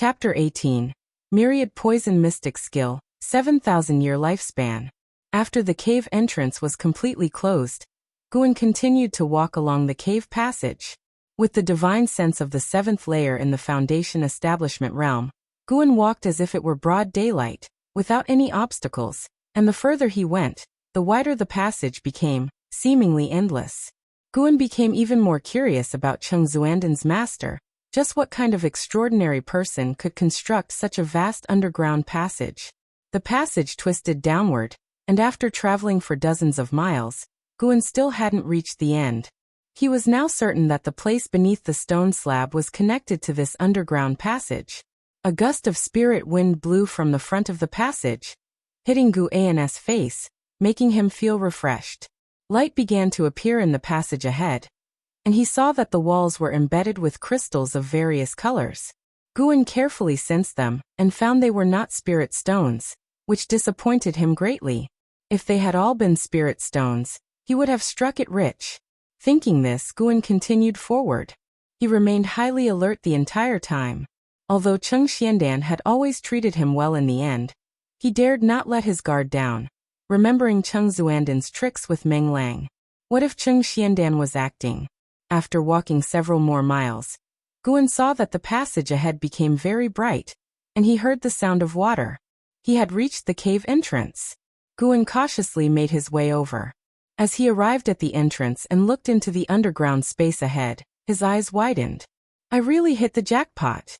Chapter 18. Myriad Poison Mystic Skill, 7,000-year lifespan. After the cave entrance was completely closed, Guan continued to walk along the cave passage. With the divine sense of the seventh layer in the Foundation Establishment realm, Guan walked as if it were broad daylight, without any obstacles, and the further he went, the wider the passage became, seemingly endless. Guan became even more curious about Cheng Xuanden's master. Just what kind of extraordinary person could construct such a vast underground passage? The passage twisted downward, and after traveling for dozens of miles, Guan still hadn't reached the end. He was now certain that the place beneath the stone slab was connected to this underground passage. A gust of spirit wind blew from the front of the passage, hitting Guan's face, making him feel refreshed. Light began to appear in the passage ahead, and he saw that the walls were embedded with crystals of various colors. Guan carefully sensed them, and found they were not spirit stones, which disappointed him greatly. If they had all been spirit stones, he would have struck it rich. Thinking this, Guan continued forward. He remained highly alert the entire time. Although Cheng Xiandan had always treated him well in the end, he dared not let his guard down, remembering Cheng Xuanden's tricks with Meng Lang. What if Cheng Xiandan was acting? After walking several more miles, Guan saw that the passage ahead became very bright, and he heard the sound of water. He had reached the cave entrance. Guan cautiously made his way over. As he arrived at the entrance and looked into the underground space ahead, his eyes widened. "I really hit the jackpot,"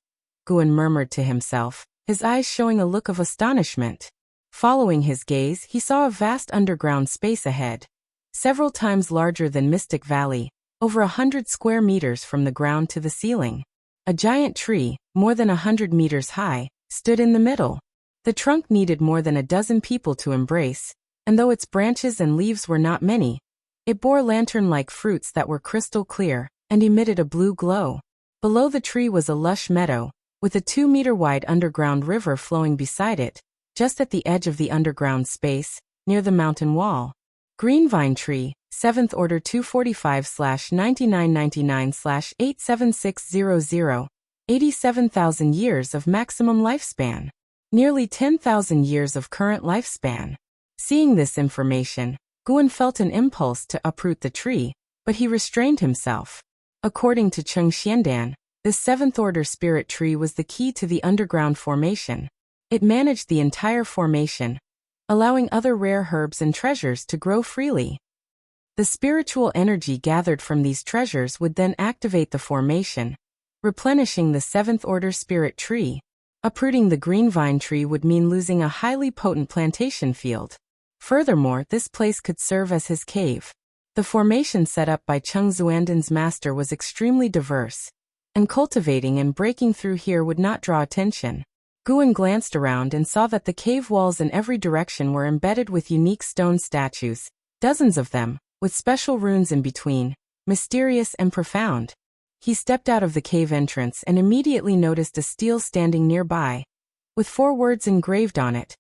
Guan murmured to himself, his eyes showing a look of astonishment. Following his gaze, he saw a vast underground space ahead, several times larger than Mystic Valley, over 100 square meters from the ground to the ceiling. A giant tree, more than 100 meters high, stood in the middle. The trunk needed more than a dozen people to embrace, and though its branches and leaves were not many, it bore lantern-like fruits that were crystal clear and emitted a blue glow. Below the tree was a lush meadow, with a 2-meter-wide underground river flowing beside it, just at the edge of the underground space, near the mountain wall. Green Vine Tree, 7th Order 245/9999/87600, 87,000 years of maximum lifespan. Nearly 10,000 years of current lifespan. Seeing this information, Guan felt an impulse to uproot the tree, but he restrained himself. According to Cheng Xiandan, this 7th Order spirit tree was the key to the underground formation. It managed the entire formation, allowing other rare herbs and treasures to grow freely. The spiritual energy gathered from these treasures would then activate the formation, replenishing the 7th Order spirit tree. Uprooting the green vine tree would mean losing a highly potent plantation field. Furthermore, this place could serve as his cave. The formation set up by Cheng Xuanden's master was extremely diverse, and cultivating and breaking through here would not draw attention. Guan glanced around and saw that the cave walls in every direction were embedded with unique stone statues, dozens of them, with special runes in between, mysterious and profound. He stepped out of the cave entrance and immediately noticed a stele standing nearby, with 4 words engraved on it: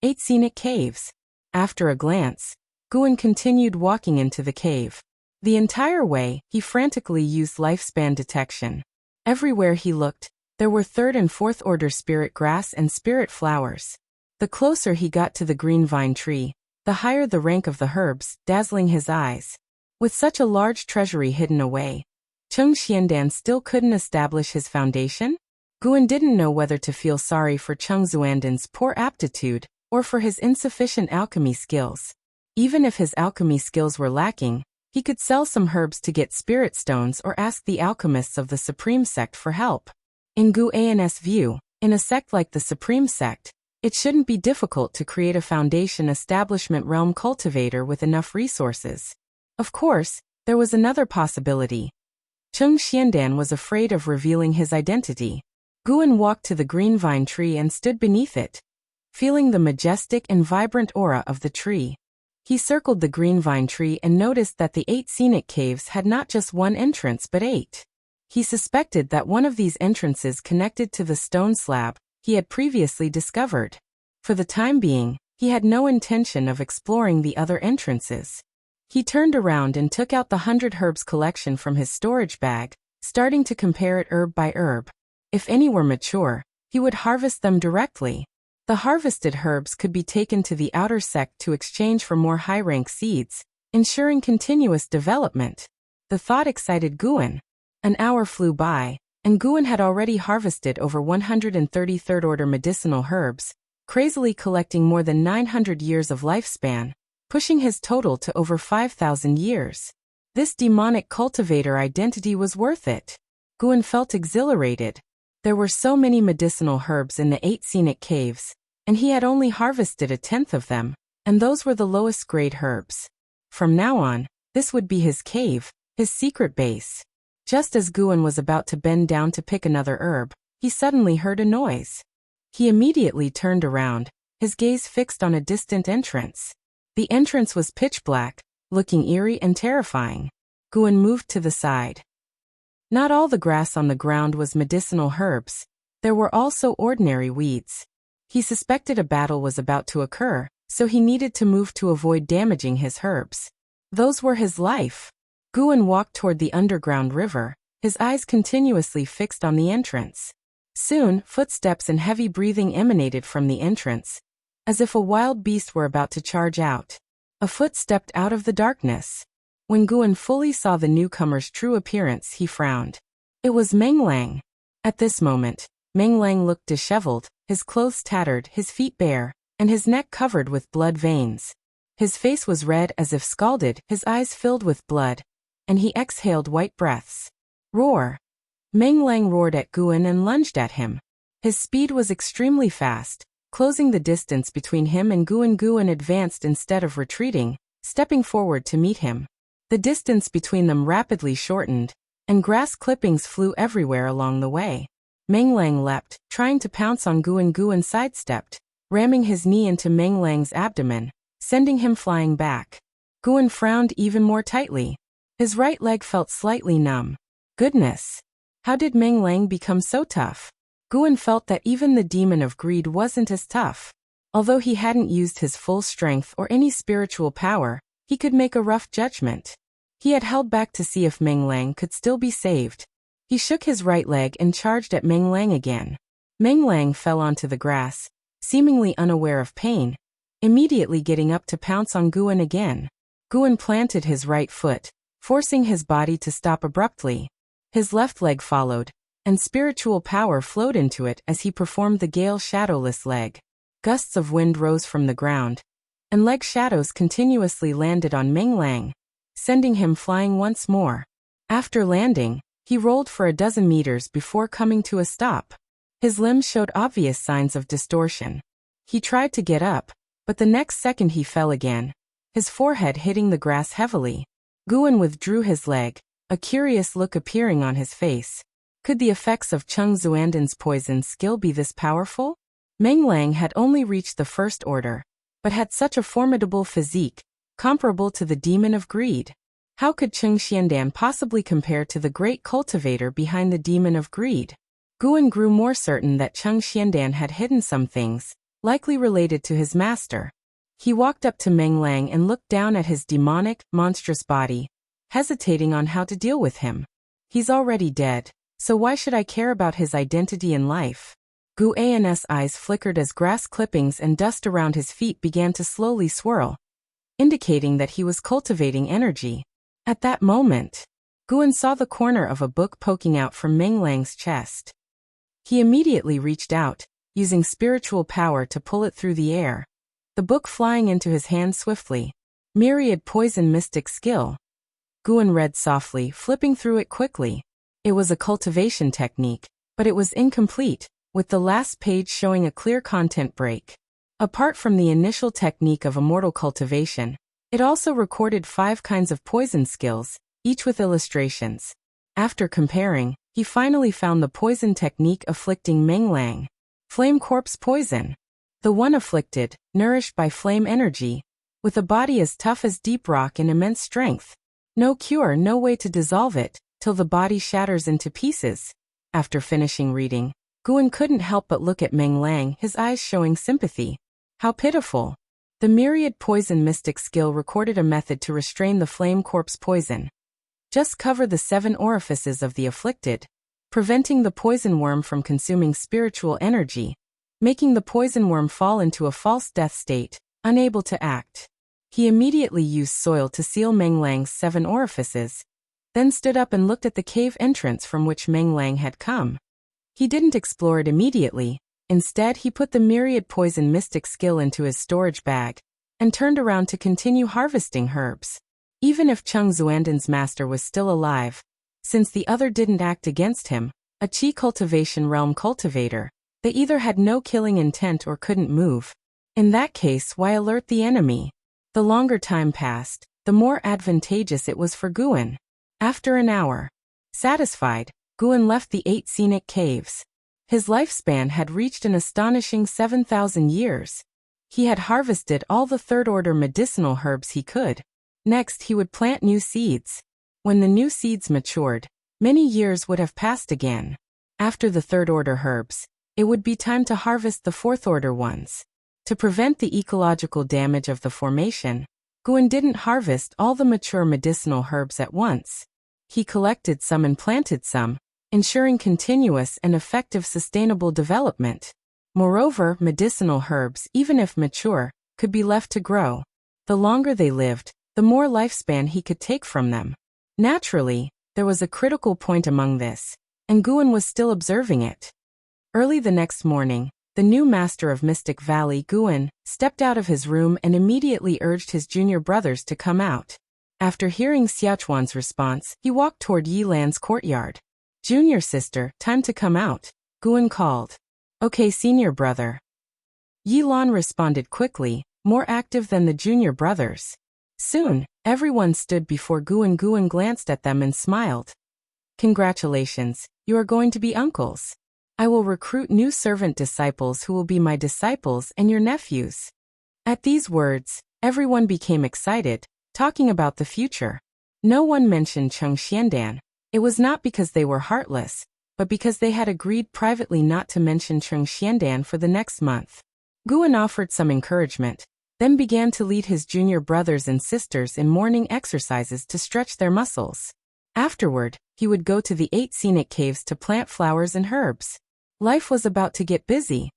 8 Scenic Caves. After a glance, Guan continued walking into the cave. The entire way, he frantically used lifespan detection. Everywhere he looked, there were 3rd and 4th Order spirit grass and spirit flowers. The closer he got to the green vine tree, the higher the rank of the herbs, dazzling his eyes. With such a large treasury hidden away, Cheng Xiandan still couldn't establish his foundation? Guan didn't know whether to feel sorry for Cheng Xuanden's poor aptitude or for his insufficient alchemy skills. Even if his alchemy skills were lacking, he could sell some herbs to get spirit stones or ask the alchemists of the Supreme Sect for help. In Guan's view, in a sect like the Supreme Sect, it shouldn't be difficult to create a Foundation Establishment Realm cultivator with enough resources. Of course, there was another possibility. Cheng Xiandan was afraid of revealing his identity. Guan walked to the green vine tree and stood beneath it, feeling the majestic and vibrant aura of the tree. He circled the green vine tree and noticed that the 8 scenic caves had not just one entrance but 8. He suspected that one of these entrances connected to the stone slab he had previously discovered. For the time being, he had no intention of exploring the other entrances. He turned around and took out the 100 herbs collection from his storage bag, starting to compare it herb by herb. If any were mature, he would harvest them directly. The harvested herbs could be taken to the outer sect to exchange for more high-rank seeds, ensuring continuous development. The thought excited Guan. An hour flew by, and Guan had already harvested over 130 third-order medicinal herbs, crazily collecting more than 900 years of lifespan, pushing his total to over 5,000 years. This demonic cultivator identity was worth it. Guan felt exhilarated. There were so many medicinal herbs in the 8 scenic caves, and he had only harvested a tenth of them, and those were the lowest grade herbs. From now on, this would be his cave, his secret base. Just as Guan was about to bend down to pick another herb, he suddenly heard a noise. He immediately turned around, his gaze fixed on a distant entrance. The entrance was pitch black, looking eerie and terrifying. Guan moved to the side. Not all the grass on the ground was medicinal herbs. There were also ordinary weeds. He suspected a battle was about to occur, so he needed to move to avoid damaging his herbs. Those were his life. Guan walked toward the underground river, his eyes continuously fixed on the entrance. Soon, footsteps and heavy breathing emanated from the entrance, as if a wild beast were about to charge out. A foot stepped out of the darkness. When Guan fully saw the newcomer's true appearance, he frowned. It was Meng Lang. At this moment, Meng Lang looked disheveled, his clothes tattered, his feet bare, and his neck covered with blood veins. His face was red as if scalded, his eyes filled with blood, and he exhaled white breaths. Roar! Meng Lang roared at Guan and lunged at him. His speed was extremely fast, closing the distance between him and Guan. Guan advanced instead of retreating, stepping forward to meet him. The distance between them rapidly shortened, and grass clippings flew everywhere along the way. Meng Lang leapt, trying to pounce on Guan. Guan sidestepped, ramming his knee into Meng Lang's abdomen, sending him flying back. Guan frowned even more tightly. His right leg felt slightly numb. Goodness! How did Meng Lang become so tough? Guan felt that even the demon of greed wasn't as tough. Although he hadn't used his full strength or any spiritual power, he could make a rough judgment. He had held back to see if Meng Lang could still be saved. He shook his right leg and charged at Meng Lang again. Meng Lang fell onto the grass, seemingly unaware of pain, immediately getting up to pounce on Guan again. Guan planted his right foot, forcing his body to stop abruptly. His left leg followed, and spiritual power flowed into it as he performed the Gale Shadowless leg. Gusts of wind rose from the ground, and leg shadows continuously landed on Meng Lang, sending him flying once more. After landing, he rolled for a dozen meters before coming to a stop. His limbs showed obvious signs of distortion. He tried to get up, but the next second he fell again, his forehead hitting the grass heavily. Guan withdrew his leg, a curious look appearing on his face. Could the effects of Cheng Xuandan's poison skill be this powerful? Meng Lang had only reached the first order, but had such a formidable physique, comparable to the demon of greed. How could Cheng Xuandan possibly compare to the great cultivator behind the demon of greed? Guan grew more certain that Cheng Xuandan had hidden some things, likely related to his master. He walked up to Meng Lang and looked down at his demonic, monstrous body, hesitating on how to deal with him. He's already dead, so why should I care about his identity in life? Guan's eyes flickered as grass clippings and dust around his feet began to slowly swirl, indicating that he was cultivating energy. At that moment, Guan saw the corner of a book poking out from Meng Lang's chest. He immediately reached out, using spiritual power to pull it through the air, the book flying into his hand swiftly. Myriad Poison Mystic Skill. Guan read softly, flipping through it quickly. It was a cultivation technique, but it was incomplete, with the last page showing a clear content break. Apart from the initial technique of immortal cultivation, it also recorded 5 kinds of poison skills, each with illustrations. After comparing, he finally found the poison technique afflicting Meng Lang. Flame Corpse Poison. The one afflicted, nourished by flame energy, with a body as tough as deep rock and immense strength. No cure, no way to dissolve it, till the body shatters into pieces. After finishing reading, Guan couldn't help but look at Meng Lang, his eyes showing sympathy. How pitiful. The Myriad Poison Mystic Skill recorded a method to restrain the Flame Corpse poison. Just cover the 7 orifices of the afflicted. preventing the poison worm from consuming spiritual energy, making the poison worm fall into a false death state, unable to act. He immediately used soil to seal Meng Lang's 7 orifices, then stood up and looked at the cave entrance from which Meng Lang had come. He didn't explore it immediately. Instead, he put the Myriad poison mystic skill into his storage bag and turned around to continue harvesting herbs. Even if Cheng Xuandan's master was still alive, since the other didn't act against him, a Qi cultivation realm cultivator, they either had no killing intent or couldn't move. In that case, why alert the enemy? The longer time passed, the more advantageous it was for Guan. After an hour, satisfied, Guan left the 8 scenic caves. His lifespan had reached an astonishing 7,000 years. He had harvested all the third-order medicinal herbs he could. Next, he would plant new seeds. When the new seeds matured, many years would have passed again. After the third-order herbs, it would be time to harvest the fourth-order ones. To prevent the ecological damage of the formation, Guan didn't harvest all the mature medicinal herbs at once. He collected some and planted some, ensuring continuous and effective sustainable development. Moreover, medicinal herbs, even if mature, could be left to grow. The longer they lived, the more lifespan he could take from them. Naturally, there was a critical point among this, and Guan was still observing it. Early the next morning, the new master of Mystic Valley, Guan, stepped out of his room and immediately urged his junior brothers to come out. After hearing Xiaochuan's response, he walked toward Yilan's courtyard. "Junior sister, time to come out," Guan called. "Okay, senior brother." Yilan responded quickly, more active than the junior brothers. Soon, everyone stood before Guan. Guan glanced at them and smiled. "Congratulations, you are going to be uncles. I will recruit new servant disciples who will be my disciples and your nephews." At these words, everyone became excited, talking about the future. No one mentioned Cheng Xiandan. It was not because they were heartless, but because they had agreed privately not to mention Cheng Xiandan for the next month. Guan offered some encouragement, then began to lead his junior brothers and sisters in morning exercises to stretch their muscles. Afterward, he would go to the 8 scenic caves to plant flowers and herbs. Life was about to get busy.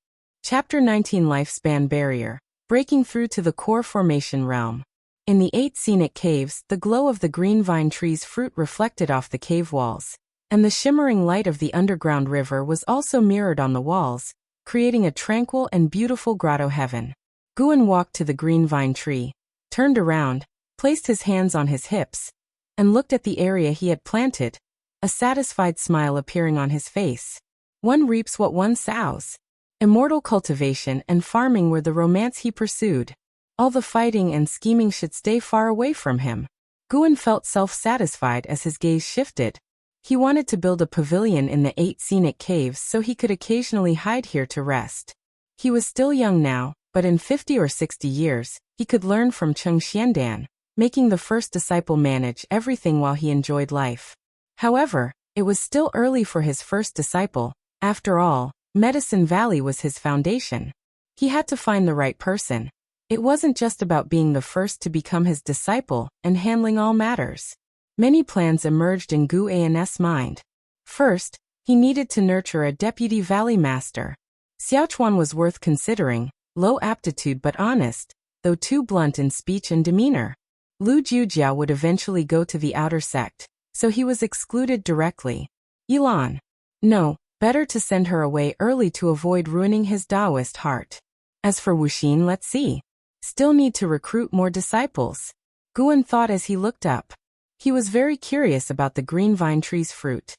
Chapter 19 Lifespan Barrier, Breaking Through to the Core Formation Realm. In the 8 scenic caves, the glow of the green vine tree's fruit reflected off the cave walls, and the shimmering light of the underground river was also mirrored on the walls, creating a tranquil and beautiful grotto heaven. Guan walked to the green vine tree, turned around, placed his hands on his hips, and looked at the area he had planted, a satisfied smile appearing on his face. One reaps what one sows. Immortal cultivation and farming were the romance he pursued. All the fighting and scheming should stay far away from him. Guan felt self-satisfied as his gaze shifted. He wanted to build a pavilion in the 8 scenic caves so he could occasionally hide here to rest. He was still young now, but in 50 or 60 years, he could learn from Cheng Xiandan, making the first disciple manage everything while he enjoyed life. However, it was still early for his first disciple. After all, Medicine Valley was his foundation. He had to find the right person. It wasn't just about being the first to become his disciple and handling all matters. Many plans emerged in Gu An's mind. First, he needed to nurture a deputy valley master. Xiaochuan was worth considering, low aptitude but honest, though too blunt in speech and demeanor. Lu Jujiao would eventually go to the outer sect, so he was excluded directly. Yilan. No, better to send her away early to avoid ruining his Taoist heart. As for Wuxin, let's see. Still need to recruit more disciples. Guan thought as he looked up. He was very curious about the green vine tree's fruit.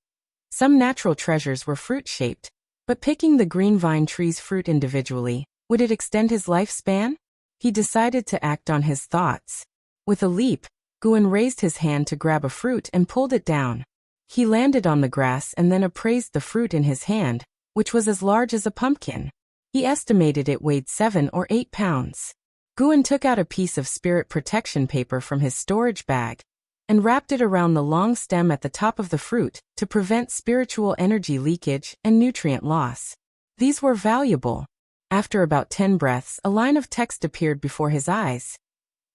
Some natural treasures were fruit-shaped, but picking the green vine tree's fruit individually, would it extend his lifespan? He decided to act on his thoughts. With a leap, Guan raised his hand to grab a fruit and pulled it down. He landed on the grass and then appraised the fruit in his hand, which was as large as a pumpkin. He estimated it weighed 7 or 8 pounds. Guan took out a piece of spirit protection paper from his storage bag and wrapped it around the long stem at the top of the fruit to prevent spiritual energy leakage and nutrient loss. These were valuable. After about 10 breaths, a line of text appeared before his eyes.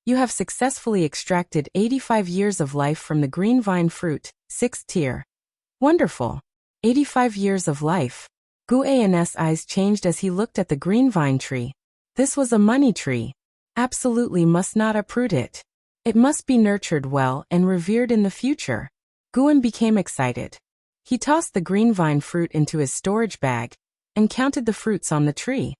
You have successfully extracted 85 years of life from the green vine fruit, 6th tier. Wonderful. 85 years of life. Guan's eyes changed as he looked at the green vine tree. This was a money tree. Absolutely must not uproot it. It must be nurtured well and revered in the future. Guan became excited. He tossed the green vine fruit into his storage bag and counted the fruits on the tree.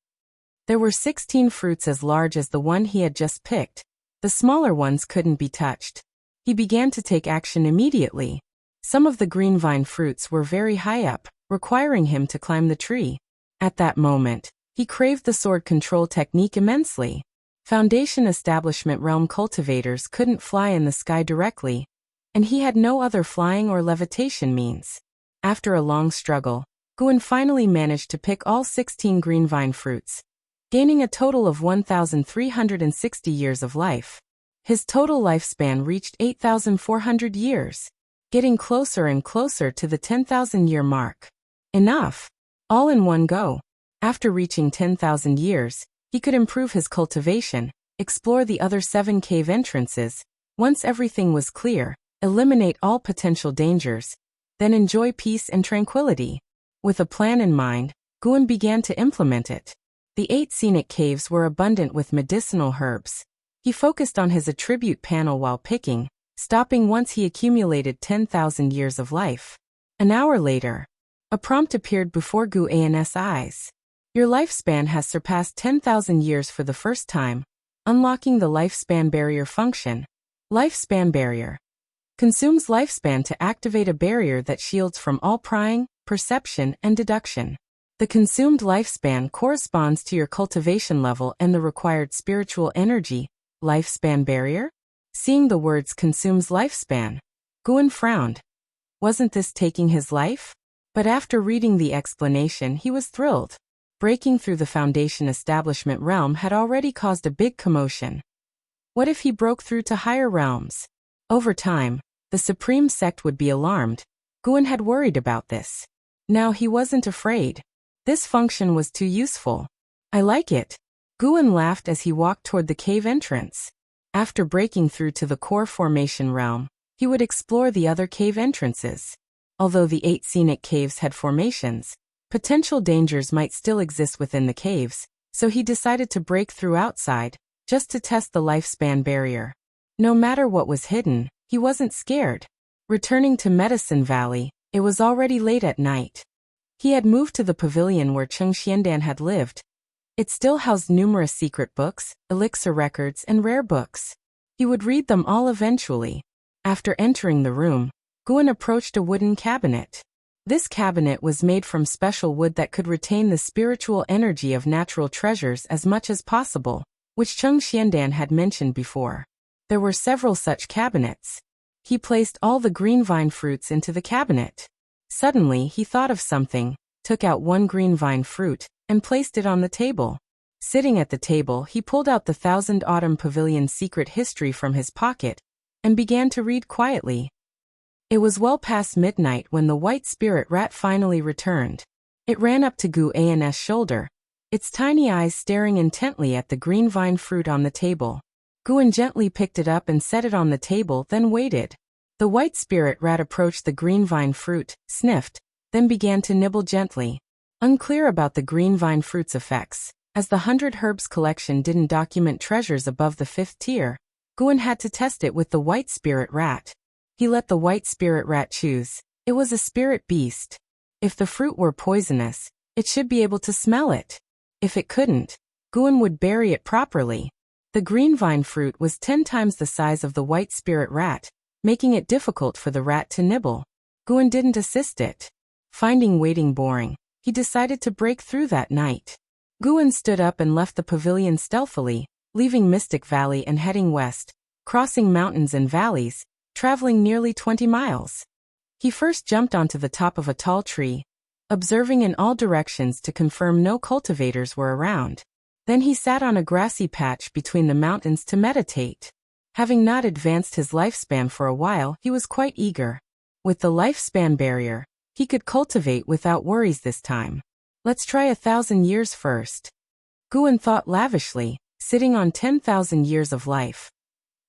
There were 16 fruits as large as the one he had just picked. The smaller ones couldn't be touched. He began to take action immediately. Some of the green vine fruits were very high up, requiring him to climb the tree. At that moment, he craved the sword control technique immensely. Foundation Establishment Realm cultivators couldn't fly in the sky directly, and he had no other flying or levitation means. After a long struggle, Guan finally managed to pick all 16 green vine fruits, gaining a total of 1,360 years of life. His total lifespan reached 8,400 years, getting closer and closer to the 10,000-year mark. Enough! All in one go. After reaching 10,000 years, he could improve his cultivation, explore the other 7 cave entrances. Once everything was clear, eliminate all potential dangers, then enjoy peace and tranquility. With a plan in mind, Guan began to implement it. The 8 scenic caves were abundant with medicinal herbs. He focused on his attribute panel while picking, stopping once he accumulated 10,000 years of life. An hour later, a prompt appeared before Guan's eyes. Your lifespan has surpassed 10,000 years for the first time, unlocking the lifespan barrier function. Lifespan barrier consumes lifespan to activate a barrier that shields from all prying, perception, and deduction. The consumed lifespan corresponds to your cultivation level and the required spiritual energy. Lifespan barrier? Seeing the words consumes lifespan, Guan frowned. Wasn't this taking his life? But after reading the explanation, he was thrilled. Breaking through the Foundation Establishment realm had already caused a big commotion. What if he broke through to higher realms? Over time, the Supreme Sect would be alarmed. Guan had worried about this. Now he wasn't afraid. This function was too useful. I like it. Guan laughed as he walked toward the cave entrance. After breaking through to the core formation realm, he would explore the other cave entrances. Although the 8 scenic caves had formations, potential dangers might still exist within the caves, so he decided to break through outside, just to test the lifespan barrier. No matter what was hidden, he wasn't scared. Returning to Medicine Valley, it was already late at night. He had moved to the pavilion where Cheng Xiandan had lived. It still housed numerous secret books, elixir records, and rare books. He would read them all eventually. After entering the room, Guan approached a wooden cabinet. This cabinet was made from special wood that could retain the spiritual energy of natural treasures as much as possible, which Cheng Xiandan had mentioned before. There were several such cabinets. He placed all the green vine fruits into the cabinet. Suddenly, he thought of something, took out one green vine fruit, and placed it on the table. Sitting at the table, he pulled out the Thousand Autumn Pavilion secret history from his pocket and began to read quietly. It was well past midnight when the white spirit rat finally returned. It ran up to Guan's shoulder, its tiny eyes staring intently at the green vine fruit on the table. Guan gently picked it up and set it on the table, then waited. The white spirit rat approached the green vine fruit, sniffed, then began to nibble gently. Unclear about the green vine fruit's effects, as the 100 Herbs collection didn't document treasures above the 5th tier, Guan had to test it with the white spirit rat. He let the white spirit rat choose. It was a spirit beast. If the fruit were poisonous, it should be able to smell it. If it couldn't, Guan would bury it properly. The green vine fruit was 10 times the size of the white spirit rat, making it difficult for the rat to nibble. Guan didn't assist it. Finding waiting boring, he decided to break through that night. Guan stood up and left the pavilion stealthily, leaving Mystic Valley and heading west, crossing mountains and valleys, traveling nearly 20 miles. He first jumped onto the top of a tall tree, observing in all directions to confirm no cultivators were around. Then he sat on a grassy patch between the mountains to meditate. Having not advanced his lifespan for a while, he was quite eager. With the lifespan barrier, he could cultivate without worries this time. Let's try 1,000 years first. Guan thought lavishly, sitting on 10,000 years of life.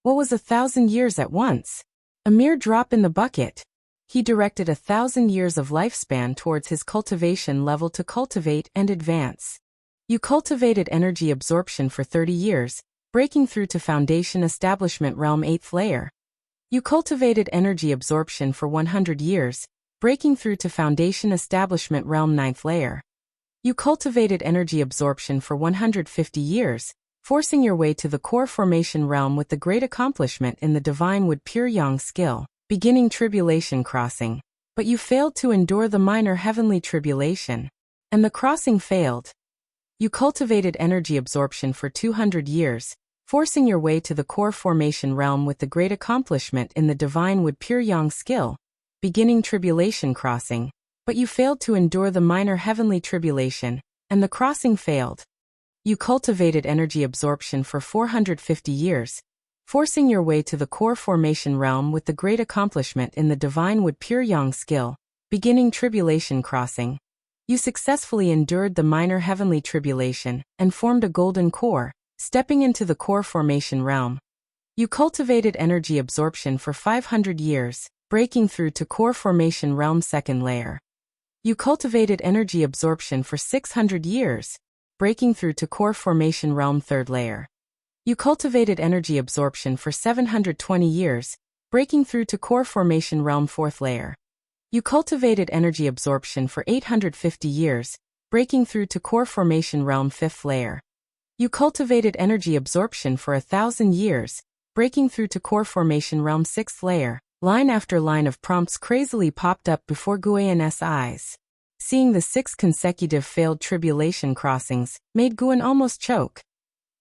What was 1,000 years at once? A mere drop in the bucket. He directed 1,000 years of lifespan towards his cultivation level to cultivate and advance. You cultivated energy absorption for 30 years, breaking through to Foundation Establishment Realm 8th layer. You cultivated energy absorption for 100 years, breaking through to Foundation Establishment Realm 9th layer. You cultivated energy absorption for 150 years, forcing your way to the core formation realm with the great accomplishment in the Divine Wood Pure Yang skill, beginning tribulation crossing. But you failed to endure the minor heavenly tribulation. And the crossing failed. You cultivated energy absorption for 200 years, forcing your way to the core formation realm with the great accomplishment in the Divine Wood Pure Yang skill, beginning tribulation crossing. But you failed to endure the minor heavenly tribulation, and the crossing failed. You cultivated energy absorption for 450 years, forcing your way to the core formation realm with the great accomplishment in the Divine Wood Pure Yang skill, beginning tribulation crossing. You successfully endured the minor heavenly tribulation, and formed a golden core, stepping into the core formation realm. You cultivated energy absorption for 500 years, breaking through to core formation realm 2nd layer. You cultivated energy absorption for 600 years, breaking through to core formation realm 3rd layer. You cultivated energy absorption for 720 years, breaking through to core formation realm 4th layer. You cultivated energy absorption for 850 years, breaking through to core formation realm 5th layer. You cultivated energy absorption for 1,000 years, breaking through to core formation realm 6th layer. Line after line of prompts crazily popped up before Guyen's eyes. Seeing the 6 consecutive failed tribulation crossings made Guyen almost choke.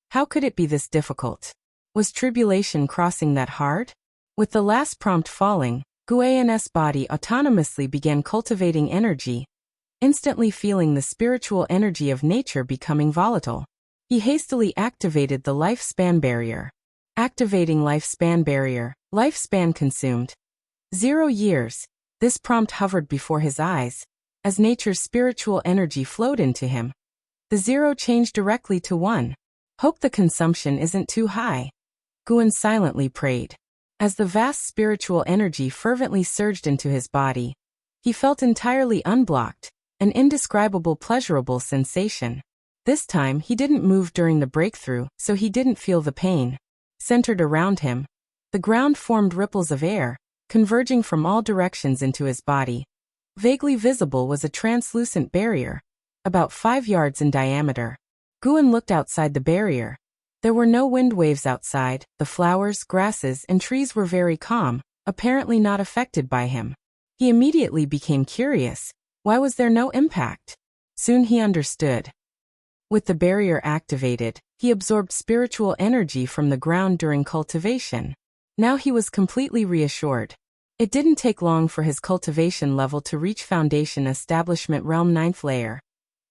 How could it be this difficult? Was tribulation crossing that hard? With the last prompt falling, Guyen's body autonomously began cultivating energy, instantly feeling the spiritual energy of nature becoming volatile. He hastily activated the lifespan barrier. Activating lifespan barrier, lifespan consumed. 0 years. This prompt hovered before his eyes, as nature's spiritual energy flowed into him. The 0 changed directly to 1. Hope the consumption isn't too high. Guyen silently prayed. As the vast spiritual energy fervently surged into his body, he felt entirely unblocked, an indescribable pleasurable sensation. This time he didn't move during the breakthrough, so he didn't feel the pain. Centered around him, the ground formed ripples of air, converging from all directions into his body. Vaguely visible was a translucent barrier, about 5 yards in diameter. Guyen looked outside the barrier. There were no wind waves outside, the flowers, grasses, and trees were very calm, apparently not affected by him. He immediately became curious. Why was there no impact? Soon he understood. With the barrier activated, he absorbed spiritual energy from the ground during cultivation. Now he was completely reassured. It didn't take long for his cultivation level to reach Foundation Establishment Realm 9th layer.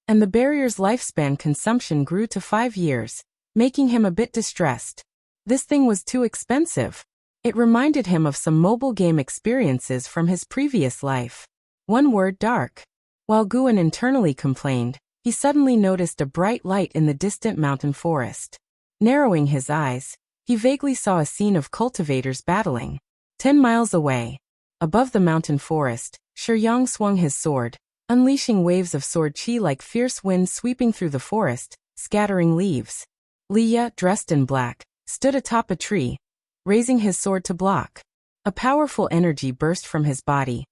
And the barrier's lifespan consumption grew to 5 years, making him a bit distressed. This thing was too expensive. It reminded him of some mobile game experiences from his previous life. One word: dark. While Guyen internally complained, he suddenly noticed a bright light in the distant mountain forest. Narrowing his eyes, he vaguely saw a scene of cultivators battling. 10 miles away, above the mountain forest, Qiong swung his sword, unleashing waves of sword chi like fierce winds sweeping through the forest, scattering leaves. Liye, dressed in black, stood atop a tree, raising his sword to block. A powerful energy burst from his body,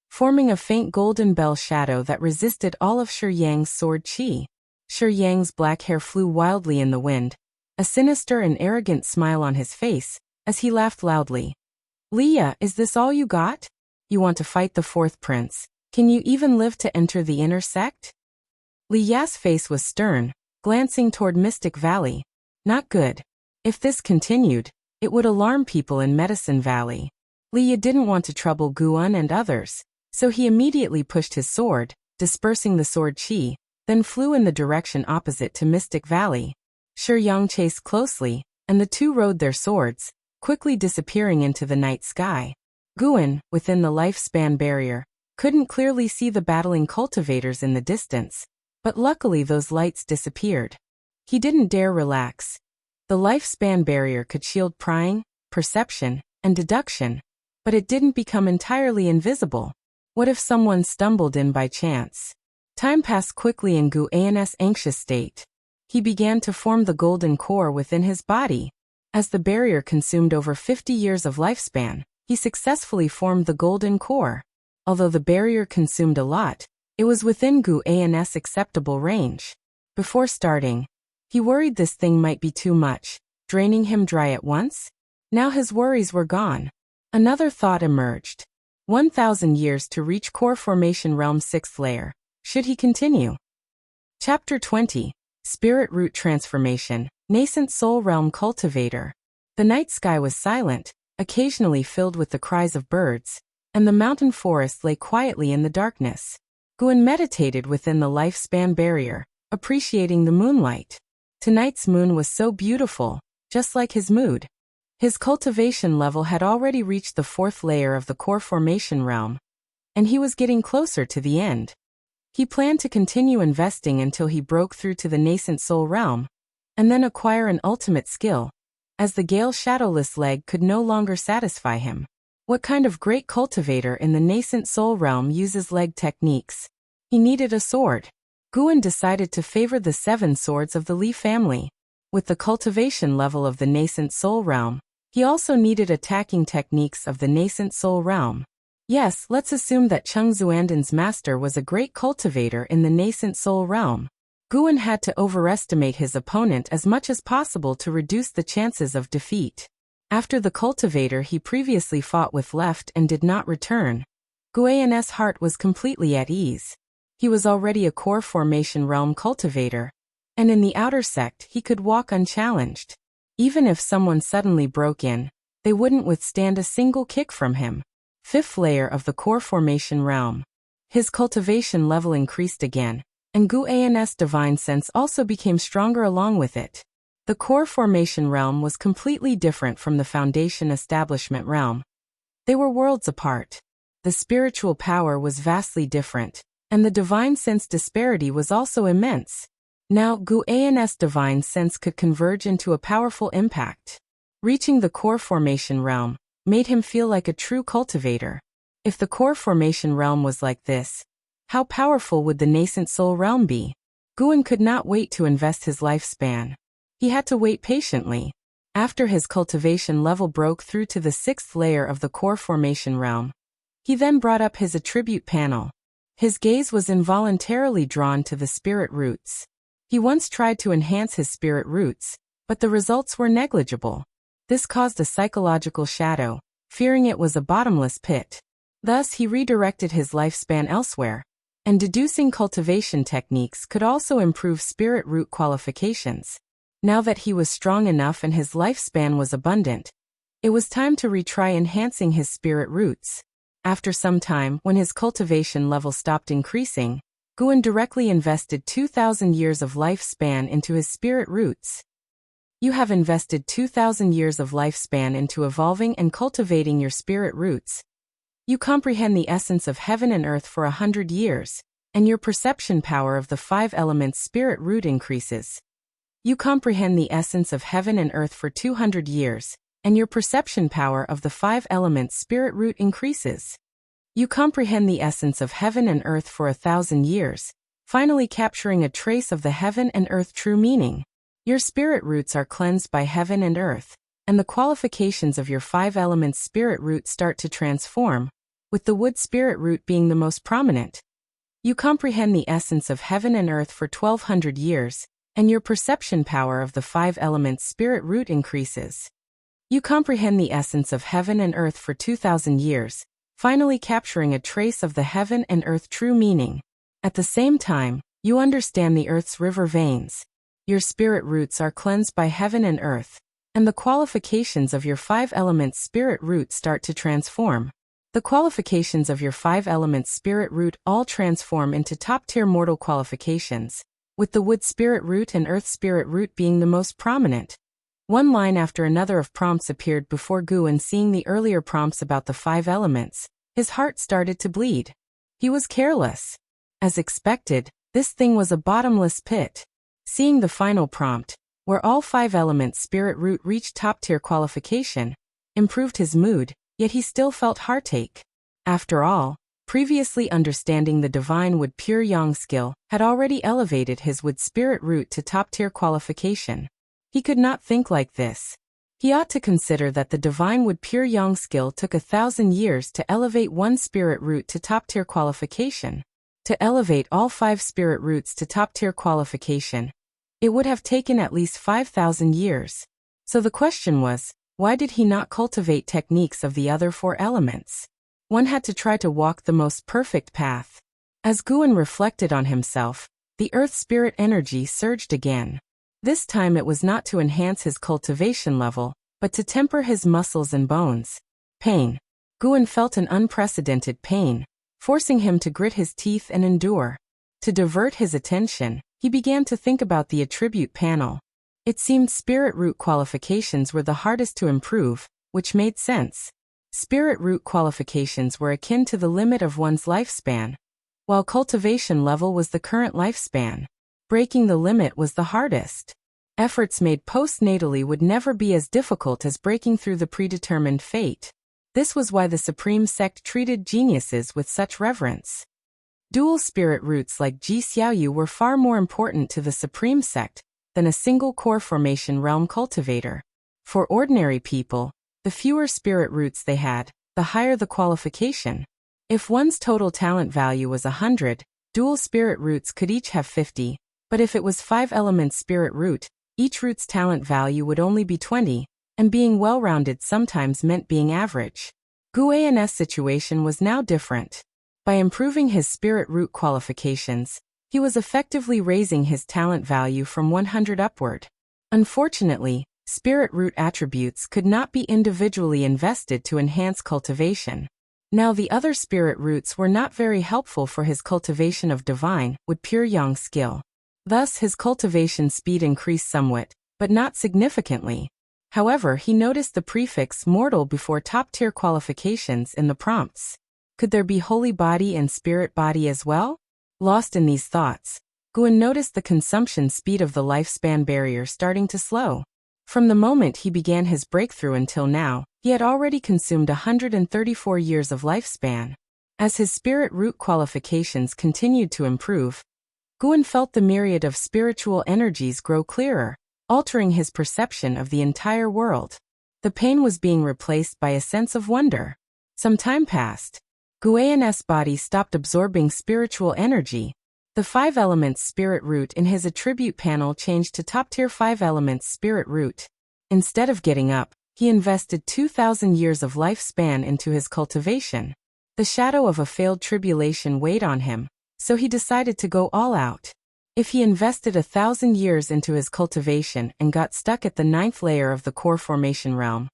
forming a faint golden bell shadow that resisted all of Qiong's sword chi. Qiong's black hair flew wildly in the wind, a sinister and arrogant smile on his face, as he laughed loudly. Liye, is this all you got? You want to fight the 4th prince? Can you even live to enter the inner sect? Liye's face was stern, glancing toward Mystic Valley. Not good. If this continued, it would alarm people in Medicine Valley. Liye didn't want to trouble Guyen and others, so he immediately pushed his sword, dispersing the sword chi, then flew in the direction opposite to Mystic Valley. Qiong chased closely, and the two rode their swords, quickly disappearing into the night sky. Guyen, within the lifespan barrier, couldn't clearly see the battling cultivators in the distance, but luckily those lights disappeared. He didn't dare relax. The lifespan barrier could shield prying, perception, and deduction, But it didn't become entirely invisible. What if someone stumbled in by chance? Time passed quickly in Guan's anxious state. He began to form the golden core within his body. As the barrier consumed over 50 years of lifespan, he successfully formed the golden core. Although the barrier consumed a lot, it was within Guan's acceptable range. Before starting, he worried this thing might be too much, draining him dry at once. Now his worries were gone. Another thought emerged. 1,000 years to reach core formation realm 6th layer. Should he continue? Chapter 20. Spirit Root Transformation, Nascent Soul Realm Cultivator. The night sky was silent, occasionally filled with the cries of birds, and the mountain forest lay quietly in the darkness. Guan meditated within the lifespan barrier, appreciating the moonlight. Tonight's moon was so beautiful, just like his mood. His cultivation level had already reached the 4th layer of the core formation realm, and he was getting closer to the end. He planned to continue investing until he broke through to the Nascent Soul Realm, and then acquire an ultimate skill, as the Gale Shadowless leg could no longer satisfy him. What kind of great cultivator in the Nascent Soul Realm uses leg techniques? He needed a sword. Guan decided to favor the 7 swords of the Li family. With the cultivation level of the Nascent Soul Realm, he also needed attacking techniques of the Nascent Soul Realm. Yes, let's assume that Cheng Xuanden's master was a great cultivator in the Nascent Soul Realm. Guan had to overestimate his opponent as much as possible to reduce the chances of defeat. After the cultivator he previously fought with left and did not return, Guan's heart was completely at ease. He was already a core formation realm cultivator, and in the outer sect he could walk unchallenged. Even if someone suddenly broke in, they wouldn't withstand a single kick from him. 5th layer of the core formation realm. His cultivation level increased again, and Guan's divine sense also became stronger along with it. The core formation realm was completely different from the foundation establishment realm. They were worlds apart. The spiritual power was vastly different, and the divine sense disparity was also immense. Now Guan's divine sense could converge into a powerful impact. Reaching the core formation realm made him feel like a true cultivator. If the core formation realm was like this, how powerful would the Nascent Soul Realm be? Guan could not wait to invest his lifespan. He had to wait patiently. After his cultivation level broke through to the 6th layer of the core formation realm, he then brought up his attribute panel. His gaze was involuntarily drawn to the spirit roots. He once tried to enhance his spirit roots, but the results were negligible. This caused a psychological shadow, fearing it was a bottomless pit. Thus he redirected his lifespan elsewhere, and deducing cultivation techniques could also improve spirit root qualifications. Now that he was strong enough and his lifespan was abundant, it was time to retry enhancing his spirit roots. After some time, when his cultivation level stopped increasing, Guan directly invested 2,000 years of lifespan into his spirit roots. You have invested 2,000 years of lifespan into evolving and cultivating your spirit roots. You comprehend the essence of heaven and earth for 100 years, and your perception power of the 5 elements spirit root increases. You comprehend the essence of heaven and earth for 200 years, and your perception power of the 5 elements spirit root increases. You comprehend the essence of heaven and earth for 1,000 years, finally capturing a trace of the heaven and earth true meaning. Your spirit roots are cleansed by heaven and earth, and the qualifications of your 5 elements spirit root start to transform, with the wood spirit root being the most prominent. You comprehend the essence of heaven and earth for 1,200 years, and your perception power of the 5 elements spirit root increases. You comprehend the essence of heaven and earth for 2,000 years, finally capturing a trace of the heaven and earth true meaning. At the same time, you understand the earth's river veins. Your spirit roots are cleansed by heaven and earth, and the qualifications of your 5 elements spirit root start to transform. The qualifications of your 5 elements spirit root all transform into top-tier mortal qualifications, with the wood spirit root and earth spirit root being the most prominent. One line after another of prompts appeared before Guan. Seeing the earlier prompts about the 5 elements, his heart started to bleed. He was careless. As expected, this thing was a bottomless pit. Seeing the final prompt, where all 5 elements spirit root reached top-tier qualification, improved his mood. yet he still felt heartache. After all, previously understanding the divine wood pure yang skill had already elevated his wood spirit root to top-tier qualification. He could not think like this. He ought to consider that the divine wood pure yang skill took 1,000 years to elevate one spirit root to top-tier qualification. To elevate all 5 spirit roots to top-tier qualification, it would have taken at least 5,000 years. So the question was, why did he not cultivate techniques of the other 4 elements? One had to try to walk the most perfect path. As Guan reflected on himself, the earth spirit energy surged again. This time it was not to enhance his cultivation level, but to temper his muscles and bones. Pain. Guan felt an unprecedented pain, forcing him to grit his teeth and endure. To divert his attention, he began to think about the attribute panel. It seemed spirit root qualifications were the hardest to improve, which made sense. Spirit root qualifications were akin to the limit of one's lifespan, while cultivation level was the current lifespan. Breaking the limit was the hardest. Efforts made postnatally would never be as difficult as breaking through the predetermined fate. This was why the Supreme Sect treated geniuses with such reverence. Dual spirit roots like Ji Xiaoyu were far more important to the Supreme Sect than a single core formation realm cultivator. For ordinary people, the fewer spirit roots they had, the higher the qualification. If one's total talent value was 100, dual spirit roots could each have 50. But if it was 5 elements spirit root, each root's talent value would only be 20, and being well-rounded sometimes meant being average. Guan's situation was now different. By improving his spirit root qualifications, he was effectively raising his talent value from 100 upward. Unfortunately, spirit root attributes could not be individually invested to enhance cultivation. Now the other spirit roots were not very helpful for his cultivation of divine wood pure yang skill. Thus his cultivation speed increased somewhat, but not significantly. However, he noticed the prefix mortal before top-tier qualifications in the prompts. Could there be holy body and spirit body as well? Lost in these thoughts, Guan noticed the consumption speed of the lifespan barrier starting to slow. From the moment he began his breakthrough until now, he had already consumed 134 years of lifespan. As his spirit root qualifications continued to improve, Guan felt the myriad of spiritual energies grow clearer, altering his perception of the entire world. The pain was being replaced by a sense of wonder. Some time passed. Guan's body stopped absorbing spiritual energy. The 5 elements spirit root in his attribute panel changed to top-tier 5 elements spirit root. Instead of getting up, he invested 2,000 years of lifespan into his cultivation. The shadow of a failed tribulation weighed on him, so he decided to go all out. If he invested 1,000 years into his cultivation and got stuck at the 9th layer of the core formation realm,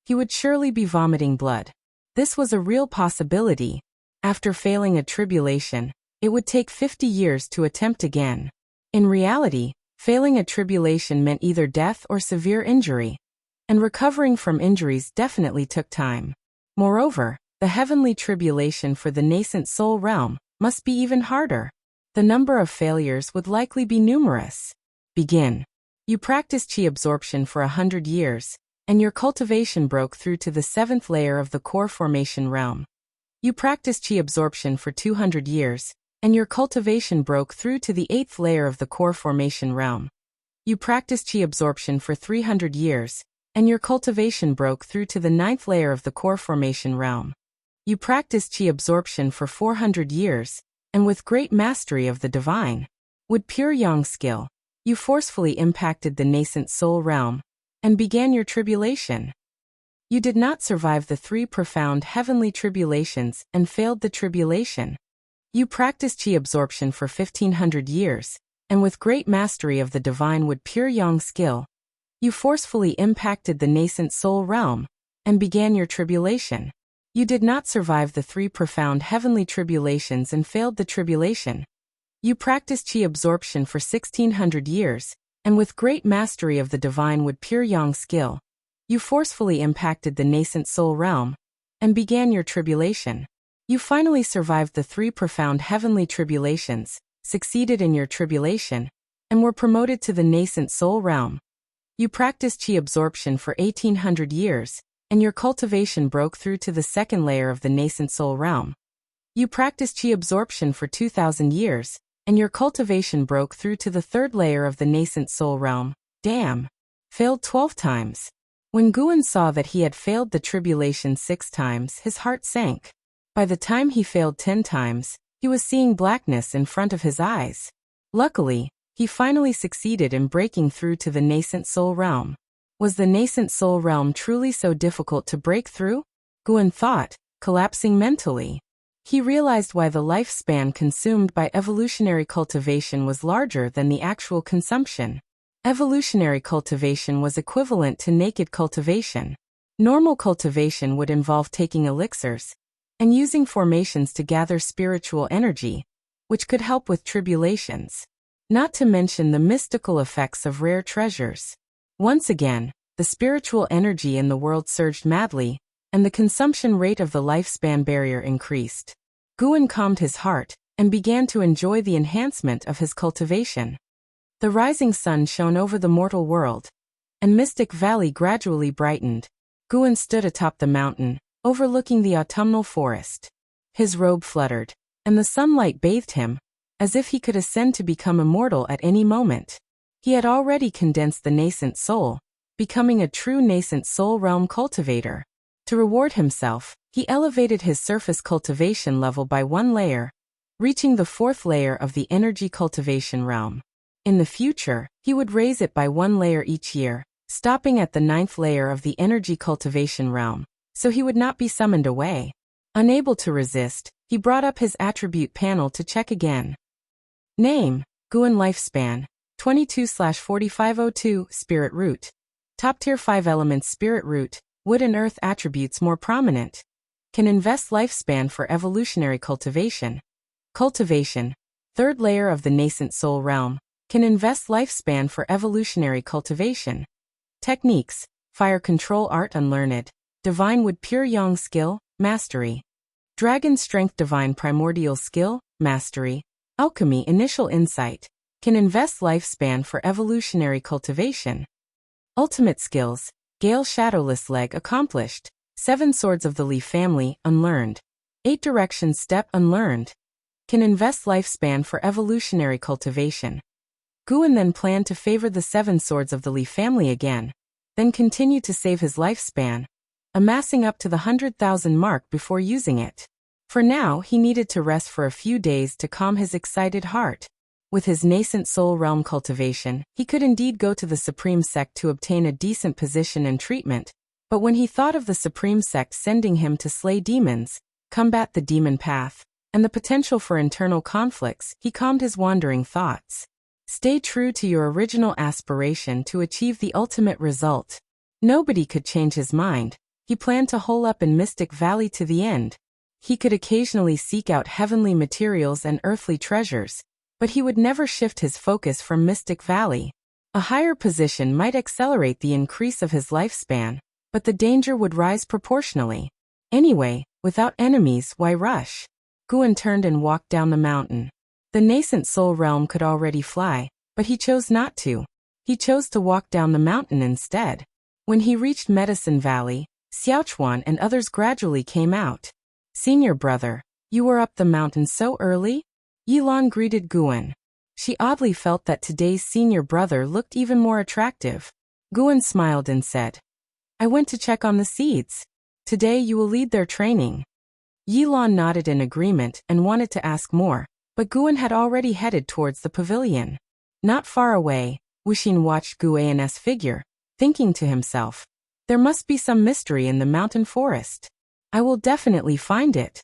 he would surely be vomiting blood. This was a real possibility. After failing a tribulation, it would take 50 years to attempt again. In reality, failing a tribulation meant either death or severe injury, and recovering from injuries definitely took time. Moreover, the heavenly tribulation for the Nascent Soul Realm must be even harder. The number of failures would likely be numerous. Begin. You practiced Qi absorption for 100 years, and your cultivation broke through to the 7th layer of the core formation realm. You practiced Qi absorption for 200 years, and your cultivation broke through to the 8th layer of the core formation realm. You practiced Qi absorption for 300 years, and your cultivation broke through to the 9th layer of the core formation realm. You practiced Qi absorption for 400 years, and with great mastery of the divine wood pure yang skill, you forcefully impacted the Nascent Soul Realm, and began your tribulation. You did not survive the 3 profound heavenly tribulations and failed the tribulation. You practiced Qi absorption for 1,500 years, and with great mastery of the divine wood pure yang skill, you forcefully impacted the Nascent Soul Realm, and began your tribulation. You did not survive the 3 profound heavenly tribulations and failed the tribulation. You practiced Qi absorption for 1,600 years, and with great mastery of the divine wood pure yang skill, you forcefully impacted the Nascent Soul Realm, and began your tribulation. You finally survived the 3 profound heavenly tribulations, succeeded in your tribulation, and were promoted to the Nascent Soul Realm. You practiced Qi absorption for 1,800 years, and your cultivation broke through to the second layer of the Nascent Soul Realm. You practiced Qi absorption for 2,000 years, and your cultivation broke through to the third layer of the Nascent Soul Realm. Damn. Failed 12 times. When Guan saw that he had failed the tribulation 6 times, his heart sank. By the time he failed 10 times, he was seeing blackness in front of his eyes. Luckily, he finally succeeded in breaking through to the Nascent Soul Realm. Was the Nascent Soul Realm truly so difficult to break through? Guan thought, collapsing mentally. He realized why the lifespan consumed by evolutionary cultivation was larger than the actual consumption. Evolutionary cultivation was equivalent to naked cultivation. Normal cultivation would involve taking elixirs and using formations to gather spiritual energy, which could help with tribulations. Not to mention the mystical effects of rare treasures. Once again, the spiritual energy in the world surged madly, and the consumption rate of the lifespan barrier increased. Guan calmed his heart and began to enjoy the enhancement of his cultivation. The rising sun shone over the mortal world, and Mystic Valley gradually brightened. Guan stood atop the mountain, overlooking the autumnal forest. His robe fluttered, and the sunlight bathed him, as if he could ascend to become immortal at any moment. He had already condensed the nascent soul, becoming a true Nascent Soul Realm cultivator. To reward himself, he elevated his surface cultivation level by 1 layer, reaching the 4th layer of the energy cultivation realm. In the future, he would raise it by 1 layer each year, stopping at the 9th layer of the energy cultivation realm, so he would not be summoned away. Unable to resist, he brought up his attribute panel to check again. Name, Guan. Lifespan, 22/4502. Spirit Root. Top Tier 5 Elements. Spirit Root, Wood and Earth. Attributes more prominent. Can invest lifespan for evolutionary cultivation. Cultivation, 3rd layer of the Nascent Soul Realm. Can invest lifespan for evolutionary cultivation. Techniques, Fire Control Art. Unlearned. Divine Wood. Pure Yang Skill, Mastery. Dragon Strength. Divine Primordial Skill, Mastery. Alchemy. Initial Insight. Can invest lifespan for evolutionary cultivation. Ultimate Skills, Gale Shadowless Leg. Accomplished. 7 Swords of the Leaf Family. Unlearned. 8 Directions Step. Unlearned. Can invest lifespan for evolutionary cultivation. Guan then planned to favor the 7 Swords of the Leaf Family again, then continue to save his lifespan, amassing up to the 100,000 mark before using it. For now, he needed to rest for a few days to calm his excited heart. With his Nascent Soul Realm cultivation, he could indeed go to the Supreme Sect to obtain a decent position and treatment, but when he thought of the Supreme Sect sending him to slay demons, combat the demon path, and the potential for internal conflicts, he calmed his wandering thoughts. Stay true to your original aspiration to achieve the ultimate result. Nobody could change his mind. He planned to hole up in Mystic Valley to the end. He could occasionally seek out heavenly materials and earthly treasures, but he would never shift his focus from Mystic Valley. A higher position might accelerate the increase of his lifespan, but the danger would rise proportionally. Anyway, without enemies, why rush? Guan turned and walked down the mountain. The Nascent Soul Realm could already fly, but he chose not to. He chose to walk down the mountain instead. When he reached Medicine Valley, Xiaochuan and others gradually came out. Senior brother, you were up the mountain so early? Yilan greeted Guan. She oddly felt that today's senior brother looked even more attractive. Guan smiled and said, I went to check on the seeds. Today you will lead their training. Yilan nodded in agreement and wanted to ask more, but Guan had already headed towards the pavilion. Not far away, Wuxin watched Guan's figure, thinking to himself, there must be some mystery in the mountain forest. I will definitely find it.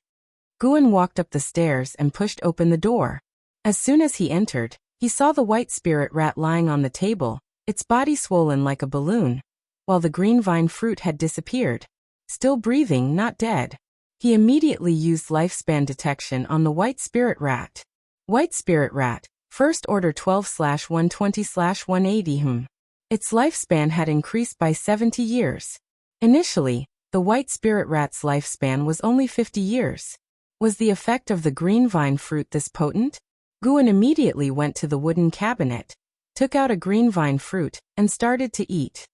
Guan walked up the stairs and pushed open the door. As soon as he entered, he saw the white spirit rat lying on the table, its body swollen like a balloon, while the green vine fruit had disappeared. Still breathing, not dead. He immediately used lifespan detection on the white spirit rat. White spirit rat, first order 12/120/180. Its lifespan had increased by 70 years. Initially, the white spirit rat's lifespan was only 50 years. Was the effect of the green vine fruit this potent? Guan immediately went to the wooden cabinet, took out a green vine fruit, and started to eat.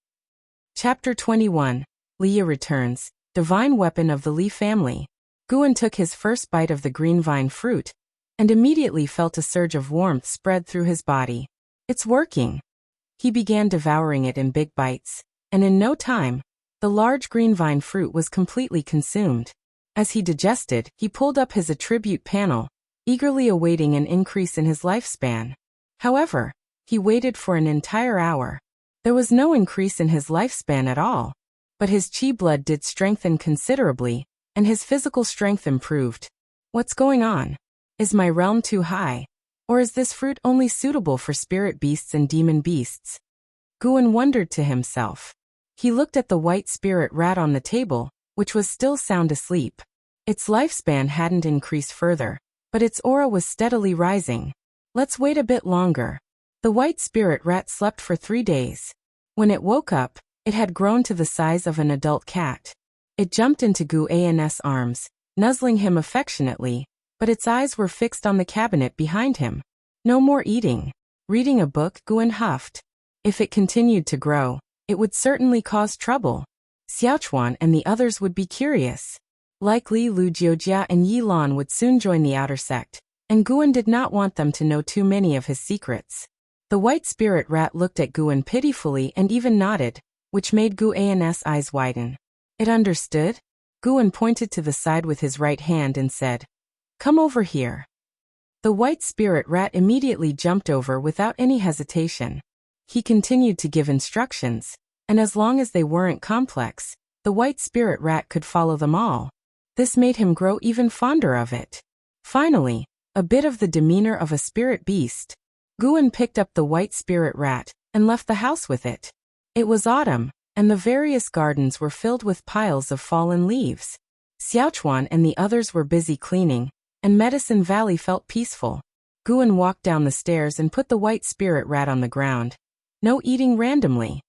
Chapter 21. Liya returns, divine weapon of the Li family. Guan took his first bite of the green vine fruit, and immediately felt a surge of warmth spread through his body. It's working. He began devouring it in big bites, and in no time, the large green vine fruit was completely consumed. As he digested, he pulled up his attribute panel, eagerly awaiting an increase in his lifespan. However, he waited for an entire hour. There was no increase in his lifespan at all, but his qi blood did strengthen considerably, and his physical strength improved. What's going on? Is my realm too high? Or is this fruit only suitable for spirit beasts and demon beasts? Guan wondered to himself. He looked at the white spirit rat on the table, which was still sound asleep. Its lifespan hadn't increased further, but its aura was steadily rising. Let's wait a bit longer. The white spirit rat slept for 3 days. When it woke up, it had grown to the size of an adult cat. It jumped into Guan's arms, nuzzling him affectionately, but its eyes were fixed on the cabinet behind him. No more eating. Reading a book, Guan huffed. If it continued to grow, it would certainly cause trouble. Xiaochuan and the others would be curious. Likely Lu Jiojia and Yi Lan would soon join the outer sect, and Guan did not want them to know too many of his secrets. The white spirit rat looked at Guan pitifully and even nodded, which made Guan's eyes widen. It understood. Guan pointed to the side with his right hand and said, "Come over here." The white spirit rat immediately jumped over without any hesitation. He continued to give instructions, and as long as they weren't complex, the white spirit rat could follow them all. This made him grow even fonder of it. Finally, a bit of the demeanor of a spirit beast, Guan picked up the white spirit rat and left the house with it. It was autumn, and the various gardens were filled with piles of fallen leaves. Xiaochuan and the others were busy cleaning, and Medicine Valley felt peaceful. Guan walked down the stairs and put the white spirit rat on the ground. No eating randomly.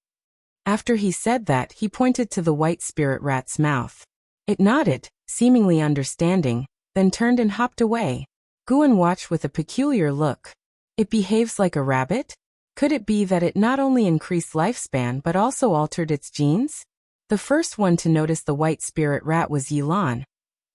After he said that, he pointed to the white spirit rat's mouth. It nodded, seemingly understanding, then turned and hopped away. Guan watched with a peculiar look. It behaves like a rabbit? Could it be that it not only increased lifespan but also altered its genes? The first one to notice the white spirit rat was Yi Lan,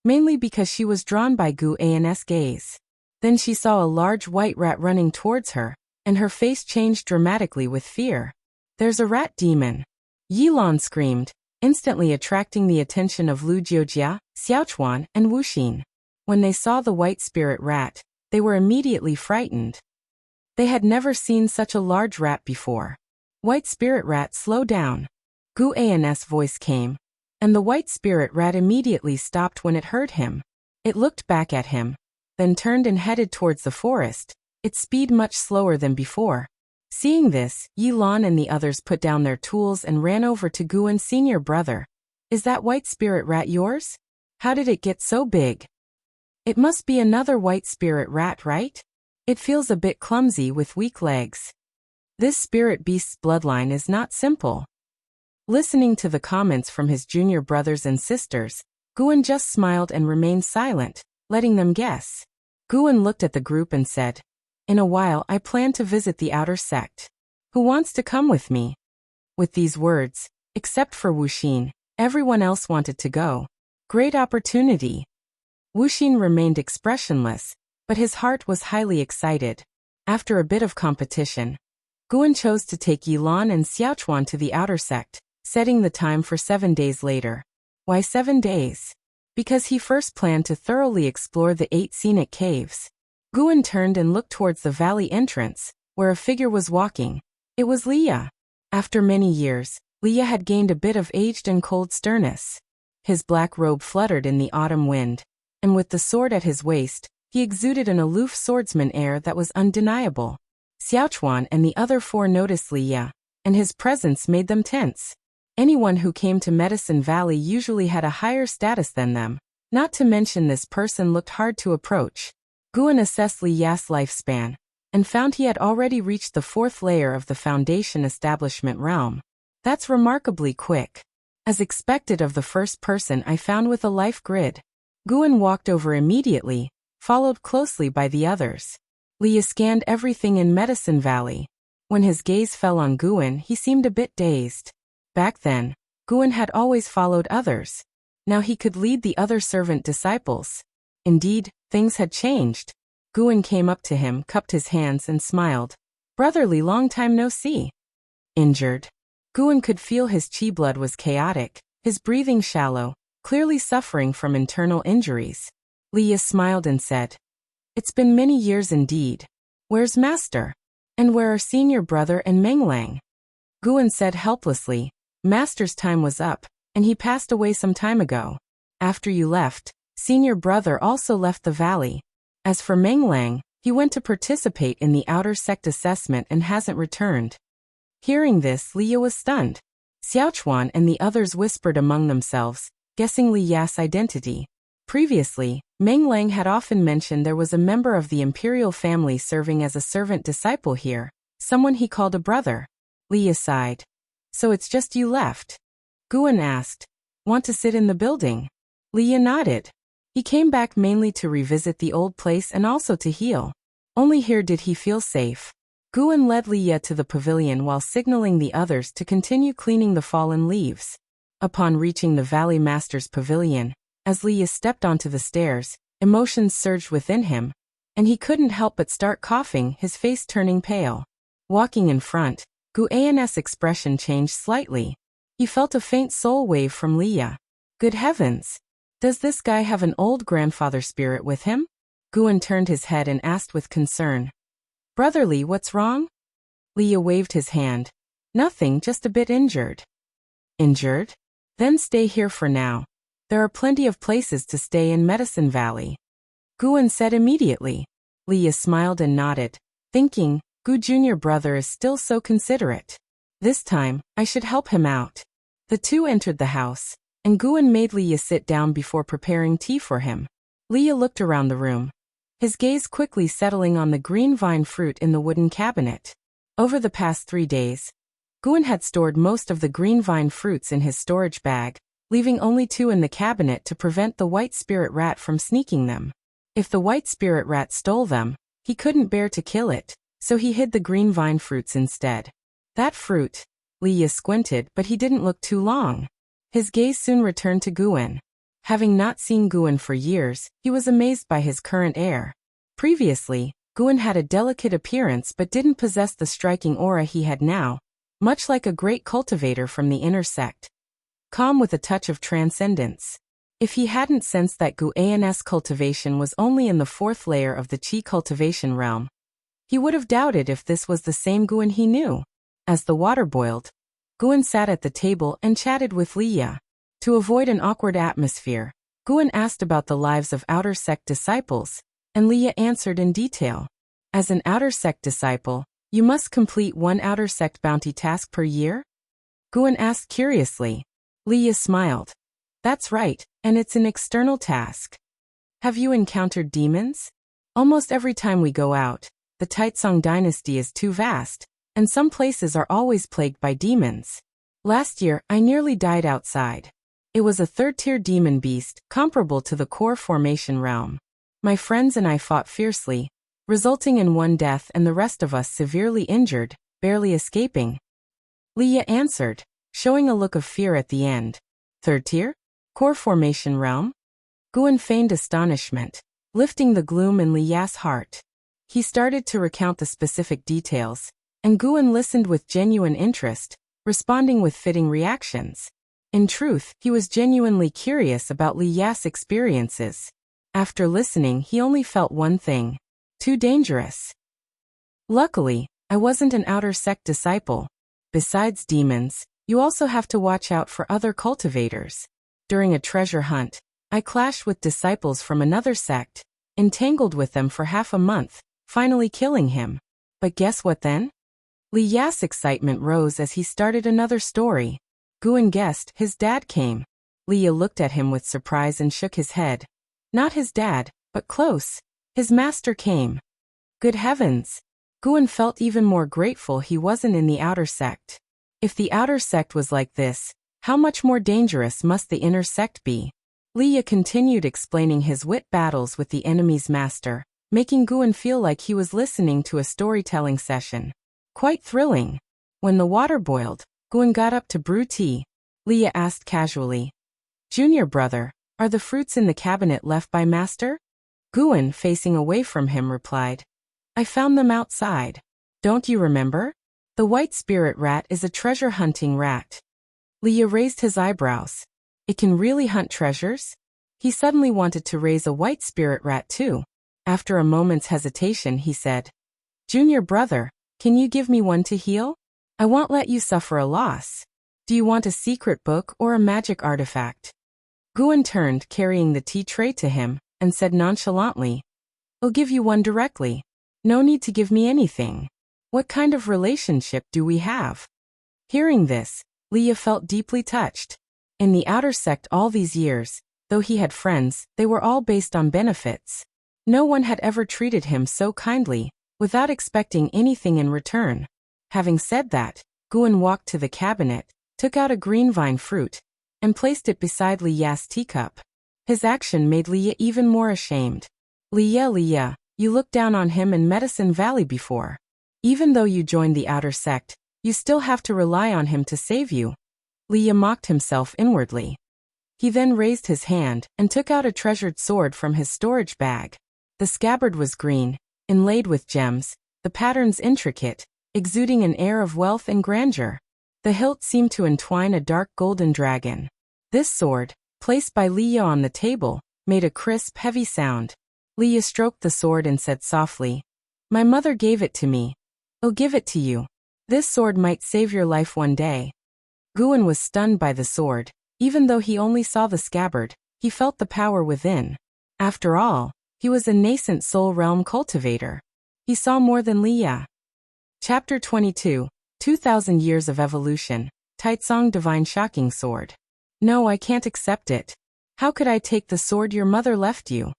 mainly because she was drawn by Guan's gaze. Then she saw a large white rat running towards her, and her face changed dramatically with fear. "There's a rat demon!" Yi Lan screamed, instantly attracting the attention of Lu Jiojia, Xiaochuan, and Wuxin. When they saw the white spirit rat, they were immediately frightened. They had never seen such a large rat before. "White spirit rat, slow down." Guan's voice came, and the white spirit rat immediately stopped when it heard him. It looked back at him, then turned and headed towards the forest, its speed much slower than before. Seeing this, Yi Lan and the others put down their tools and ran over to Guan's senior brother. "Is that white spirit rat yours? How did it get so big?" "It must be another white spirit rat, right? It feels a bit clumsy with weak legs. This spirit beast's bloodline is not simple." Listening to the comments from his junior brothers and sisters, Guan just smiled and remained silent, letting them guess. Guan looked at the group and said, "In a while I plan to visit the outer sect. Who wants to come with me?" With these words, except for Wuxin, everyone else wanted to go. Great opportunity. Wuxin remained expressionless, but his heart was highly excited. After a bit of competition, Guan chose to take Yi Lan and Xiaochuan to the outer sect, setting the time for 7 days later. Why 7 days? Because he first planned to thoroughly explore the 8 scenic caves. Guan turned and looked towards the valley entrance, where a figure was walking. It was Liya. After many years, Liya had gained a bit of aged and cold sternness. His black robe fluttered in the autumn wind, and with the sword at his waist, he exuded an aloof swordsman air that was undeniable. Xiaochuan and the other 4 noticed Liya, and his presence made them tense. Anyone who came to Medicine Valley usually had a higher status than them, not to mention this person looked hard to approach. Guan assessed Liya's lifespan, and found he had already reached the 4th layer of the Foundation Establishment realm. That's remarkably quick. As expected of the first person I found with a life grid. Guan walked over immediately, followed closely by the others. Liya scanned everything in Medicine Valley. When his gaze fell on Guan, he seemed a bit dazed. Back then, Guan had always followed others. Now he could lead the other servant disciples. Indeed, things had changed. Guan came up to him, cupped his hands and smiled. Brotherly, long time no see. Injured. Guan could feel his chi blood was chaotic, his breathing shallow, clearly suffering from internal injuries. Liya smiled and said, It's been many years indeed. Where's Master? And where are Senior Brother and Menglang? Guan said helplessly, Master's time was up, and he passed away some time ago. After you left, Senior Brother also left the valley. As for Menglang, he went to participate in the Outer Sect assessment and hasn't returned. Hearing this, Liya was stunned. Xiaochuan and the others whispered among themselves, guessing Liya's identity. Previously, Menglang had often mentioned there was a member of the imperial family serving as a servant disciple here, someone he called a brother. Liya sighed. So it's just you left? Guan asked. Want to sit in the building? Liya nodded. He came back mainly to revisit the old place and also to heal. Only here did he feel safe. Guan led Liya to the pavilion while signaling the others to continue cleaning the fallen leaves. Upon reaching the Valley Master's pavilion, as Liya stepped onto the stairs, emotions surged within him, and he couldn't help but start coughing, his face turning pale. Walking in front, Guan's expression changed slightly. He felt a faint soul wave from Liya. Good heavens! Does this guy have an old grandfather spirit with him? Guan turned his head and asked with concern. Brotherly, what's wrong? Liya waved his hand. Nothing, just a bit injured. Injured? Then stay here for now. There are plenty of places to stay in Medicine Valley. Guan said immediately. Liya smiled and nodded, thinking, Gu Junior Brother is still so considerate. This time, I should help him out. The two entered the house, and Guan made Liya sit down before preparing tea for him. Liya looked around the room, his gaze quickly settling on the green vine fruit in the wooden cabinet. Over the past 3 days, Guan had stored most of the green vine fruits in his storage bag, leaving only 2 in the cabinet to prevent the white spirit rat from sneaking them. If the white spirit rat stole them, he couldn't bear to kill it, so he hid the green vine fruits instead. That fruit. Liya squinted, but he didn't look too long. His gaze soon returned to Guan. Having not seen Guan for years, he was amazed by his current air. Previously, Guan had a delicate appearance but didn't possess the striking aura he had now, much like a great cultivator from the inner sect. Calm with a touch of transcendence. If he hadn't sensed that Guan's cultivation was only in the 4th layer of the Qi cultivation realm, he would have doubted if this was the same Guan he knew. As the water boiled, Guan sat at the table and chatted with Liya. To avoid an awkward atmosphere, Guan asked about the lives of Outer Sect disciples, and Liya answered in detail. As an Outer Sect disciple, you must complete 1 Outer Sect bounty task per year? Guan asked curiously. Liya smiled. That's right, and it's an external task. Have you encountered demons? Almost every time we go out, the Taicang dynasty is too vast, and some places are always plagued by demons. Last year, I nearly died outside. It was a 3rd-tier demon beast, comparable to the core formation realm. My friends and I fought fiercely, resulting in 1 death and the rest of us severely injured, barely escaping. Liya answered, showing a look of fear at the end. 3rd tier? Core formation realm? Guan feigned astonishment, lifting the gloom in Liya's heart. He started to recount the specific details, and Guan listened with genuine interest, responding with fitting reactions. In truth, he was genuinely curious about Liya's experiences. After listening, he only felt one thing. Too dangerous. Luckily, I wasn't an Outer Sect disciple. Besides demons, you also have to watch out for other cultivators. During a treasure hunt, I clashed with disciples from another sect, entangled with them for half a month, finally killing him. But guess what then? Liya's excitement rose as he started another story. Guan guessed his dad came. Liya looked at him with surprise and shook his head. Not his dad, but close. His master came. Good heavens! Guan felt even more grateful he wasn't in the Outer Sect. If the Outer Sect was like this, how much more dangerous must the Inner Sect be? Liya continued explaining his wit battles with the enemy's master, making Guan feel like he was listening to a storytelling session. Quite thrilling. When the water boiled, Guan got up to brew tea. Leah asked casually. Junior brother, are the fruits in the cabinet left by master? Guan, facing away from him, replied. I found them outside. Don't you remember? The white spirit rat is a treasure-hunting rat. Leah raised his eyebrows. It can really hunt treasures? He suddenly wanted to raise a white spirit rat too. After a moment's hesitation, he said, Junior brother, can you give me one to heal? I won't let you suffer a loss. Do you want a secret book or a magic artifact? Guan turned, carrying the tea tray to him, and said nonchalantly, I'll give you one directly. No need to give me anything. What kind of relationship do we have? Hearing this, Leah felt deeply touched. In the outer sect all these years, though he had friends, they were all based on benefits. No one had ever treated him so kindly, without expecting anything in return. Having said that, Guan walked to the cabinet, took out a green vine fruit, and placed it beside Leah's teacup. His action made Leah even more ashamed. Leah, you looked down on him in Medicine Valley before. Even though you joined the outer sect, you still have to rely on him to save you. Leah mocked himself inwardly. He then raised his hand and took out a treasured sword from his storage bag. The scabbard was green, inlaid with gems, the patterns intricate, exuding an air of wealth and grandeur. The hilt seemed to entwine a dark golden dragon. This sword, placed by Leah on the table, made a crisp, heavy sound. Leah stroked the sword and said softly, My mother gave it to me. I'll give it to you. This sword might save your life one day. Guan was stunned by the sword. Even though he only saw the scabbard, he felt the power within. After all, he was a Nascent Soul Realm cultivator. He saw more than Leah. Chapter 22, 2000 Years of Evolution, Taicang Divine Shocking Sword. No, I can't accept it. How could I take the sword your mother left you?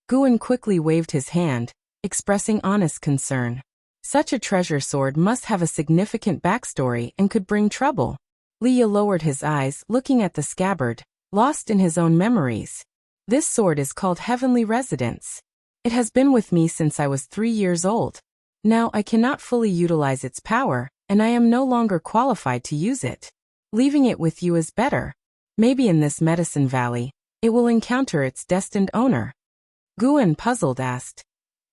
Guan quickly waved his hand, expressing honest concern. Such a treasure sword must have a significant backstory and could bring trouble. Leah lowered his eyes, looking at the scabbard, lost in his own memories. This sword is called Heavenly Residence. It has been with me since I was 3 years old. Now I cannot fully utilize its power, and I am no longer qualified to use it. Leaving it with you is better. Maybe in this Medicine Valley, it will encounter its destined owner. Guan, puzzled, asked,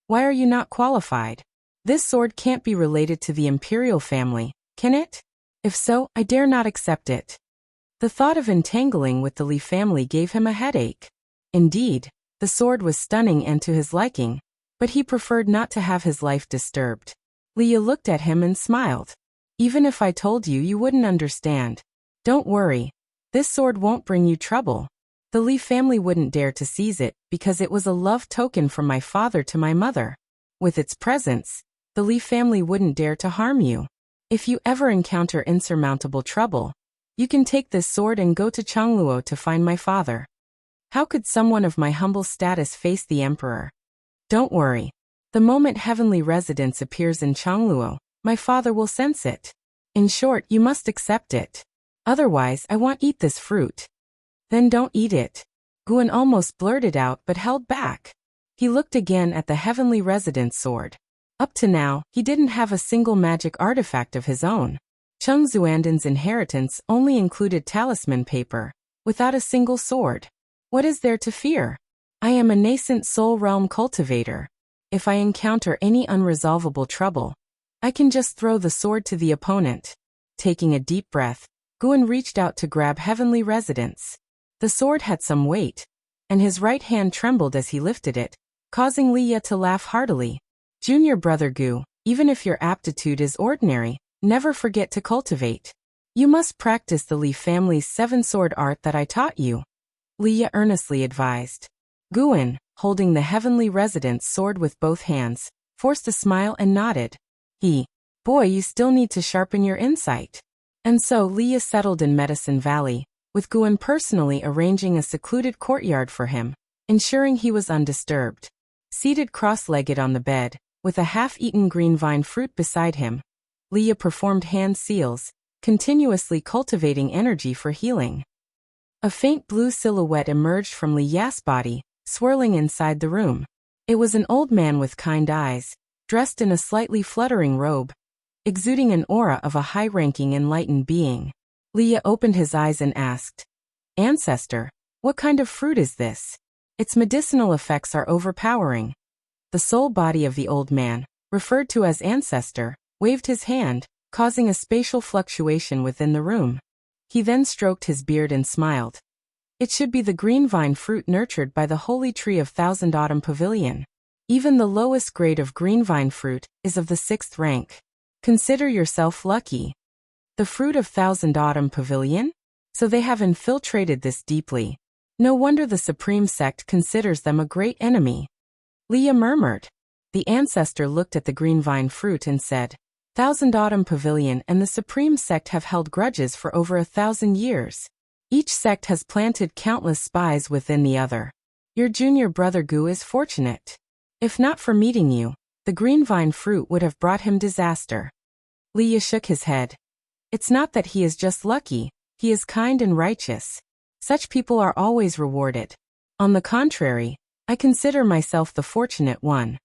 Why are you not qualified? This sword can't be related to the imperial family, can it? If so, I dare not accept it. The thought of entangling with the Li family gave him a headache. Indeed, the sword was stunning and to his liking, but he preferred not to have his life disturbed. Leah looked at him and smiled. Even if I told you, you wouldn't understand. Don't worry. This sword won't bring you trouble. The Li family wouldn't dare to seize it because it was a love token from my father to my mother. With its presence, the Li family wouldn't dare to harm you. If you ever encounter insurmountable trouble, you can take this sword and go to Changluo to find my father. How could someone of my humble status face the emperor? Don't worry. The moment Heavenly Residence appears in Changluo, my father will sense it. In short, you must accept it. Otherwise, I won't eat this fruit. Then don't eat it. Guan almost blurted out but held back. He looked again at the Heavenly Residence sword. Up to now, he didn't have a single magic artifact of his own. Cheng Xuanden's inheritance only included talisman paper, without a single sword. What is there to fear? I am a Nascent Soul Realm cultivator. If I encounter any unresolvable trouble, I can just throw the sword to the opponent. Taking a deep breath, Guan reached out to grab Heavenly Residence. The sword had some weight, and his right hand trembled as he lifted it, causing Leah to laugh heartily. Junior brother Gu, even if your aptitude is ordinary, never forget to cultivate. You must practice the Li family's 7-sword art that I taught you. Leah earnestly advised. Guan, holding the Heavenly Residence sword with both hands, forced a smile and nodded. Boy, you still need to sharpen your insight. And so Leah settled in Medicine Valley, with Guan personally arranging a secluded courtyard for him, ensuring he was undisturbed. Seated cross-legged on the bed, with a half-eaten green vine fruit beside him, Leah performed hand seals, continuously cultivating energy for healing. A faint blue silhouette emerged from Leah's body, swirling inside the room. It was an old man with kind eyes, dressed in a slightly fluttering robe, exuding an aura of a high-ranking enlightened being. Liye opened his eyes and asked, Ancestor, what kind of fruit is this? Its medicinal effects are overpowering. The soul body of the old man, referred to as Ancestor, waved his hand, causing a spatial fluctuation within the room. He then stroked his beard and smiled. It should be the green vine fruit nurtured by the holy tree of Thousand Autumn Pavilion. Even the lowest grade of green vine fruit is of the 6th rank. Consider yourself lucky. The fruit of Thousand Autumn Pavilion? So they have infiltrated this deeply. No wonder the Supreme Sect considers them a great enemy. Liye murmured. The Ancestor looked at the green vine fruit and said, Thousand Autumn Pavilion and the Supreme Sect have held grudges for over 1,000 years. Each sect has planted countless spies within the other. Your junior brother Gu is fortunate. If not for meeting you, the green vine fruit would have brought him disaster. Liye shook his head. It's not that he is just lucky, he is kind and righteous. Such people are always rewarded. On the contrary, I consider myself the fortunate one.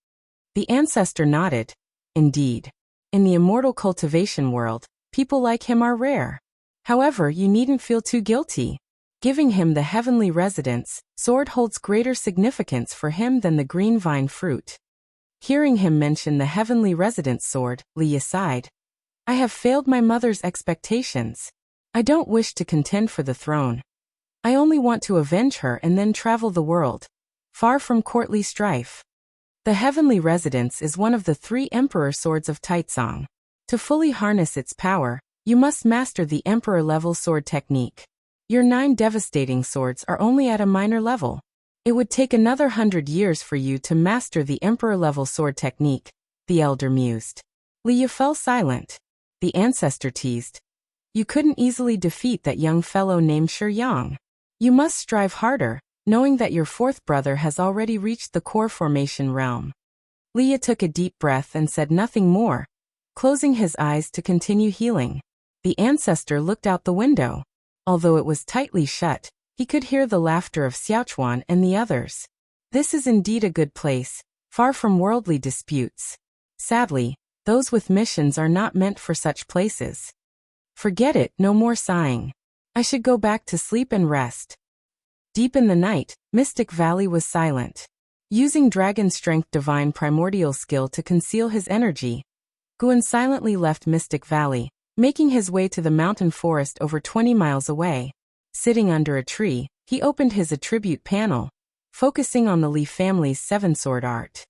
The Ancestor nodded. Indeed. In the immortal cultivation world, people like him are rare. However, you needn't feel too guilty. Giving him the heavenly residence, sword holds greater significance for him than the green vine fruit. Hearing him mention the heavenly residence sword, Liye sighed. I have failed my mother's expectations. I don't wish to contend for the throne. I only want to avenge her and then travel the world, far from courtly strife. The heavenly residence is one of the 3 emperor swords of Taicang. To fully harness its power, you must master the emperor-level sword technique. Your 9 devastating swords are only at a minor level. It would take another 100 years for you to master the emperor-level sword technique, the elder mused. Liye fell silent. The Ancestor teased. You couldn't easily defeat that young fellow named Qiong. You must strive harder, knowing that your 4th brother has already reached the core formation realm. Liye took a deep breath and said nothing more, closing his eyes to continue healing. The Ancestor looked out the window. Although it was tightly shut, he could hear the laughter of Xiaochuan and the others. This is indeed a good place, far from worldly disputes. Sadly, those with missions are not meant for such places. Forget it, no more sighing. I should go back to sleep and rest. Deep in the night, Mystic Valley was silent. Using Dragon Strength Divine Primordial skill to conceal his energy, Guan silently left Mystic Valley, making his way to the mountain forest over 20 miles away. Sitting under a tree, he opened his attribute panel, focusing on the Li family's 7-sword art.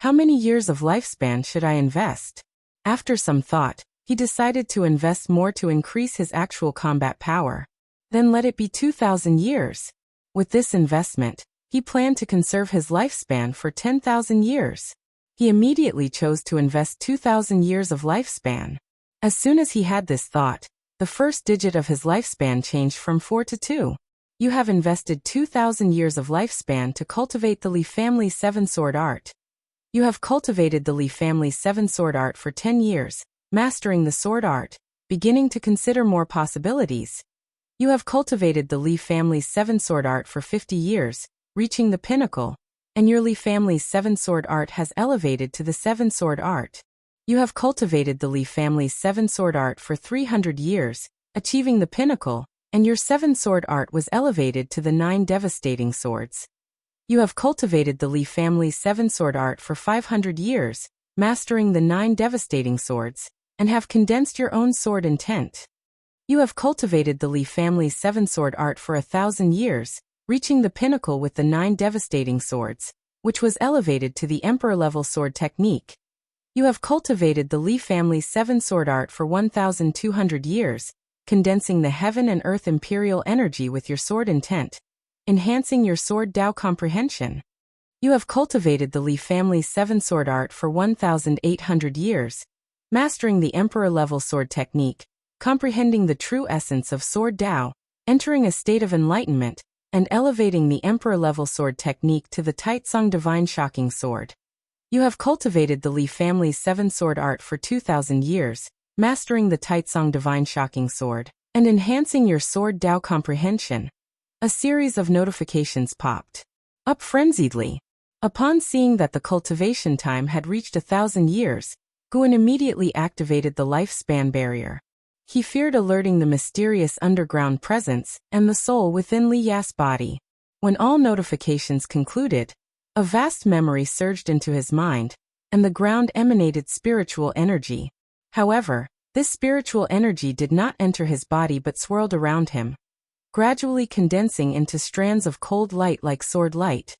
How many years of lifespan should I invest? After some thought, he decided to invest more to increase his actual combat power. Then let it be 2,000 years. With this investment, he planned to conserve his lifespan for 10,000 years. He immediately chose to invest 2,000 years of lifespan. As soon as he had this thought, the first digit of his lifespan changed from 4 to 2. You have invested 2,000 years of lifespan to cultivate the Li family's 7-sword art. You have cultivated the Li family's 7-sword art for 10 years, mastering the sword art, beginning to consider more possibilities. You have cultivated the Li family's 7-sword art for 50 years, reaching the pinnacle, and your Li family's 7-sword art has elevated to the 7-sword art. You have cultivated the Li family's 7-sword art for 300 years, achieving the pinnacle, and your 7-sword art was elevated to the 9 devastating swords. You have cultivated the Li family's 7-sword art for 500 years, mastering the 9 devastating swords, and have condensed your own sword intent. You have cultivated the Li family's 7-sword art for 1,000 years, reaching the pinnacle with the 9 devastating swords, which was elevated to the emperor-level sword technique. You have cultivated the Li family's 7-sword art for 1,200 years, condensing the heaven and earth imperial energy with your sword intent, enhancing your sword Dao comprehension. You have cultivated the Li family's 7-sword art for 1,800 years, mastering the emperor-level sword technique, comprehending the true essence of sword Dao, entering a state of enlightenment, and elevating the emperor-level sword technique to the Taicang divine shocking sword. You have cultivated the Li family's 7-sword art for 2,000 years, mastering the Taicang divine shocking sword, and enhancing your sword Dao comprehension. A series of notifications popped up frenziedly. Upon seeing that the cultivation time had reached 1,000 years, Guan immediately activated the lifespan barrier. He feared alerting the mysterious underground presence and the soul within Li Ya's body. When all notifications concluded, a vast memory surged into his mind, and the ground emanated spiritual energy. However, this spiritual energy did not enter his body but swirled around him, gradually condensing into strands of cold light like sword light,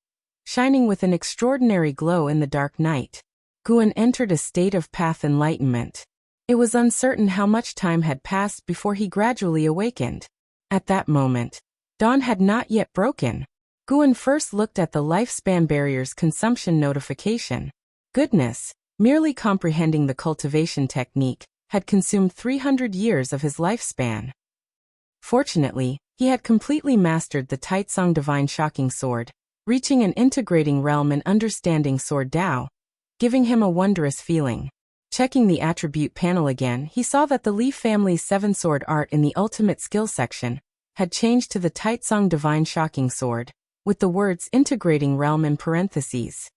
shining with an extraordinary glow in the dark night. Guan entered a state of path enlightenment. It was uncertain how much time had passed before he gradually awakened. At that moment, dawn had not yet broken. Guan first looked at the lifespan barrier's consumption notification. Goodness, merely comprehending the cultivation technique had consumed 300 years of his lifespan. Fortunately, he had completely mastered the Taicang Divine Shocking Sword, reaching an integrating realm and understanding Sword Dao, giving him a wondrous feeling. Checking the attribute panel again, he saw that the Li family's 7-sword art in the ultimate skill section had changed to the Taicang Divine Shocking Sword, with the words integrating realm in parentheses.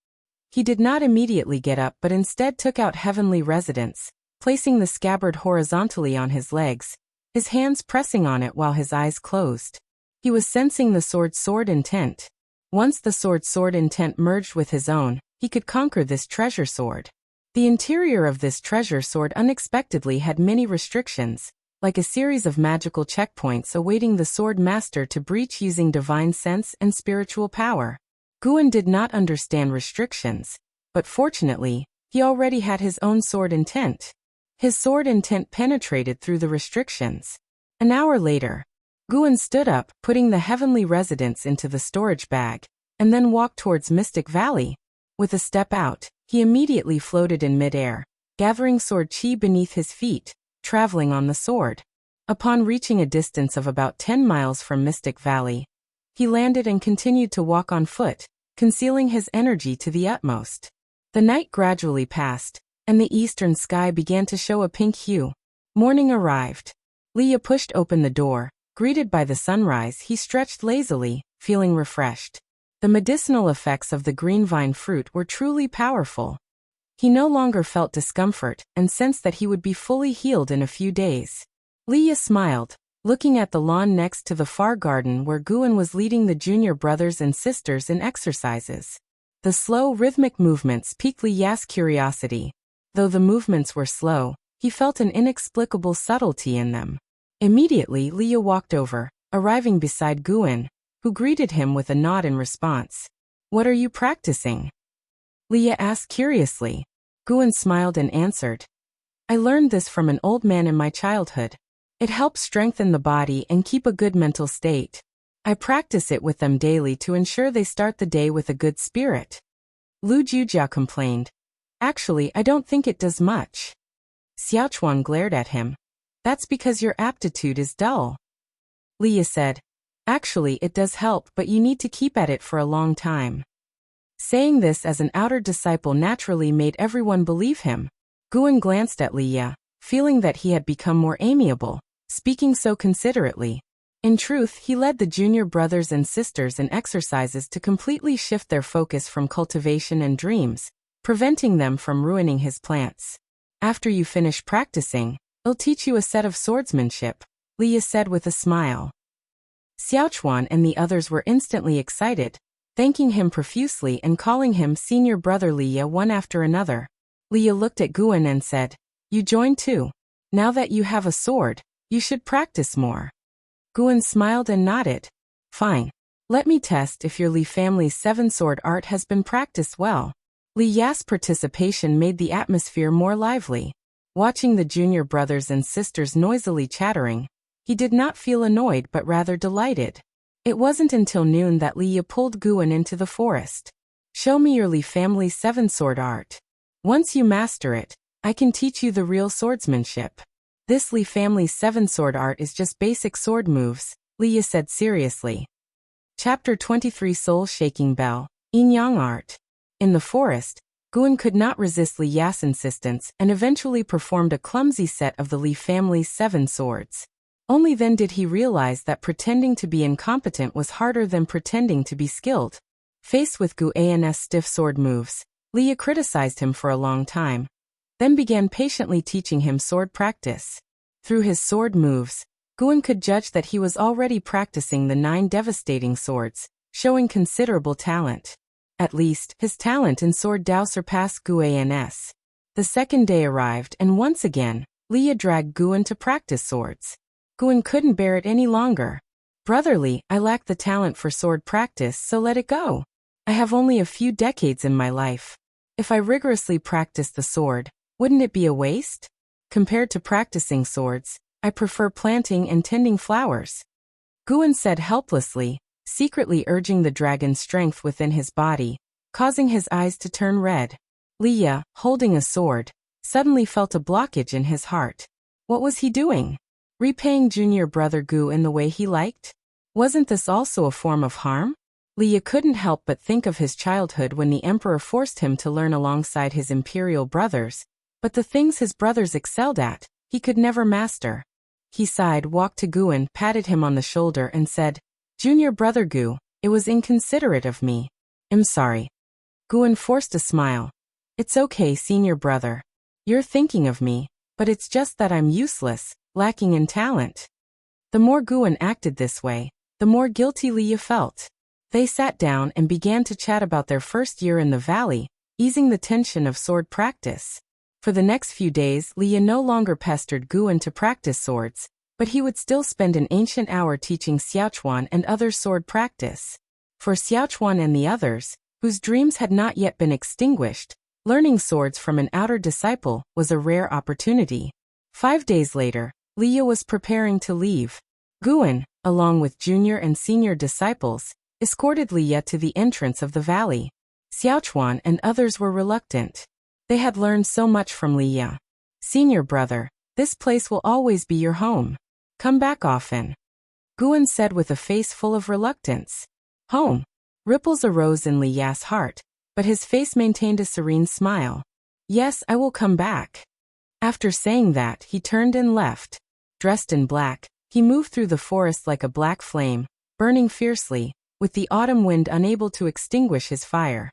He did not immediately get up but instead took out Heavenly Residence, placing the scabbard horizontally on his legs, his hands pressing on it while his eyes closed. He was sensing the sword intent. Once the sword intent merged with his own, he could conquer this treasure sword. The interior of this treasure sword unexpectedly had many restrictions, like a series of magical checkpoints awaiting the sword master to breach using divine sense and spiritual power. Guan did not understand restrictions, but fortunately, he already had his own sword intent. His sword intent penetrated through the restrictions. An hour later, Guan stood up, putting the Heavenly Residence into the storage bag, and then walked towards Mystic Valley. With a step out, he immediately floated in midair, gathering sword chi beneath his feet, traveling on the sword. Upon reaching a distance of about 10 miles from Mystic Valley, he landed and continued to walk on foot, concealing his energy to the utmost. The night gradually passed, and the eastern sky began to show a pink hue. Morning arrived. Liya pushed open the door. Greeted by the sunrise, he stretched lazily, feeling refreshed. The medicinal effects of the green vine fruit were truly powerful. He no longer felt discomfort and sensed that he would be fully healed in a few days. Liya smiled, looking at the lawn next to the far garden where Guan was leading the junior brothers and sisters in exercises. The slow, rhythmic movements piqued Liya's curiosity. Though the movements were slow, he felt an inexplicable subtlety in them. Immediately, Liya walked over, arriving beside Guan, who greeted him with a nod in response. "What are you practicing?" Liya asked curiously. Guan smiled and answered, "I learned this from an old man in my childhood. It helps strengthen the body and keep a good mental state. I practice it with them daily to ensure they start the day with a good spirit." Lu Jujia complained, "Actually, I don't think it does much." Xiaochuan glared at him. "That's because your aptitude is dull." Liya said, "Actually, it does help, but you need to keep at it for a long time." Saying this as an outer disciple naturally made everyone believe him. Guan glanced at Liya, feeling that he had become more amiable, speaking so considerately. In truth, he led the junior brothers and sisters in exercises to completely shift their focus from cultivation and dreams, preventing them from ruining his plants. "After you finish practicing, I'll teach you a set of swordsmanship," Liya said with a smile. Xiaochuan and the others were instantly excited, thanking him profusely and calling him senior brother Liya one after another. Liya looked at Guan and said, "You join too. Now that you have a sword, you should practice more." Guan smiled and nodded. "Fine. Let me test if your Li family's 7-sword art has been practiced well." Li Ya's participation made the atmosphere more lively. Watching the junior brothers and sisters noisily chattering, he did not feel annoyed but rather delighted. It wasn't until noon that Liya pulled Guan into the forest. "Show me your Li family's 7-sword art. Once you master it, I can teach you the real swordsmanship." "This Li family's 7-sword art is just basic sword moves," Liya said seriously. Chapter 23 Soul-Shaking Bell, Yin Yang Art. In the forest, Guan could not resist Li Ya's insistence and eventually performed a clumsy set of the Li family's 7 swords. Only then did he realize that pretending to be incompetent was harder than pretending to be skilled. Faced with Guan's stiff sword moves, Liya criticized him for a long time, then began patiently teaching him sword practice. Through his sword moves, Guan could judge that he was already practicing the 9 devastating swords, showing considerable talent. At least, his talent in sword Dao surpassed Guan's. The second day arrived and once again, Liya dragged Guan to practice swords. Guan couldn't bear it any longer. Brotherly, I lack the talent for sword practice, so let it go. I have only a few decades in my life. If I rigorously practice the sword, wouldn't it be a waste? Compared to practicing swords, I prefer planting and tending flowers. Guan said helplessly, secretly urging the dragon's strength within his body, causing his eyes to turn red. Liya, holding a sword, suddenly felt a blockage in his heart. What was he doing? Repaying junior brother Gu in the way he liked? Wasn't this also a form of harm? Liya couldn't help but think of his childhood when the emperor forced him to learn alongside his imperial brothers, but the things his brothers excelled at, he could never master. He sighed, walked to Guan, patted him on the shoulder and said, Junior brother Gu, it was inconsiderate of me. I'm sorry. Guan forced a smile. It's okay, senior brother. You're thinking of me, but it's just that I'm useless, lacking in talent. The more Guan acted this way, the more guilty Liya felt. They sat down and began to chat about their first year in the valley, easing the tension of sword practice. For the next few days, Liya no longer pestered Guan to practice swords, but he would still spend an ancient hour teaching Xiaochuan and others sword practice. For Xiaochuan and the others, whose dreams had not yet been extinguished, learning swords from an outer disciple was a rare opportunity. 5 days later, Liya was preparing to leave. Guan, along with junior and senior disciples, escorted Liya to the entrance of the valley. Xiaochuan and others were reluctant. They had learned so much from Liya. Senior brother, this place will always be your home. Come back often. Guan said with a face full of reluctance. Home. Ripples arose in Liya's heart, but his face maintained a serene smile. Yes, I will come back. After saying that, he turned and left. Dressed in black, he moved through the forest like a black flame, burning fiercely, with the autumn wind unable to extinguish his fire.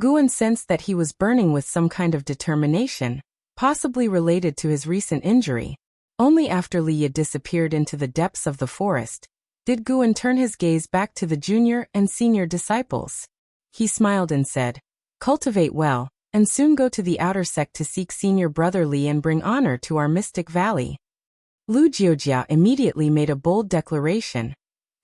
Guan sensed that he was burning with some kind of determination, possibly related to his recent injury. Only after Liya disappeared into the depths of the forest, did Guan turn his gaze back to the junior and senior disciples. He smiled and said, Cultivate well, and soon go to the outer sect to seek senior brother Li and bring honor to our mystic valley. Lu Jiojia immediately made a bold declaration,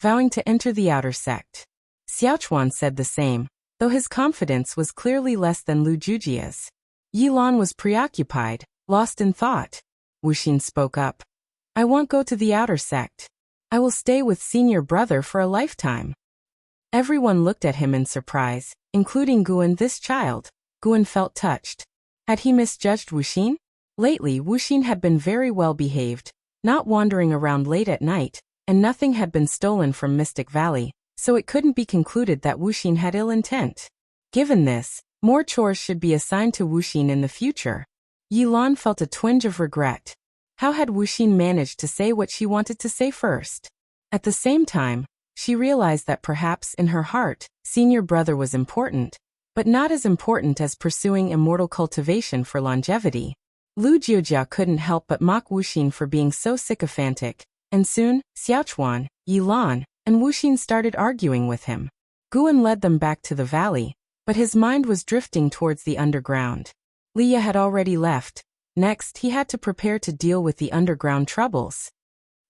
vowing to enter the outer sect. Xiaochuan said the same, though his confidence was clearly less than Lu Jujia's. Yilan was preoccupied, lost in thought. Wuxin spoke up. I won't go to the outer sect. I will stay with senior brother for a lifetime. Everyone looked at him in surprise, including Guan, this child. Guan felt touched. Had he misjudged Wuxin? Lately, Wuxin had been very well behaved, not wandering around late at night, and nothing had been stolen from Mystic Valley, so it couldn't be concluded that Wuxin had ill intent. Given this, more chores should be assigned to Wuxin in the future. Yilan felt a twinge of regret. How had Wuxin managed to say what she wanted to say first? At the same time, she realized that perhaps in her heart, senior brother was important, but not as important as pursuing immortal cultivation for longevity. Lu Jiojia couldn't help but mock Wuxin for being so sycophantic, and soon, Xiaochuan, Yilan, and Wuxin started arguing with him. Guan led them back to the valley, but his mind was drifting towards the underground. Liya had already left. Next, he had to prepare to deal with the underground troubles.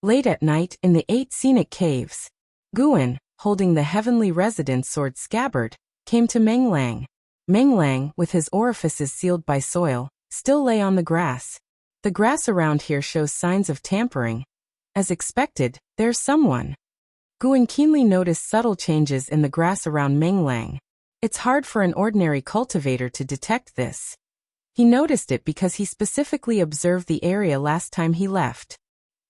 Late at night, in the 8 scenic caves, Guan, holding the heavenly residence sword scabbard, came to Menglang. Menglang, with his orifices sealed by soil, still lay on the grass. The grass around here shows signs of tampering. As expected, there's someone. Guan keenly noticed subtle changes in the grass around Menglang. It's hard for an ordinary cultivator to detect this. He noticed it because he specifically observed the area last time he left.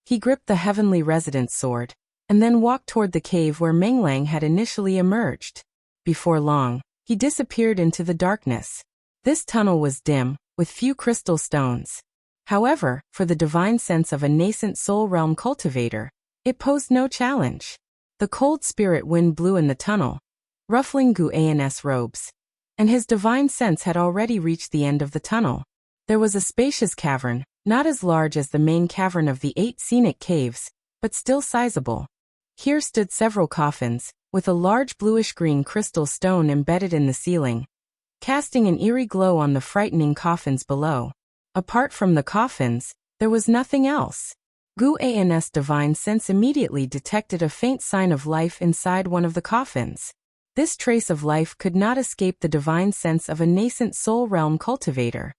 He gripped the heavenly residence sword, and then walked toward the cave where Menglang had initially emerged. Before long, he disappeared into the darkness. This tunnel was dim, with few crystal stones. However, for the divine sense of a nascent soul realm cultivator, it posed no challenge. The cold spirit wind blew in the tunnel, ruffling Guan's robes, and his divine sense had already reached the end of the tunnel. There was a spacious cavern, not as large as the main cavern of the 8 scenic caves, but still sizable. Here stood several coffins, with a large bluish-green crystal stone embedded in the ceiling, casting an eerie glow on the frightening coffins below. Apart from the coffins, there was nothing else. Guan's divine sense immediately detected a faint sign of life inside one of the coffins. This trace of life could not escape the divine sense of a nascent soul realm cultivator.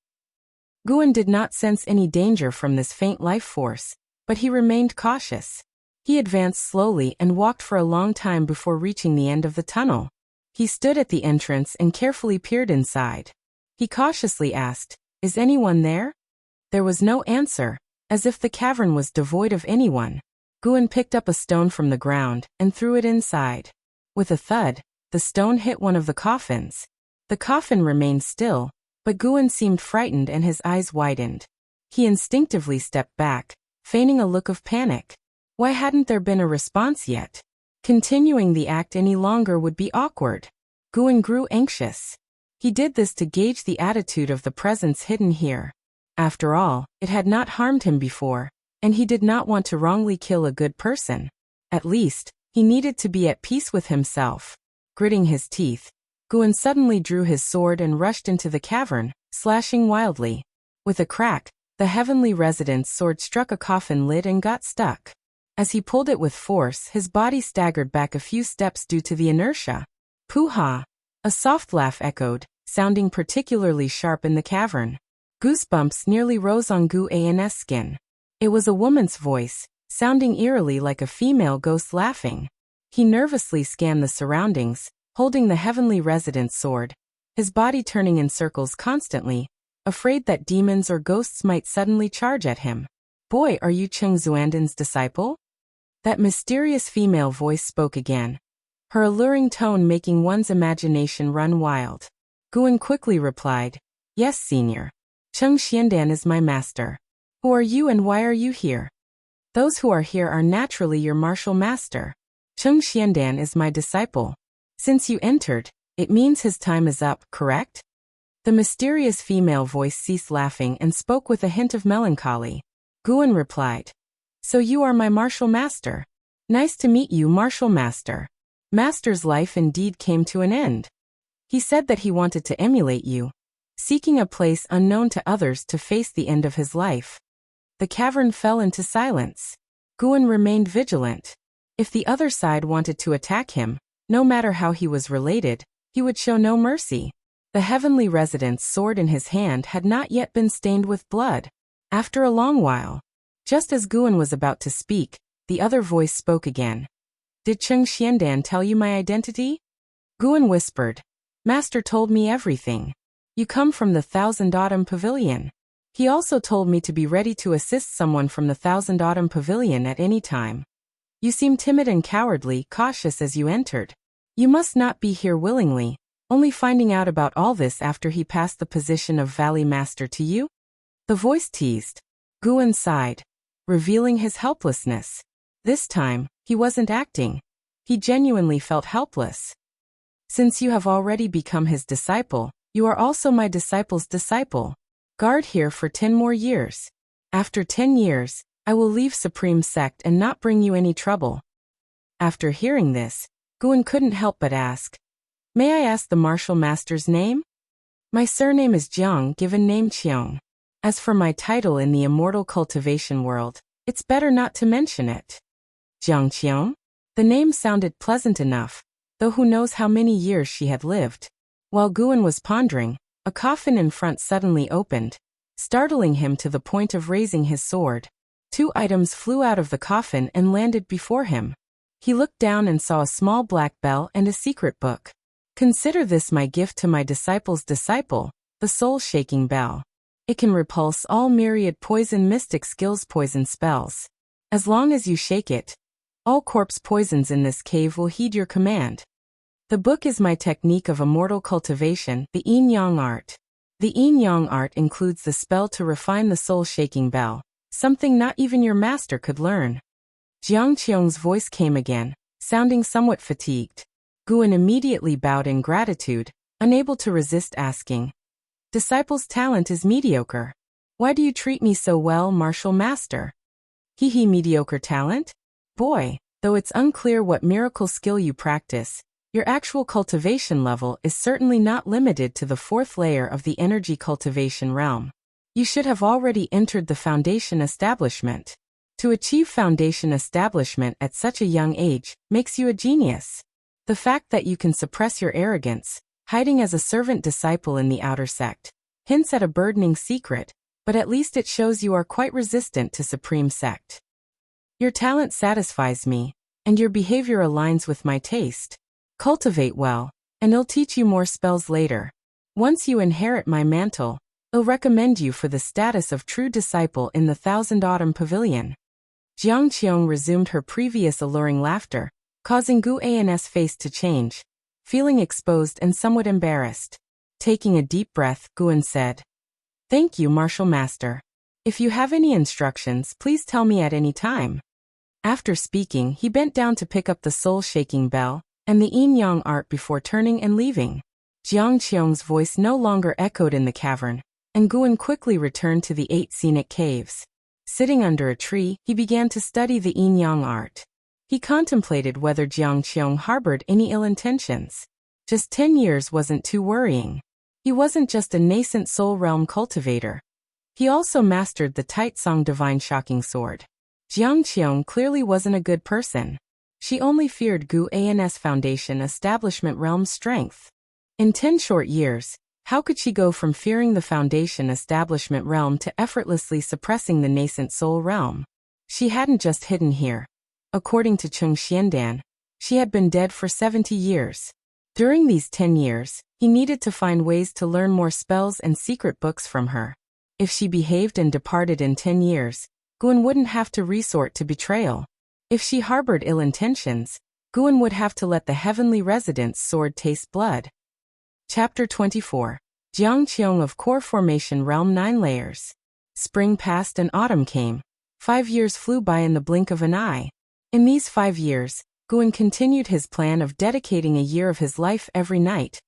Guan did not sense any danger from this faint life force, but he remained cautious. He advanced slowly and walked for a long time before reaching the end of the tunnel. He stood at the entrance and carefully peered inside. He cautiously asked, "Is anyone there?" There was no answer, as if the cavern was devoid of anyone. Guan picked up a stone from the ground and threw it inside. With a thud, the stone hit one of the coffins. The coffin remained still, but Guan seemed frightened and his eyes widened. He instinctively stepped back, feigning a look of panic. Why hadn't there been a response yet? Continuing the act any longer would be awkward. Guan grew anxious. He did this to gauge the attitude of the presence hidden here. After all, it had not harmed him before, and he did not want to wrongly kill a good person. At least, he needed to be at peace with himself. Gritting his teeth, Guan suddenly drew his sword and rushed into the cavern, slashing wildly. With a crack, the heavenly resident's sword struck a coffin lid and got stuck. As he pulled it with force, his body staggered back a few steps due to the inertia. Poo-ha! A soft laugh echoed, sounding particularly sharp in the cavern. Goosebumps nearly rose on Guan's skin. It was a woman's voice, sounding eerily like a female ghost laughing. He nervously scanned the surroundings, holding the heavenly resident's sword, his body turning in circles constantly, afraid that demons or ghosts might suddenly charge at him. "Boy, are you Qiong Xuanden's disciple?" That mysterious female voice spoke again, her alluring tone making one's imagination run wild. Guan quickly replied, "Yes, Senior. Qiong Xuandan is my master." "Who are you and why are you here?" "Those who are here are naturally your martial master. Qiong Xuandan is my disciple. Since you entered, it means his time is up, correct?" The mysterious female voice ceased laughing and spoke with a hint of melancholy. Guan replied, "So you are my martial master. Nice to meet you, martial master." Master's life indeed came to an end. He said that he wanted to emulate you, seeking a place unknown to others to face the end of his life. The cavern fell into silence. Guan remained vigilant. If the other side wanted to attack him, no matter how he was related, he would show no mercy. The heavenly resident's sword in his hand had not yet been stained with blood. After a long while, just as Guan was about to speak, the other voice spoke again. "Did Qiong Xuandan tell you my identity?" Guan whispered, "Master told me everything. You come from the Thousand Autumn Pavilion. He also told me to be ready to assist someone from the Thousand Autumn Pavilion at any time. You seem timid and cowardly, cautious as you entered. You must not be here willingly, only finding out about all this after he passed the position of Valley Master to you?" The voice teased. Guan sighed, revealing his helplessness. This time, he wasn't acting. He genuinely felt helpless. "Since you have already become his disciple, you are also my disciple's disciple. Guard here for 10 more years. After 10 years, I will leave Supreme Sect and not bring you any trouble." After hearing this, Guan couldn't help but ask, "May I ask the martial master's name?" "My surname is Jiang, given name Qiong. As for my title in the immortal cultivation world, it's better not to mention it." Jiang Qiong? The name sounded pleasant enough, though who knows how many years she had lived. While Guan was pondering, a coffin in front suddenly opened, startling him to the point of raising his sword. 2 items flew out of the coffin and landed before him. He looked down and saw a small black bell and a secret book. "Consider this my gift to my disciple's disciple, the soul-shaking bell. It can repulse all Myriad poison mystic skills poison spells. As long as you shake it, all corpse poisons in this cave will heed your command. The book is my technique of immortal cultivation, the Yin-Yang art. The Yin-Yang art includes the spell to refine the soul-shaking bell, something not even your master could learn." Jiang Qiong's voice came again, sounding somewhat fatigued. Guan immediately bowed in gratitude, unable to resist asking, Disciple's talent is mediocre. Why do you treat me so well, martial master? Hee, mediocre talent? Boy, though it's unclear what miracle skill you practice, your actual cultivation level is certainly not limited to the 4th layer of the energy cultivation realm. You should have already entered the foundation establishment. To achieve foundation establishment at such a young age makes you a genius. The fact that you can suppress your arrogance, hiding as a servant disciple in the outer sect, hints at a burdening secret, but at least it shows you are quite resistant to Supreme Sect. Your talent satisfies me, and your behavior aligns with my taste. Cultivate well, and I'll teach you more spells later. Once you inherit my mantle, I'll recommend you for the status of true disciple in the Thousand Autumn Pavilion. Qiong resumed her previous alluring laughter, causing Guan's face to change, feeling exposed and somewhat embarrassed. Taking a deep breath, Guan said, "Thank you, Martial Master. If you have any instructions, please tell me at any time." After speaking, he bent down to pick up the soul-shaking bell and the yin-yang art before turning and leaving. Qiong's voice no longer echoed in the cavern, and Guan quickly returned to the 8 scenic caves. Sitting under a tree, he began to study the yin-yang art. He contemplated whether Qiong harbored any ill intentions. Just 10 years wasn't too worrying. He wasn't just a nascent soul realm cultivator. He also mastered the Taicang divine shocking sword. Qiong clearly wasn't a good person. She only feared Guan's foundation establishment realm's strength. In 10 short years, how could she go from fearing the foundation establishment realm to effortlessly suppressing the nascent soul realm? She hadn't just hidden here. According to Cheng Xiandan, she had been dead for 70 years. During these 10 years, he needed to find ways to learn more spells and secret books from her. If she behaved and departed in 10 years, Guan wouldn't have to resort to betrayal. If she harbored ill intentions, Guan would have to let the heavenly resident's sword taste blood. Chapter 24. Qiong of Core Formation Realm 9 Layers. Spring passed and autumn came. 5 years flew by in the blink of an eye. In these 5 years, Guan continued his plan of dedicating a year of his life every night,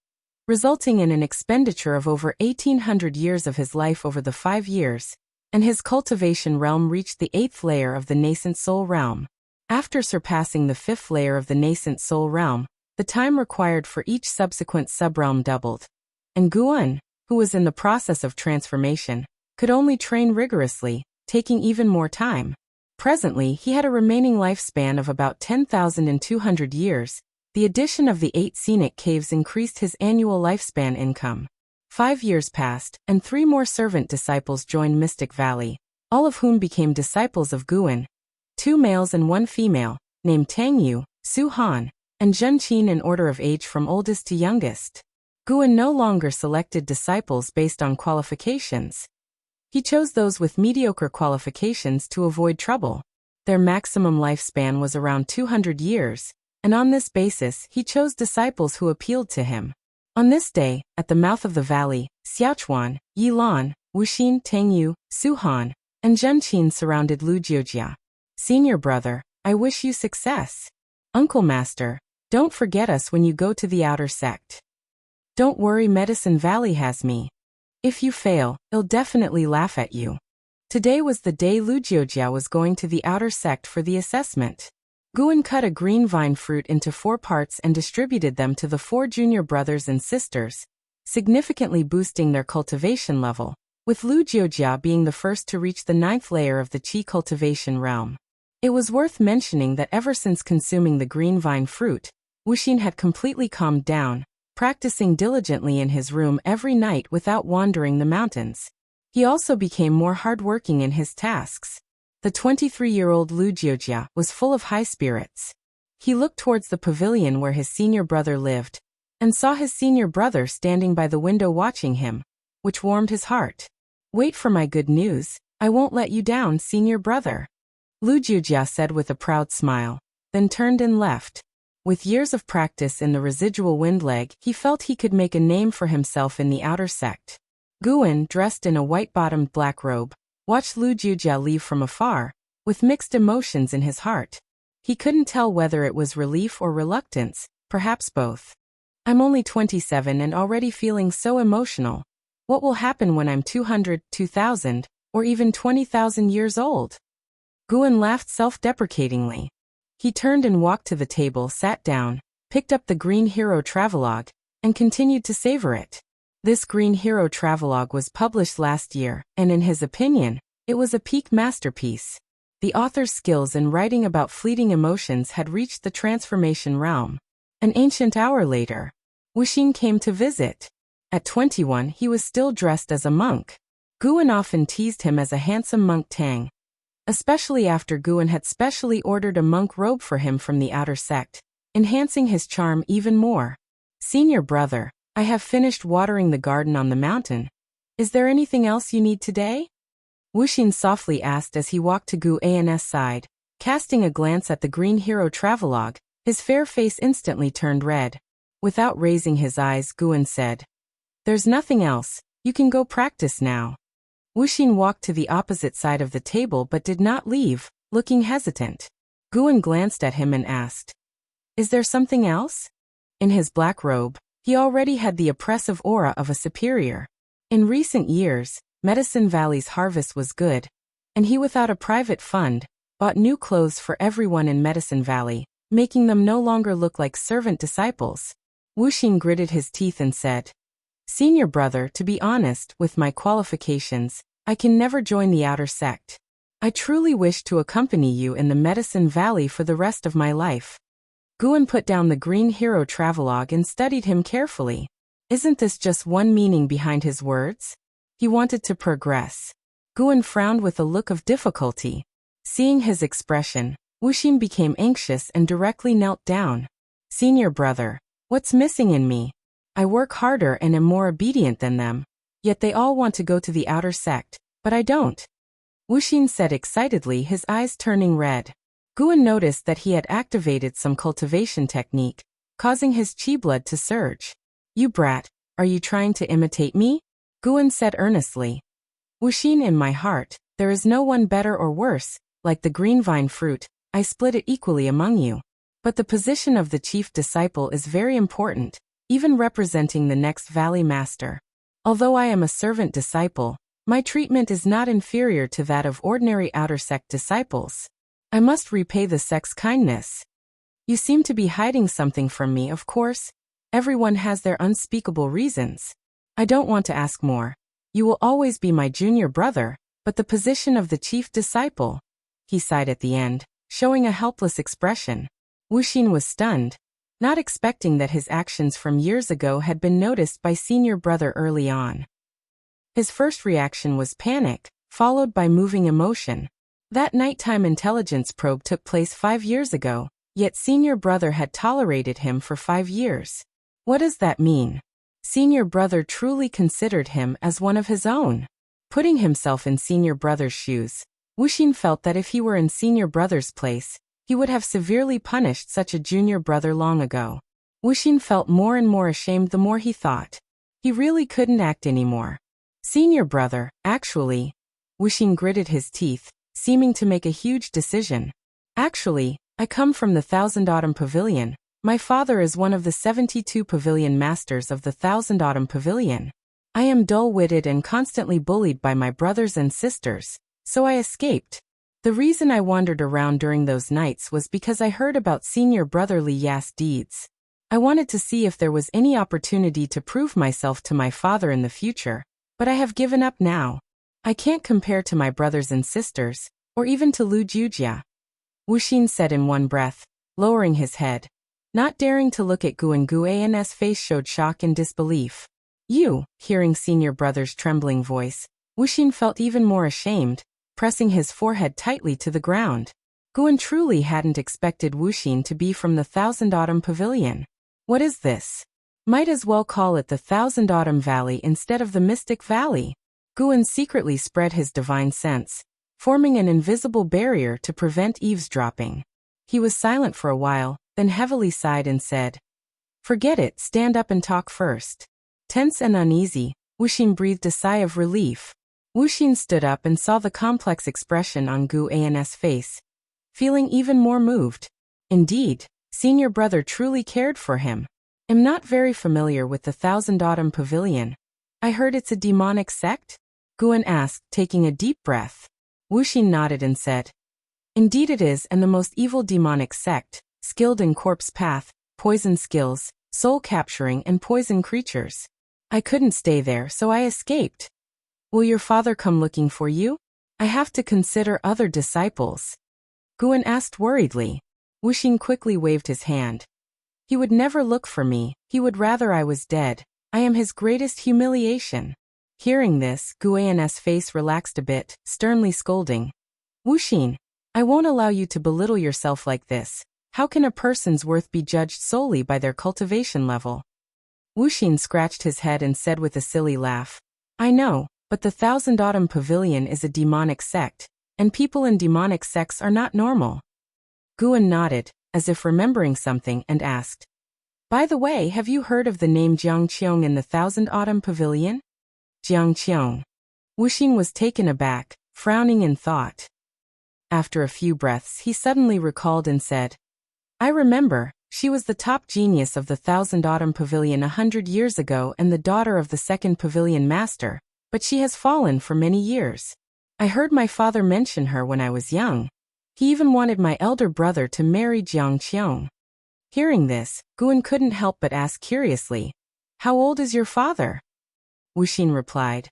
resulting in an expenditure of over 1,800 years of his life over the 5 years, and his cultivation realm reached the 8th layer of the Nascent Soul Realm. After surpassing the 5th layer of the Nascent Soul Realm, the time required for each subsequent subrealm doubled, and Guan, who was in the process of transformation, could only train rigorously, taking even more time. Presently, he had a remaining lifespan of about 10,200 years. The addition of the 8 scenic caves increased his annual lifespan income. 5 years passed, and 3 more servant disciples joined Mystic Valley, all of whom became disciples of Guan. 2 males and 1 female, named Tangyu, Su Han, and Zhenqin in order of age from oldest to youngest. Guan no longer selected disciples based on qualifications. He chose those with mediocre qualifications to avoid trouble. Their maximum lifespan was around 200 years, and on this basis he chose disciples who appealed to him. On this day, at the mouth of the valley, Xiaochuan, Yilan, Wuxin, Tangyu, Su Han, and Zhenqin surrounded Lu Jiojia. "Senior brother, I wish you success. Uncle Master, don't forget us when you go to the outer sect. Don't worry, Medicine Valley has me. If you fail, I'll definitely laugh at you." Today was the day Lu Jiojia was going to the outer sect for the assessment. Guan cut a green vine fruit into 4 parts and distributed them to the 4 junior brothers and sisters, significantly boosting their cultivation level, with Lu Jiojia being the first to reach the 9th layer of the Qi cultivation realm. It was worth mentioning that ever since consuming the green vine fruit, Wuxin had completely calmed down, practicing diligently in his room every night without wandering the mountains. He also became more hardworking in his tasks. The 23-year-old Lu Jiojia was full of high spirits. He looked towards the pavilion where his senior brother lived, and saw his senior brother standing by the window watching him, which warmed his heart. "Wait for my good news, I won't let you down, senior brother," Lu Jiojia said with a proud smile, then turned and left. With years of practice in the residual wind leg, he felt he could make a name for himself in the outer sect. Guan, dressed in a white-bottomed black robe, watched Lu Jiojia leave from afar, with mixed emotions in his heart. He couldn't tell whether it was relief or reluctance, perhaps both. "I'm only 27 and already feeling so emotional. What will happen when I'm 200, 2000, or even 20,000 years old? Guan laughed self-deprecatingly. He turned and walked to the table, sat down, picked up the Green Hero Travelogue, and continued to savor it. This Green Hero Travelogue was published last year, and in his opinion, it was a peak masterpiece. The author's skills in writing about fleeting emotions had reached the transformation realm. An ancient hour later, Wuxin came to visit. At 21, he was still dressed as a monk. Guan often teased him as a handsome monk Tang, especially after Guan had specially ordered a monk robe for him from the outer sect, enhancing his charm even more. Senior brother, I have finished watering the garden on the mountain. Is there anything else you need today? Wuxin softly asked as he walked to Guan's side. Casting a glance at the Green Hero Travelogue, his fair face instantly turned red. Without raising his eyes, Guan said, "There's nothing else, you can go practice now." Wuxin walked to the opposite side of the table but did not leave, looking hesitant. Guan glanced at him and asked, "Is there something else?" In his black robe, he already had the oppressive aura of a superior. In recent years, Medicine Valley's harvest was good, and he, without a private fund, bought new clothes for everyone in Medicine Valley, making them no longer look like servant disciples. Wuxin gritted his teeth and said, "Senior brother, to be honest, with my qualifications, I can never join the outer sect. I truly wish to accompany you in the Medicine Valley for the rest of my life." Guan put down the Green Hero Travelogue and studied him carefully. Isn't this just one meaning behind his words? He wanted to progress. Guan frowned with a look of difficulty. Seeing his expression, Wuxin became anxious and directly knelt down. "Senior brother, what's missing in me? I work harder and am more obedient than them, yet they all want to go to the outer sect, but I don't." Wuxin said excitedly, his eyes turning red. Guan noticed that he had activated some cultivation technique, causing his chi blood to surge. "You brat, are you trying to imitate me?" Guan said earnestly. "Wuxin, in my heart, there is no one better or worse, like the green vine fruit, I split it equally among you. But the position of the chief disciple is very important, even representing the next valley master. Although I am a servant disciple, my treatment is not inferior to that of ordinary outer sect disciples. I must repay the sect's kindness. You seem to be hiding something from me, of course. Everyone has their unspeakable reasons. I don't want to ask more. You will always be my junior brother, but the position of the chief disciple." He sighed at the end, showing a helpless expression. Wuxin was stunned, not expecting that his actions from years ago had been noticed by senior brother early on. His first reaction was panic, followed by moving emotion. That nighttime intelligence probe took place 5 years ago, yet senior brother had tolerated him for 5 years. What does that mean? Senior brother truly considered him as one of his own. Putting himself in senior brother's shoes, Wuxin felt that if he were in senior brother's place, he would have severely punished such a junior brother long ago. Wuxin felt more and more ashamed the more he thought. He really couldn't act anymore. "Senior brother, actually," Wuxin gritted his teeth, seeming to make a huge decision. "Actually, I come from the Thousand Autumn Pavilion. My father is one of the 72 pavilion masters of the Thousand Autumn Pavilion. I am dull-witted and constantly bullied by my brothers and sisters, so I escaped. The reason I wandered around during those nights was because I heard about senior brother Li Ya's deeds. I wanted to see if there was any opportunity to prove myself to my father in the future, but I have given up now. I can't compare to my brothers and sisters, or even to Lu Jujia," Wuxin said in one breath, lowering his head. Not daring to look at Guan's face showed shock and disbelief. "You," hearing senior brother's trembling voice, Wuxin felt even more ashamed, pressing his forehead tightly to the ground. Guan truly hadn't expected Wuxin to be from the Thousand Autumn Pavilion. What is this? Might as well call it the Thousand Autumn Valley instead of the Mystic Valley. Guan secretly spread his divine sense, forming an invisible barrier to prevent eavesdropping. He was silent for a while, then heavily sighed and said, "Forget it, stand up and talk first." Tense and uneasy, Wuxin breathed a sigh of relief. Wuxin stood up and saw the complex expression on Guan's face, feeling even more moved. Indeed, senior brother truly cared for him. "I'm not very familiar with the Thousand Autumn Pavilion. I heard it's a demonic sect? Guan asked, taking a deep breath. Wuxin nodded and said, Indeed it is, and the most evil demonic sect, skilled in corpse path, poison skills, soul capturing and poison creatures. I couldn't stay there, so I escaped. Will your father come looking for you? I have to consider other disciples. Guan asked worriedly. Wuxin quickly waved his hand. He would never look for me, he would rather I was dead. I am his greatest humiliation. Hearing this, Guan's face relaxed a bit, sternly scolding. Wuxin, I won't allow you to belittle yourself like this. How can a person's worth be judged solely by their cultivation level? Wuxin scratched his head and said with a silly laugh. I know, but the Thousand Autumn Pavilion is a demonic sect, and people in demonic sects are not normal. Guan nodded, as if remembering something, and asked, By the way, have you heard of the name Qiong in the Thousand Autumn Pavilion? Qiong. Wuxin was taken aback, frowning in thought. After a few breaths he suddenly recalled and said, I remember, she was the top genius of the Thousand Autumn Pavilion 100 years ago and the daughter of the second pavilion master, but she has fallen for many years. I heard my father mention her when I was young. He even wanted my elder brother to marry Qiong. Hearing this, Guan couldn't help but ask curiously, How old is your father? Wuxin replied,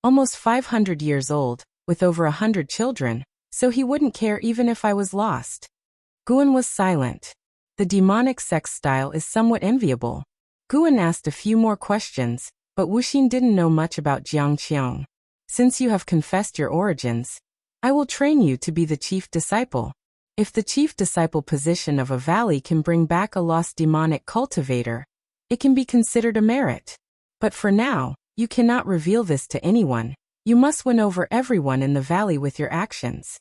Almost 500 years old, with over 100 children, so he wouldn't care even if I was lost. Guan was silent. The demonic sex style is somewhat enviable. Guan asked a few more questions, but Wuxin didn't know much about Qiong. Since you have confessed your origins, I will train you to be the chief disciple. If the chief disciple position of a valley can bring back a lost demonic cultivator, it can be considered a merit. But for now, you cannot reveal this to anyone. You must win over everyone in the valley with your actions.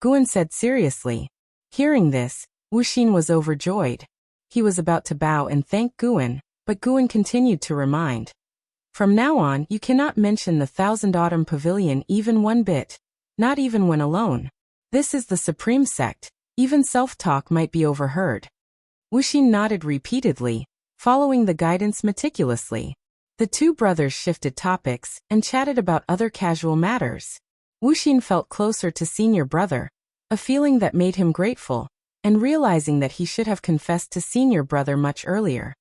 Guan said seriously. Hearing this, Wuxin was overjoyed. He was about to bow and thank Guan, but Guan continued to remind. From now on, you cannot mention the Thousand Autumn Pavilion even one bit, not even when alone. This is the supreme sect, even self-talk might be overheard. Wuxin nodded repeatedly, following the guidance meticulously. The two brothers shifted topics and chatted about other casual matters. Wuxin felt closer to senior brother, a feeling that made him grateful, and realizing that he should have confessed to senior brother much earlier.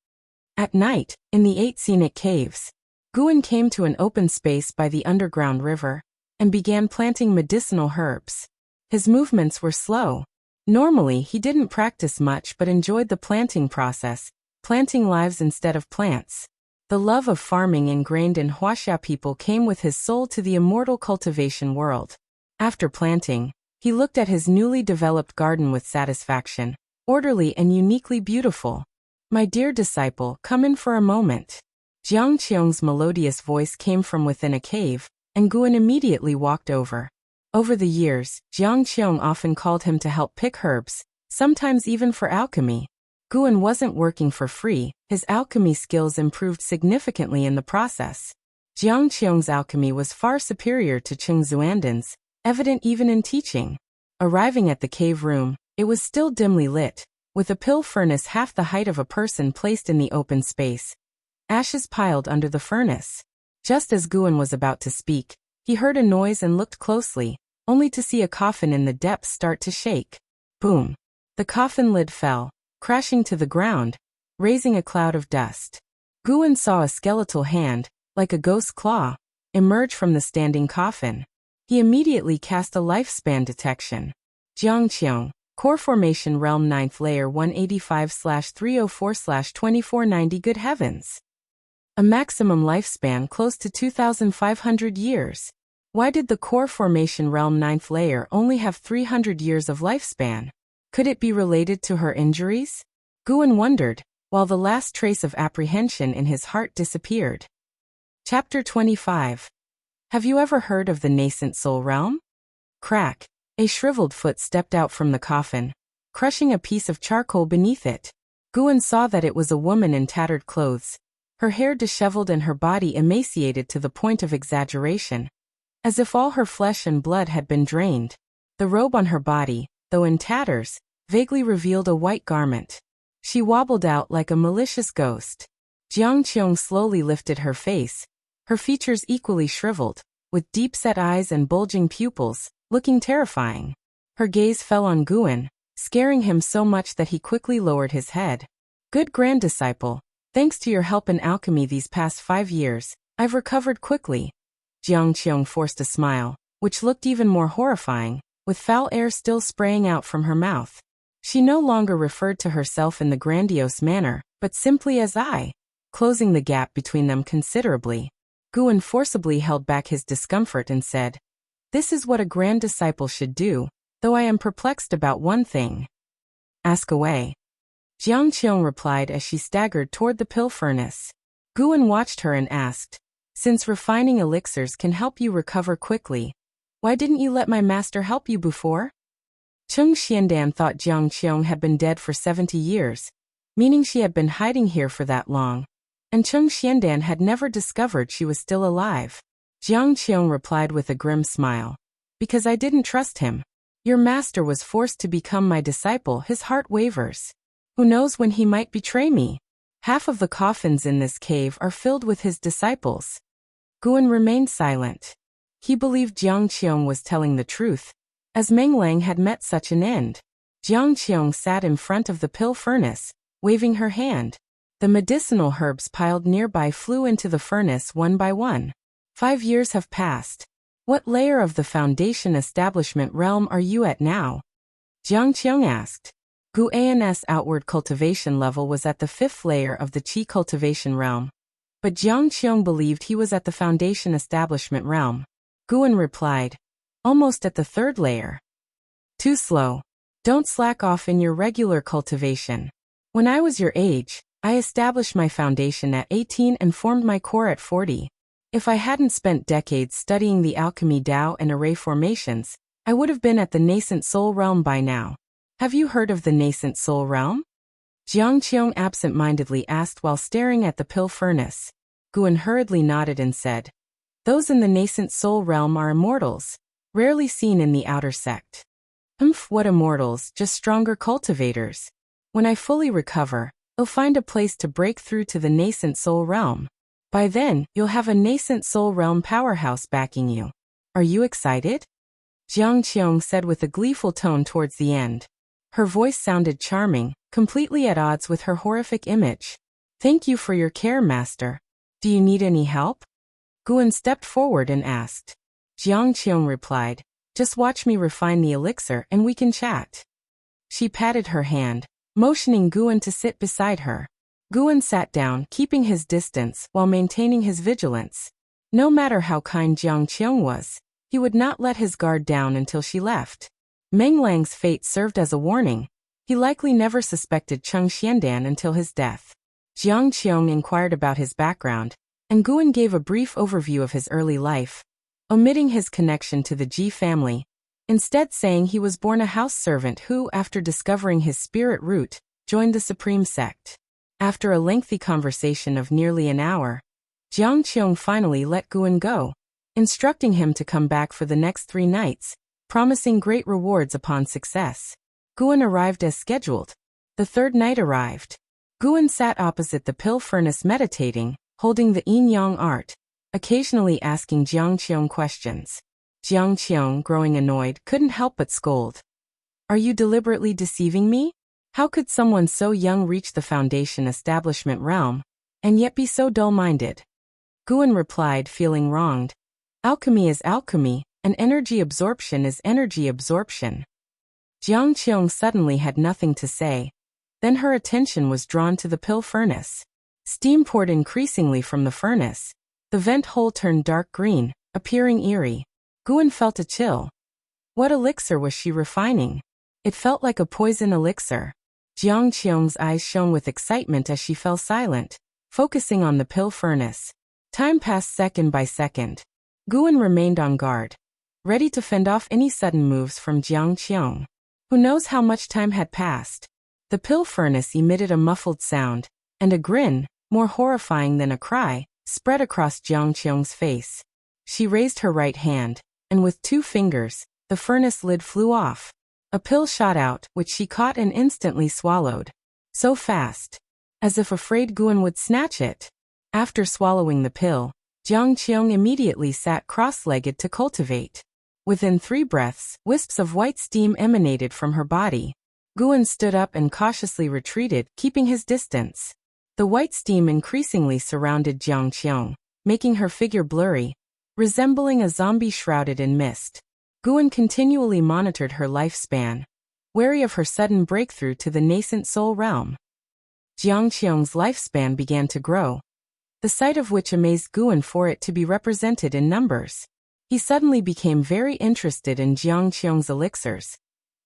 At night, in the 8 scenic caves, Guan came to an open space by the underground river, and began planting medicinal herbs. His movements were slow. Normally he didn't practice much but enjoyed the planting process, planting lives instead of plants. The love of farming ingrained in Huaxia people came with his soul to the immortal cultivation world. After planting, he looked at his newly developed garden with satisfaction, orderly and uniquely beautiful. My dear disciple, come in for a moment. Qiong's melodious voice came from within a cave, and Guan immediately walked over. Over the years, Qiong often called him to help pick herbs, sometimes even for alchemy. Guan wasn't working for free, his alchemy skills improved significantly in the process. Qiong's alchemy was far superior to Cheng Xuanden's, evident even in teaching. Arriving at the cave room, it was still dimly lit, with a pill furnace half the height of a person placed in the open space. Ashes piled under the furnace. Just as Guan was about to speak, he heard a noise and looked closely, only to see a coffin in the depths start to shake. Boom! The coffin lid fell, crashing to the ground, raising a cloud of dust. Guan saw a skeletal hand, like a ghost claw, emerge from the standing coffin. He immediately cast a lifespan detection. Qiong, Core Formation Realm 9th Layer 185/304/2490. Good heavens! A maximum lifespan close to 2,500 years. Why did the Core Formation Realm 9th Layer only have 300 years of lifespan? Could it be related to her injuries? Guan wondered, while the last trace of apprehension in his heart disappeared. Chapter 25. Have you ever heard of the Nascent Soul Realm? Crack! A shriveled foot stepped out from the coffin, crushing a piece of charcoal beneath it. Guan saw that it was a woman in tattered clothes, her hair disheveled and her body emaciated to the point of exaggeration, as if all her flesh and blood had been drained. The robe on her body, though in tatters, vaguely revealed a white garment. She wobbled out like a malicious ghost. Jiang slowly lifted her face, her features equally shriveled, with deep-set eyes and bulging pupils, looking terrifying. Her gaze fell on Guan, scaring him so much that he quickly lowered his head. Good grand disciple, thanks to your help in alchemy these past 5 years, I've recovered quickly. Qiong forced a smile, which looked even more horrifying, with foul air still spraying out from her mouth. She no longer referred to herself in the grandiose manner, but simply as I, closing the gap between them considerably. Guan forcibly held back his discomfort and said, "This is what a grand disciple should do, though I am perplexed about one thing." "Ask away." Qiong replied as she staggered toward the pill furnace. Guan watched her and asked, "Since refining elixirs can help you recover quickly, why didn't you let my master help you before?" Cheng Xiandan thought Qiong had been dead for 70 years, meaning she had been hiding here for that long, and Cheng Xiandan had never discovered she was still alive. Qiong replied with a grim smile, "Because I didn't trust him. Your master was forced to become my disciple. His heart wavers. Who knows when he might betray me? Half of the coffins in this cave are filled with his disciples." Guan remained silent. He believed Qiong was telling the truth, as Menglang had met such an end. Qiong sat in front of the pill furnace, waving her hand. The medicinal herbs piled nearby flew into the furnace one by one. 5 years have passed. What layer of the foundation establishment realm are you at now? Qiong asked. Guan's outward cultivation level was at the 5th layer of the Qi cultivation realm, but Qiong believed he was at the foundation establishment realm. Guan replied, "Almost at the 3rd layer." "Too slow. Don't slack off in your regular cultivation. When I was your age, I established my foundation at 18 and formed my core at 40. If I hadn't spent decades studying the alchemy Tao and array formations, I would have been at the Nascent Soul Realm by now. Have you heard of the Nascent Soul Realm?" Qiong absent-mindedly asked while staring at the pill furnace. Guan hurriedly nodded and said, "Those in the Nascent Soul Realm are immortals, rarely seen in the outer sect." What immortals, just stronger cultivators. When I fully recover, I'll find a place to break through to the Nascent Soul Realm. By then, you'll have a Nascent Soul Realm powerhouse backing you. Are you excited?" Qiong said with a gleeful tone towards the end. Her voice sounded charming, completely at odds with her horrific image. "Thank you for your care, Master. Do you need any help?" Guan stepped forward and asked. Qiong replied, "Just watch me refine the elixir and we can chat." She patted her hand, motioning Guan to sit beside her. Guan sat down, keeping his distance while maintaining his vigilance. No matter how kind Qiong was, he would not let his guard down until she left. Menglang's fate served as a warning. He likely never suspected Cheng Xiandan until his death. Qiong inquired about his background, and Guan gave a brief overview of his early life, omitting his connection to the Ji family, instead saying he was born a house servant who, after discovering his spirit root, joined the Supreme Sect. After a lengthy conversation of nearly an hour, Qiong finally let Guan go, instructing him to come back for the next 3 nights, promising great rewards upon success. Guan arrived as scheduled. The 3rd night arrived. Guan sat opposite the pill furnace meditating, holding the yin-yang art, occasionally asking Qiong questions. Qiong, growing annoyed, couldn't help but scold. "Are you deliberately deceiving me? How could someone so young reach the foundation establishment realm, and yet be so dull-minded?" Guan replied, feeling wronged. "Alchemy is alchemy, and energy absorption is energy absorption." Qiong suddenly had nothing to say. Then her attention was drawn to the pill furnace. Steam poured increasingly from the furnace. The vent hole turned dark green, appearing eerie. Guan felt a chill. What elixir was she refining? It felt like a poison elixir. Qiong's eyes shone with excitement as she fell silent, focusing on the pill furnace. Time passed second by second. Guan remained on guard, ready to fend off any sudden moves from Qiong. Who knows how much time had passed? The pill furnace emitted a muffled sound, and a grin, more horrifying than a cry, spread across Qiong's face. She raised her right hand, and with 2 fingers, the furnace lid flew off. A pill shot out, which she caught and instantly swallowed. So fast, as if afraid Guan would snatch it. After swallowing the pill, Qiong immediately sat cross-legged to cultivate. Within 3 breaths, wisps of white steam emanated from her body. Guan stood up and cautiously retreated, keeping his distance. The white steam increasingly surrounded Qiong, making her figure blurry, resembling a zombie shrouded in mist. Guan continually monitored her lifespan, wary of her sudden breakthrough to the Nascent Soul Realm. Qiong's lifespan began to grow, the sight of which amazed Guan for it to be represented in numbers. He suddenly became very interested in Qiong's elixirs.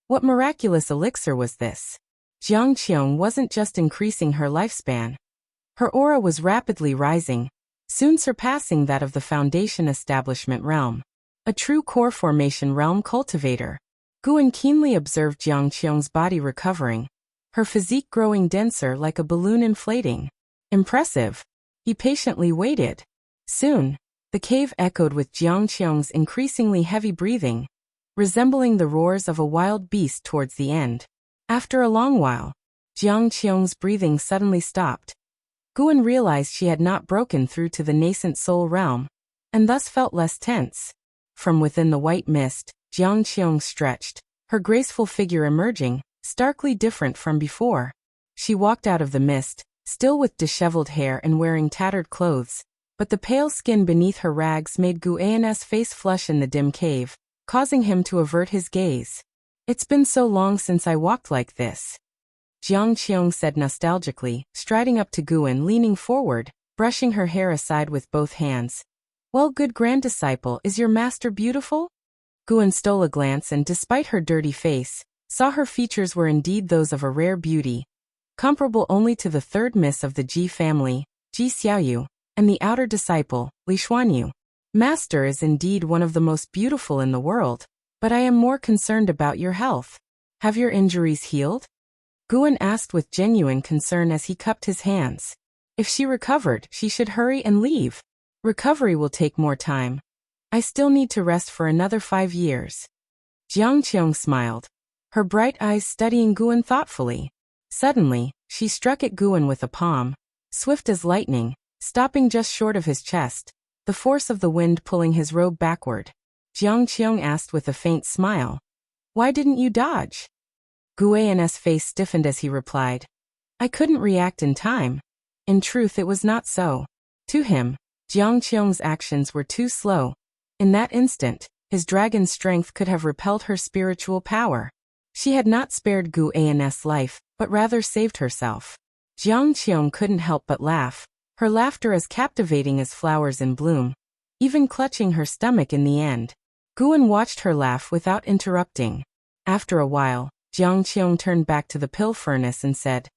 What miraculous elixir was this? Qiong wasn't just increasing her lifespan. Her aura was rapidly rising, soon surpassing that of the Foundation Establishment realm. A true core formation realm cultivator. Guan keenly observed Qiong's body recovering, her physique growing denser like a balloon inflating. Impressive. He patiently waited. Soon, the cave echoed with Qiong's increasingly heavy breathing, resembling the roars of a wild beast towards the end. After a long while, Qiong's breathing suddenly stopped. Guan realized she had not broken through to the Nascent Soul Realm, and thus felt less tense. From within the white mist, Qiong stretched, her graceful figure emerging, starkly different from before. She walked out of the mist, still with disheveled hair and wearing tattered clothes, but the pale skin beneath her rags made Guan's face flush in the dim cave, causing him to avert his gaze. "It's been so long since I walked like this," Qiong said nostalgically, striding up to Guan, leaning forward, brushing her hair aside with both hands. "Well, good grand disciple, is your master beautiful?" Guan stole a glance and, despite her dirty face, saw her features were indeed those of a rare beauty, comparable only to the third miss of the Ji family, Ji Xiaoyu, and the outer disciple, Li Xuanyu. "Master is indeed one of the most beautiful in the world, but I am more concerned about your health. Have your injuries healed?" Guan asked with genuine concern as he cupped his hands. If she recovered, she should hurry and leave. Recovery will take more time. I still need to rest for another 5 years. Qiong smiled, her bright eyes studying Guan thoughtfully. Suddenly, she struck at Guan with a palm, swift as lightning, stopping just short of his chest, the force of the wind pulling his robe backward. Qiong asked with a faint smile, "Why didn't you dodge?" Guan's face stiffened as he replied, "I couldn't react in time." In truth, it was not so. To him, Qiong's actions were too slow. In that instant, his dragon strength could have repelled her spiritual power. She had not spared Guan's life, but rather saved herself. Qiong couldn't help but laugh, her laughter as captivating as flowers in bloom, even clutching her stomach in the end. Guan watched her laugh without interrupting. After a while, Qiong turned back to the pill furnace and said,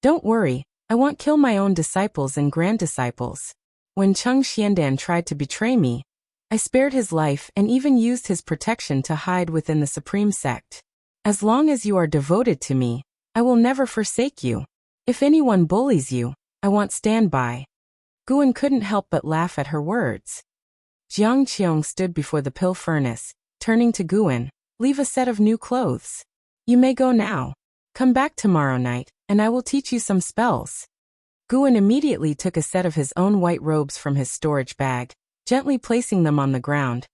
"Don't worry, I won't kill my own disciples and grand disciples. When Cheng Xiandan tried to betray me, I spared his life and even used his protection to hide within the Supreme Sect. As long as you are devoted to me, I will never forsake you. If anyone bullies you, I won't stand by." Guan couldn't help but laugh at her words. Qiong stood before the pill furnace, turning to Guan, "Leave a set of new clothes. You may go now. Come back tomorrow night, and I will teach you some spells." Guan immediately took a set of his own white robes from his storage bag, gently placing them on the ground,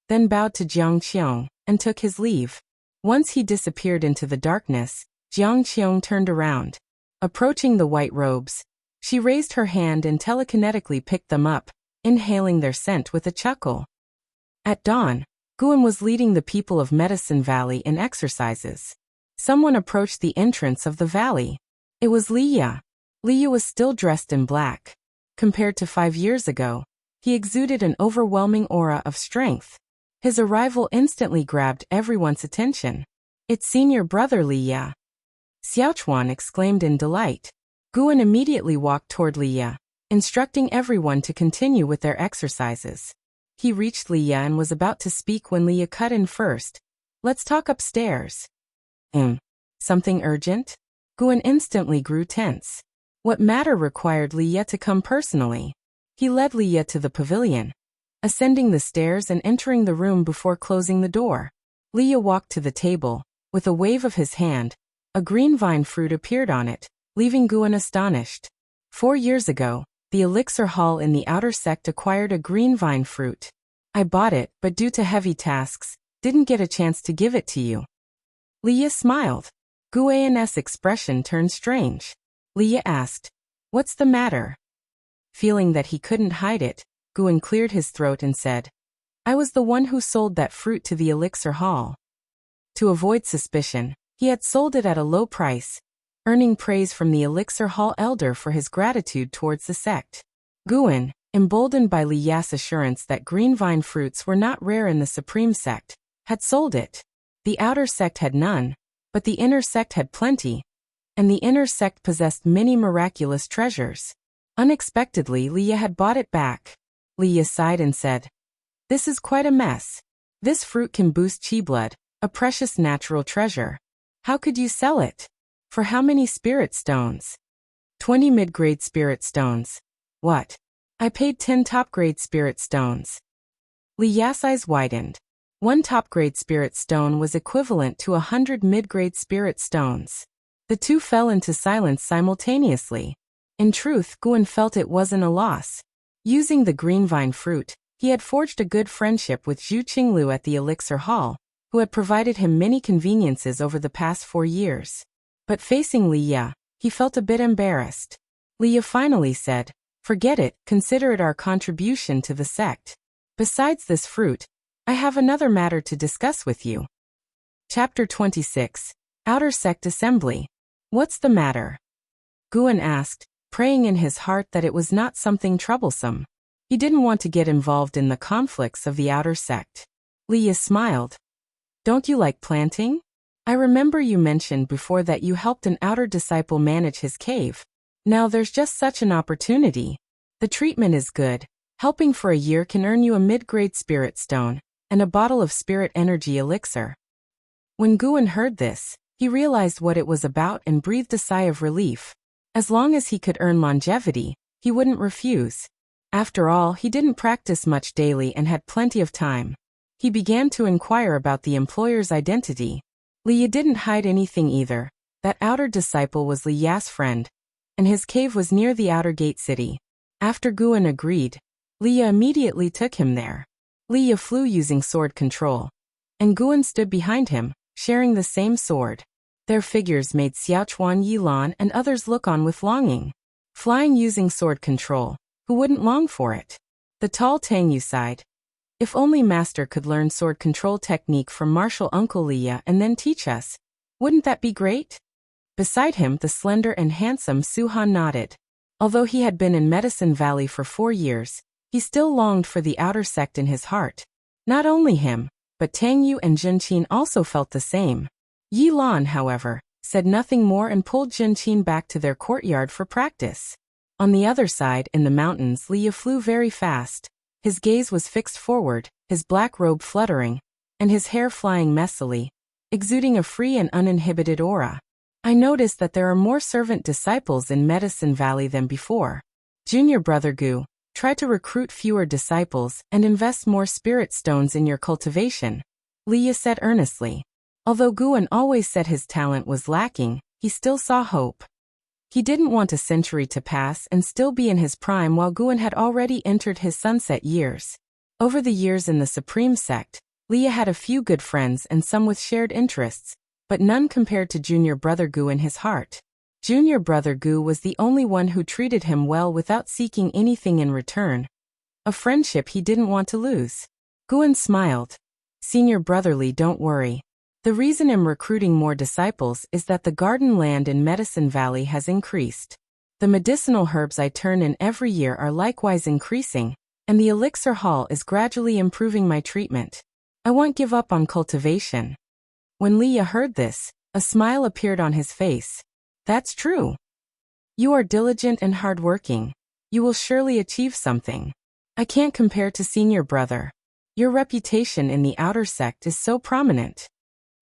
then bowed to Qiong and took his leave. Once he disappeared into the darkness, Qiong turned around. Approaching the white robes, she raised her hand and telekinetically picked them up, inhaling their scent with a chuckle. At dawn, Guan was leading the people of Medicine Valley in exercises. Someone approached the entrance of the valley. It was Liye. Liye was still dressed in black. Compared to 5 years ago, he exuded an overwhelming aura of strength. His arrival instantly grabbed everyone's attention. "It's senior brother Liye!" Xiaochuan exclaimed in delight. Guan immediately walked toward Liye, instructing everyone to continue with their exercises. He reached Liye and was about to speak when Liye cut in first. "Let's talk upstairs." Something urgent?" Guan instantly grew tense. What matter required Liye to come personally? He led Liye to the pavilion, ascending the stairs and entering the room before closing the door. Liye walked to the table. With a wave of his hand, a green vine fruit appeared on it, leaving Guan astonished. 4 years ago, the The elixir hall in the outer sect acquired a green vine fruit. I bought it, but due to heavy tasks, didn't get a chance to give it to you. Liye smiled. Guyan's expression turned strange. Liye asked, "What's the matter?" Feeling that he couldn't hide it, Guyan cleared his throat and said, "I was the one who sold that fruit to the elixir hall." To avoid suspicion, he had sold it at a low price, earning praise from the elixir hall elder for his gratitude towards the sect. Guyan, emboldened by Liye's assurance that green vine fruits were not rare in the supreme sect, had sold it. The outer sect had none, but the inner sect had plenty, and the inner sect possessed many miraculous treasures. Unexpectedly, Liye had bought it back. Liye sighed and said, "This is quite a mess. This fruit can boost chi blood, a precious natural treasure. How could you sell it? For how many spirit stones?" 20 mid-grade spirit stones. What? I paid 10 top-grade spirit stones. Liye's eyes widened. 1 top-grade spirit stone was equivalent to 100 mid-grade spirit stones. The two fell into silence simultaneously. In truth, Guyan felt it wasn't a loss. Using the green vine fruit, he had forged a good friendship with Zhu Qinglu at the Elixir Hall, who had provided him many conveniences over the past 4 years. But facing Liye, he felt a bit embarrassed. Liye finally said, "Forget it, consider it our contribution to the sect. Besides this fruit, I have another matter to discuss with you." Chapter 26. Outer Sect Assembly. What's the matter? Guyan asked, praying in his heart that it was not something troublesome. He didn't want to get involved in the conflicts of the outer sect. Liye smiled. "Don't you like planting? I remember you mentioned before that you helped an outer disciple manage his cave. Now there's just such an opportunity. The treatment is good. Helping for a year can earn you a mid-grade spirit stone and a bottle of spirit energy elixir." When Guyan heard this, he realized what it was about and breathed a sigh of relief. As long as he could earn longevity, he wouldn't refuse. After all, he didn't practice much daily and had plenty of time. He began to inquire about the employer's identity. Liye didn't hide anything either. That outer disciple was Liye's friend, and his cave was near the outer gate city. After Guyan agreed, Liye immediately took him there. Liye flew using sword control, and Guyan stood behind him, sharing the same sword. Their figures made Xiaochuan Yilan and others look on with longing. Flying using sword control, who wouldn't long for it? The tall Tangyu sighed. If only Master could learn sword control technique from martial Uncle Liye and then teach us. Wouldn't that be great? Beside him, the slender and handsome Suhan nodded. Although he had been in Medicine Valley for 4 years, he still longed for the outer sect in his heart. Not only him, but Tangyu and Jinqin also felt the same. Yilan, however, said nothing more and pulled Jinqin back to their courtyard for practice. On the other side, in the mountains, Liye flew very fast. His gaze was fixed forward, his black robe fluttering, and his hair flying messily, exuding a free and uninhibited aura. I noticed that there are more servant disciples in Medicine Valley than before. Junior Brother Gu, try to recruit fewer disciples and invest more spirit stones in your cultivation, Liye said earnestly. Although Guyan always said his talent was lacking, he still saw hope. He didn't want a century to pass and still be in his prime while Guyan had already entered his sunset years. Over the years in the Supreme Sect, Liye had a few good friends and some with shared interests, but none compared to Junior Brother Gu in his heart. Junior Brother Gu was the only one who treated him well without seeking anything in return. A friendship he didn't want to lose. Guyan smiled. Senior Brotherly, don't worry. The reason I'm recruiting more disciples is that the garden land in Medicine Valley has increased. The medicinal herbs I turn in every year are likewise increasing, and the elixir hall is gradually improving my treatment. I won't give up on cultivation. When Liye heard this, a smile appeared on his face. That's true. You are diligent and hardworking. You will surely achieve something. I can't compare to Senior Brother. Your reputation in the outer sect is so prominent.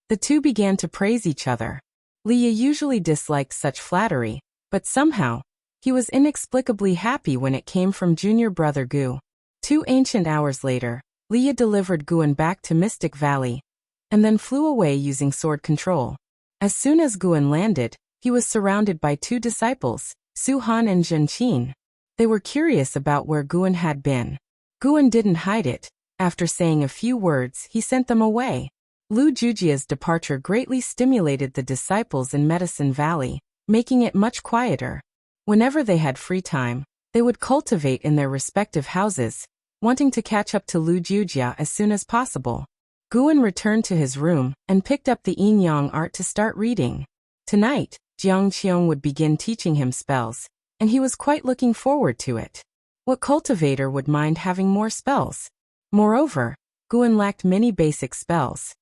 The two began to praise each other. Liye usually disliked such flattery, but somehow, he was inexplicably happy when it came from Junior Brother Gu. 2 ancient hours later, Liye delivered Guyan back to Mystic Valley, and then flew away using sword control. As soon as Guyan landed, he was surrounded by 2 disciples, Suhan and Jinqin. They were curious about where Guan had been. Guan didn't hide it. After saying a few words, he sent them away. Lu Jujia's departure greatly stimulated the disciples in Medicine Valley, making it much quieter. Whenever they had free time, they would cultivate in their respective houses, wanting to catch up to Lu Jujia as soon as possible. Guan returned to his room and picked up the yin-yang art to start reading. Tonight, Qiong would begin teaching him spells, and he was quite looking forward to it. What cultivator would mind having more spells? Moreover, Guan lacked many basic spells.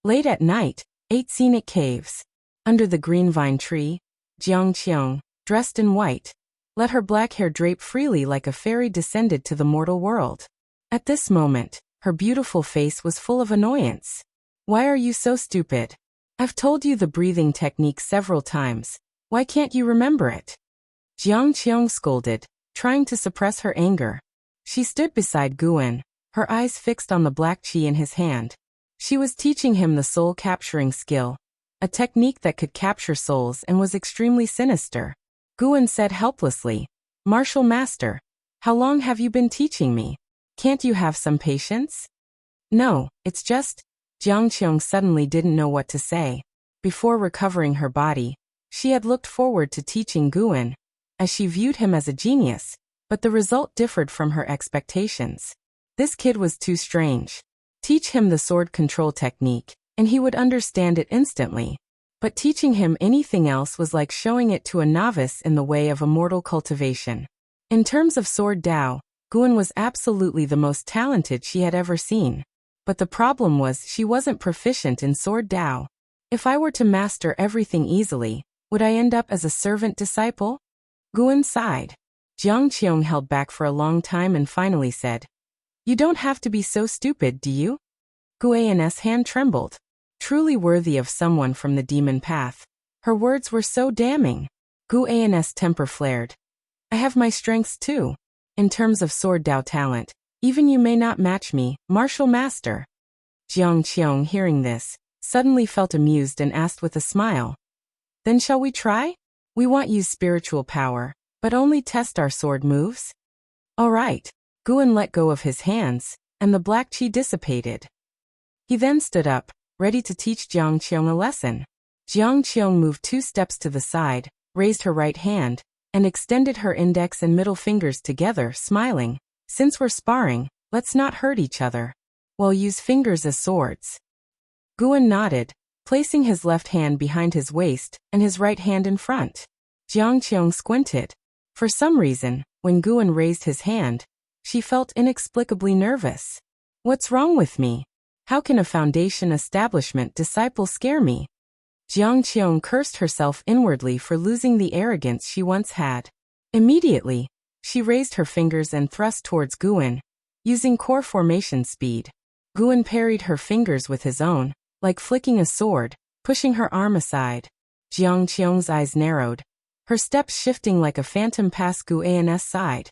Late at night, 8 scenic caves. Under the green vine tree, Qiong, dressed in white, let her black hair drape freely like a fairy descended to the mortal world. At this moment, her beautiful face was full of annoyance. Why are you so stupid? I've told you the breathing technique several times. Why can't you remember it? Qiong scolded, trying to suppress her anger. She stood beside Guan, her eyes fixed on the black qi in his hand. She was teaching him the soul-capturing skill, a technique that could capture souls and was extremely sinister. Guan said helplessly, "Martial Master, how long have you been teaching me? Can't you have some patience?" "No, it's just..." Qiong suddenly didn't know what to say. Before recovering her body, she had looked forward to teaching Guan, as she viewed him as a genius, but the result differed from her expectations. This kid was too strange. Teach him the sword control technique, and he would understand it instantly. But teaching him anything else was like showing it to a novice in the way of immortal cultivation. In terms of sword Dao, Guan was absolutely the most talented she had ever seen. But the problem was she wasn't proficient in sword Dao. If I were to master everything easily, would I end up as a servant disciple? Guan sighed. Qiong held back for a long time and finally said, "You don't have to be so stupid, do you?" Guan's hand trembled. Truly worthy of someone from the demon path. Her words were so damning. Guan's temper flared. "I have my strengths too. In terms of sword Dao talent, even you may not match me, martial master." Qiong, hearing this, suddenly felt amused and asked with a smile, "Then shall we try? We won't use spiritual power, but only test our sword moves." "All right." Guan let go of his hands, and the black qi dissipated. He then stood up, ready to teach Qiong a lesson. Qiong moved 2 steps to the side, raised her right hand, and extended her index and middle fingers together, smiling. "Since we're sparring, let's not hurt each other. We'll use fingers as swords." Guan nodded, placing his left hand behind his waist and his right hand in front. Qiong squinted. For some reason, when Guan raised his hand, she felt inexplicably nervous. "What's wrong with me? How can a foundation establishment disciple scare me?" Qiong cursed herself inwardly for losing the arrogance she once had. Immediately, she raised her fingers and thrust towards Guan, using core formation speed. Guan parried her fingers with his own, like flicking a sword, pushing her arm aside. Qiong's eyes narrowed, her steps shifting like a phantom past Guan's side,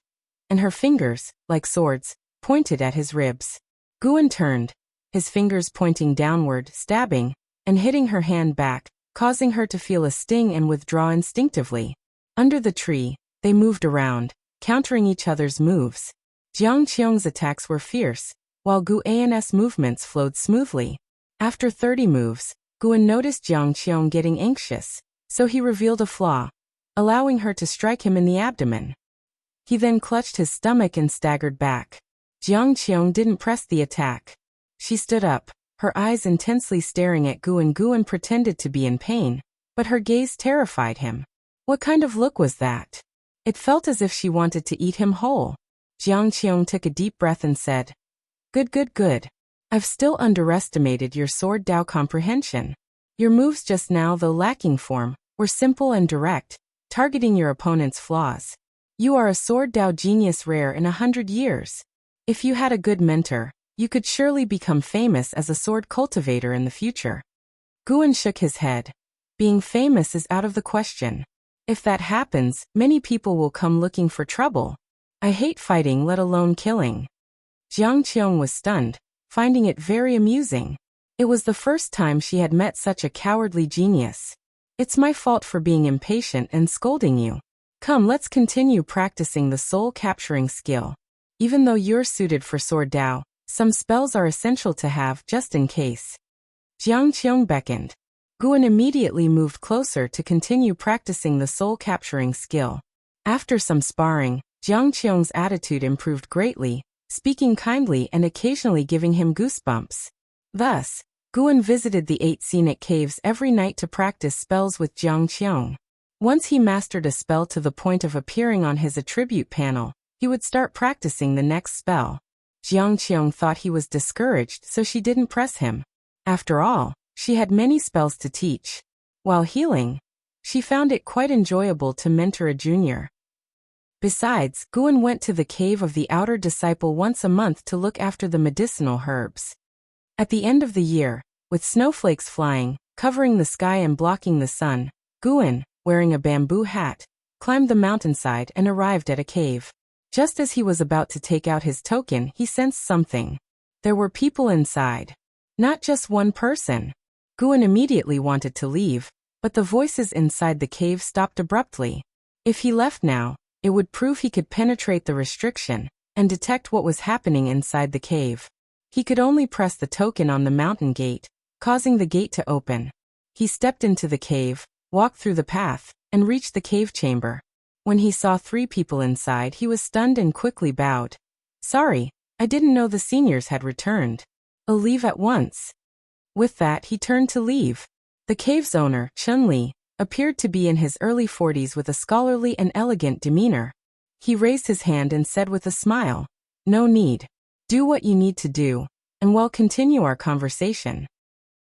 and her fingers, like swords, pointed at his ribs. Guan turned, his fingers pointing downward, stabbing, and hitting her hand back, causing her to feel a sting and withdraw instinctively. Under the tree, they moved around, countering each other's moves. Qiong's attacks were fierce, while Guan's movements flowed smoothly. After 30 moves, Guan noticed Qiong getting anxious, so he revealed a flaw, allowing her to strike him in the abdomen. He then clutched his stomach and staggered back. Qiong didn't press the attack. She stood up, her eyes intensely staring at Guan. Guan pretended to be in pain, but her gaze terrified him. What kind of look was that? It felt as if she wanted to eat him whole. Qiong took a deep breath and said, Good. I've still underestimated your sword Dao comprehension. Your moves just now, though lacking form, were simple and direct, targeting your opponent's flaws. You are a sword Dao genius rare in 100 years. If you had a good mentor, you could surely become famous as a sword cultivator in the future." Guan shook his head. "Being famous is out of the question. If that happens, many people will come looking for trouble. I hate fighting, let alone killing." Qiong was stunned, finding it very amusing. It was the first time she had met such a cowardly genius. "It's my fault for being impatient and scolding you. Come, let's continue practicing the soul-capturing skill. Even though you're suited for Sword Dao, some spells are essential to have just in case. Qiong beckoned. Guan immediately moved closer to continue practicing the soul-capturing skill. After some sparring, Qiong's attitude improved greatly, speaking kindly and occasionally giving him goosebumps. Thus, Guan visited the 8 scenic caves every night to practice spells with Qiong. Once he mastered a spell to the point of appearing on his attribute panel, he would start practicing the next spell. Qiong thought he was discouraged, so she didn't press him. After all, she had many spells to teach. While healing, she found it quite enjoyable to mentor a junior. Besides, Guan went to the cave of the outer disciple once a month to look after the medicinal herbs. At the end of the year, with snowflakes flying, covering the sky and blocking the sun, Guan, wearing a bamboo hat, climbed the mountainside and arrived at a cave. Just as he was about to take out his token, he sensed something. There were people inside. Not just one person. Guan immediately wanted to leave, but the voices inside the cave stopped abruptly. If he left now, it would prove he could penetrate the restriction and detect what was happening inside the cave. He could only press the token on the mountain gate, causing the gate to open. He stepped into the cave, walked through the path, and reached the cave chamber. When he saw 3 people inside, he was stunned and quickly bowed. Sorry, I didn't know the seniors had returned. I'll leave at once. With that, he turned to leave. The cave's owner, Chun-Li, appeared to be in his early 40s with a scholarly and elegant demeanor. He raised his hand and said with a smile, "No need. Do what you need to do, and we'll continue our conversation."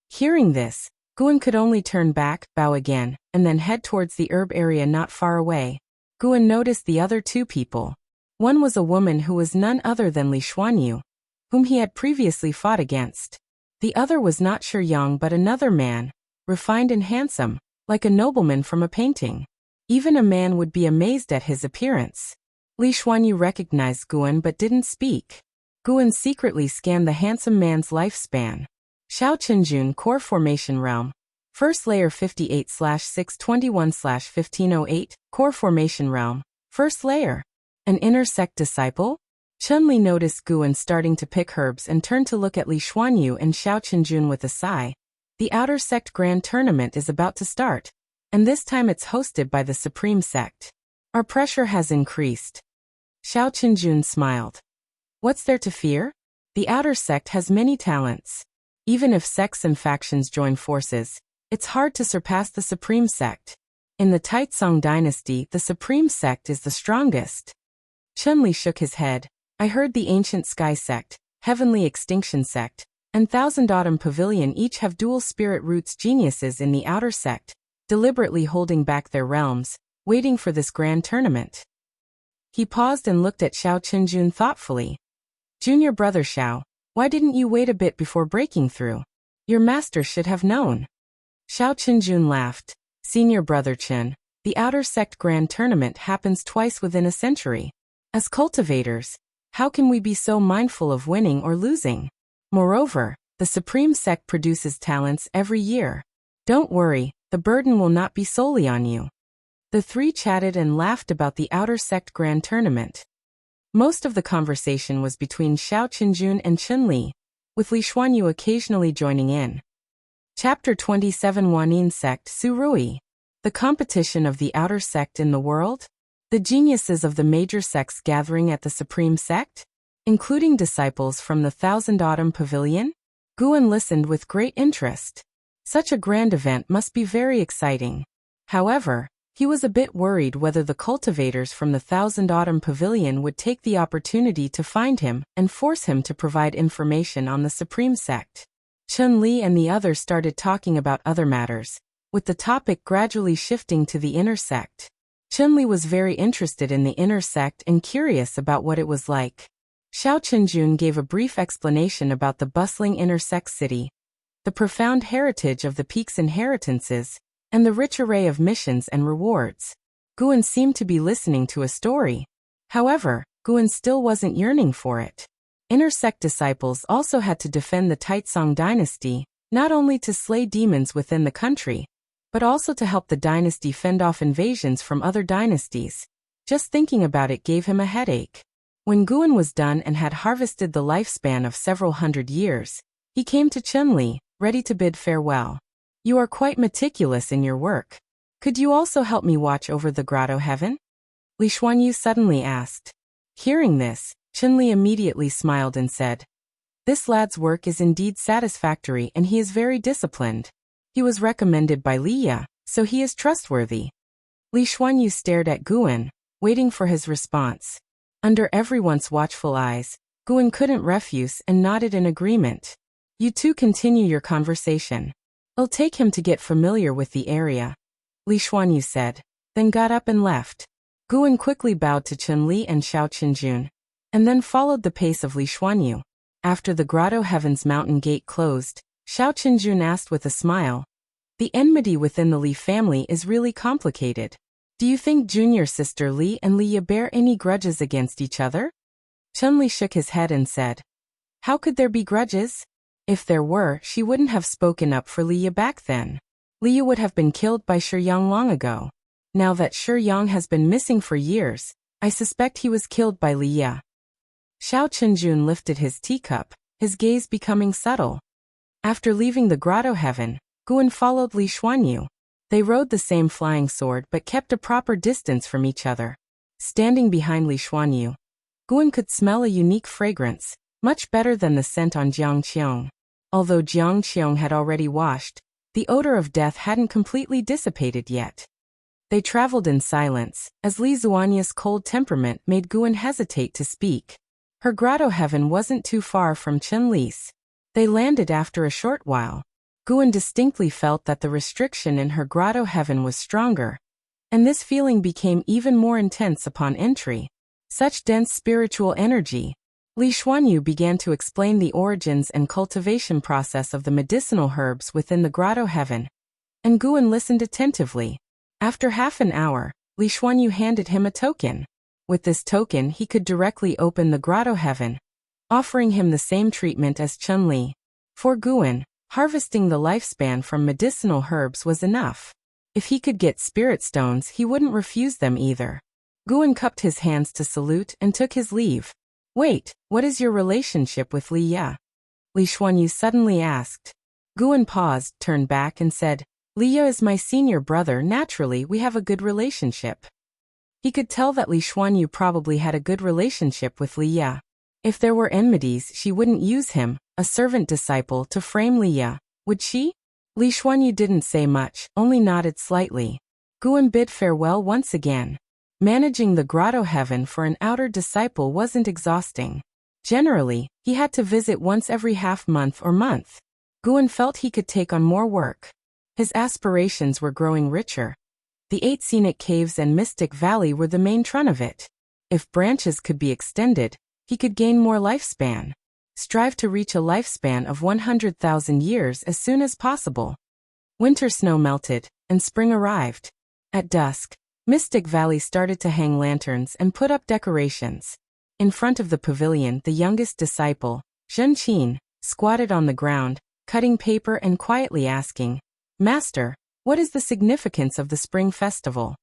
Hearing this, Guan could only turn back, bow again, and then head towards the herb area not far away. Guan noticed the other 2 people. One was a woman who was none other than Li Xuanyu, whom he had previously fought against. The other was not Qiong but another man, refined and handsome, like a nobleman from a painting. Even a man would be amazed at his appearance. Li Xuanyu recognized Guan but didn't speak. Guan secretly scanned the handsome man's lifespan. Xiao Qinjun Core Formation Realm. First Layer 58/621/1508, Core Formation Realm. First Layer. An Inner Sect Disciple? Chun-Li noticed Guan starting to pick herbs and turned to look at Li Xuanyu and Xiao Qinjun with a sigh. The Outer Sect Grand Tournament is about to start, and this time it's hosted by the Supreme Sect. Our pressure has increased. Xiao Qinjun smiled. What's there to fear? The Outer Sect has many talents. Even if sects and factions join forces, it's hard to surpass the Supreme Sect. In the Taicang dynasty, the Supreme Sect is the strongest. Chun-Li shook his head. I heard the Ancient Sky Sect, Heavenly Extinction Sect, and Thousand Autumn Pavilion each have dual spirit roots geniuses in the Outer Sect, deliberately holding back their realms, waiting for this grand tournament. He paused and looked at Xiao Qinjun thoughtfully. Junior brother Xiao, why didn't you wait a bit before breaking through? Your master should have known. Xiao Qinjun laughed. Senior brother Qin, the Outer Sect Grand Tournament happens twice within a century. As cultivators, how can we be so mindful of winning or losing? Moreover, the Supreme Sect produces talents every year. Don't worry, the burden will not be solely on you. The 3 chatted and laughed about the Outer Sect Grand Tournament. Most of the conversation was between Xiao Qinjun and Chun-Li, with Li Xuanyu occasionally joining in. Chapter 27 Wanyin Sect Ruye. The competition of the Outer Sect in the world? The geniuses of the major sects gathering at the Supreme Sect? Including disciples from the Thousand Autumn Pavilion? Guan listened with great interest. Such a grand event must be very exciting. However, he was a bit worried whether the cultivators from the Thousand Autumn Pavilion would take the opportunity to find him and force him to provide information on the Supreme Sect. Chun-Li and the others started talking about other matters, with the topic gradually shifting to the Inner Sect. Chun-Li was very interested in the Inner Sect and curious about what it was like. Xiao Qinjun gave a brief explanation about the bustling Inner Sect city, the profound heritage of the peak's inheritances, and the rich array of missions and rewards. Guan seemed to be listening to a story. However, Guan still wasn't yearning for it. Inner Sect disciples also had to defend the Taicang dynasty, not only to slay demons within the country, but also to help the dynasty fend off invasions from other dynasties. Just thinking about it gave him a headache. When Guan was done and had harvested the lifespan of several hundred years, he came to Chunli, ready to bid farewell. You are quite meticulous in your work. Could you also help me watch over the grotto heaven? Li Xuanyu suddenly asked. Hearing this, Chunli immediately smiled and said, This lad's work is indeed satisfactory and he is very disciplined. He was recommended by Liya, so he is trustworthy. Li Xuanyu stared at Guan, waiting for his response. Under everyone's watchful eyes, Guan couldn't refuse and nodded in agreement. You two continue your conversation. It'll take him to get familiar with the area, Li Xuanyu said, then got up and left. Guan quickly bowed to Chunli and Xiao Qinjun, and then followed the pace of Li Xuanyu. After the grotto heaven's mountain gate closed, Xiao Qinjun asked with a smile, The enmity within the Li family is really complicated. Do you think junior sister Li and Liya bear any grudges against each other? Chunli shook his head and said, How could there be grudges? If there were, she wouldn't have spoken up for Liya back then. Liya would have been killed by Yang long ago. Now that Yang has been missing for years, I suspect he was killed by Liya. Xiao Qinjun lifted his teacup, his gaze becoming subtle. After leaving the grotto heaven, Guan followed Li Xuanyu. They rode the same flying sword but kept a proper distance from each other. Standing behind Li Xuanyu, Guan could smell a unique fragrance, much better than the scent on Qiong. Although Qiong had already washed, the odor of death hadn't completely dissipated yet. They traveled in silence, as Li Xuanyu's cold temperament made Guan hesitate to speak. Her grotto heaven wasn't too far from Chunli's. They landed after a short while. Guan distinctly felt that the restriction in her grotto heaven was stronger, and this feeling became even more intense upon entry. Such dense spiritual energy. Li Xuanyu began to explain the origins and cultivation process of the medicinal herbs within the grotto heaven, and Guan listened attentively. After half an hour, Li Xuanyu handed him a token. With this token he could directly open the grotto heaven, offering him the same treatment as Chunli. For Guan, harvesting the lifespan from medicinal herbs was enough. If he could get spirit stones he wouldn't refuse them either. Guan cupped his hands to salute and took his leave. Wait, what is your relationship with Liya? Li Xuanyu suddenly asked. Guan paused, turned back and said, Liya is my senior brother, naturally we have a good relationship. He could tell that Li Xuanyu probably had a good relationship with Liya. If there were enmities she wouldn't use him, a servant disciple, to frame Liya, would she? Li Xuanyu didn't say much, only nodded slightly. Guan bid farewell once again. Managing the grotto heaven for an outer disciple wasn't exhausting. Generally, he had to visit once every half month or month. Guan felt he could take on more work. His aspirations were growing richer. The 8 scenic caves and Mystic Valley were the main trunk of it. If branches could be extended, he could gain more lifespan. Strive to reach a lifespan of 100,000 years as soon as possible. Winter snow melted, and spring arrived. At dusk, Mystic Valley started to hang lanterns and put up decorations. In front of the pavilion, the youngest disciple, Zhenqin, squatted on the ground, cutting paper and quietly asking, Master, what is the significance of the Spring Festival?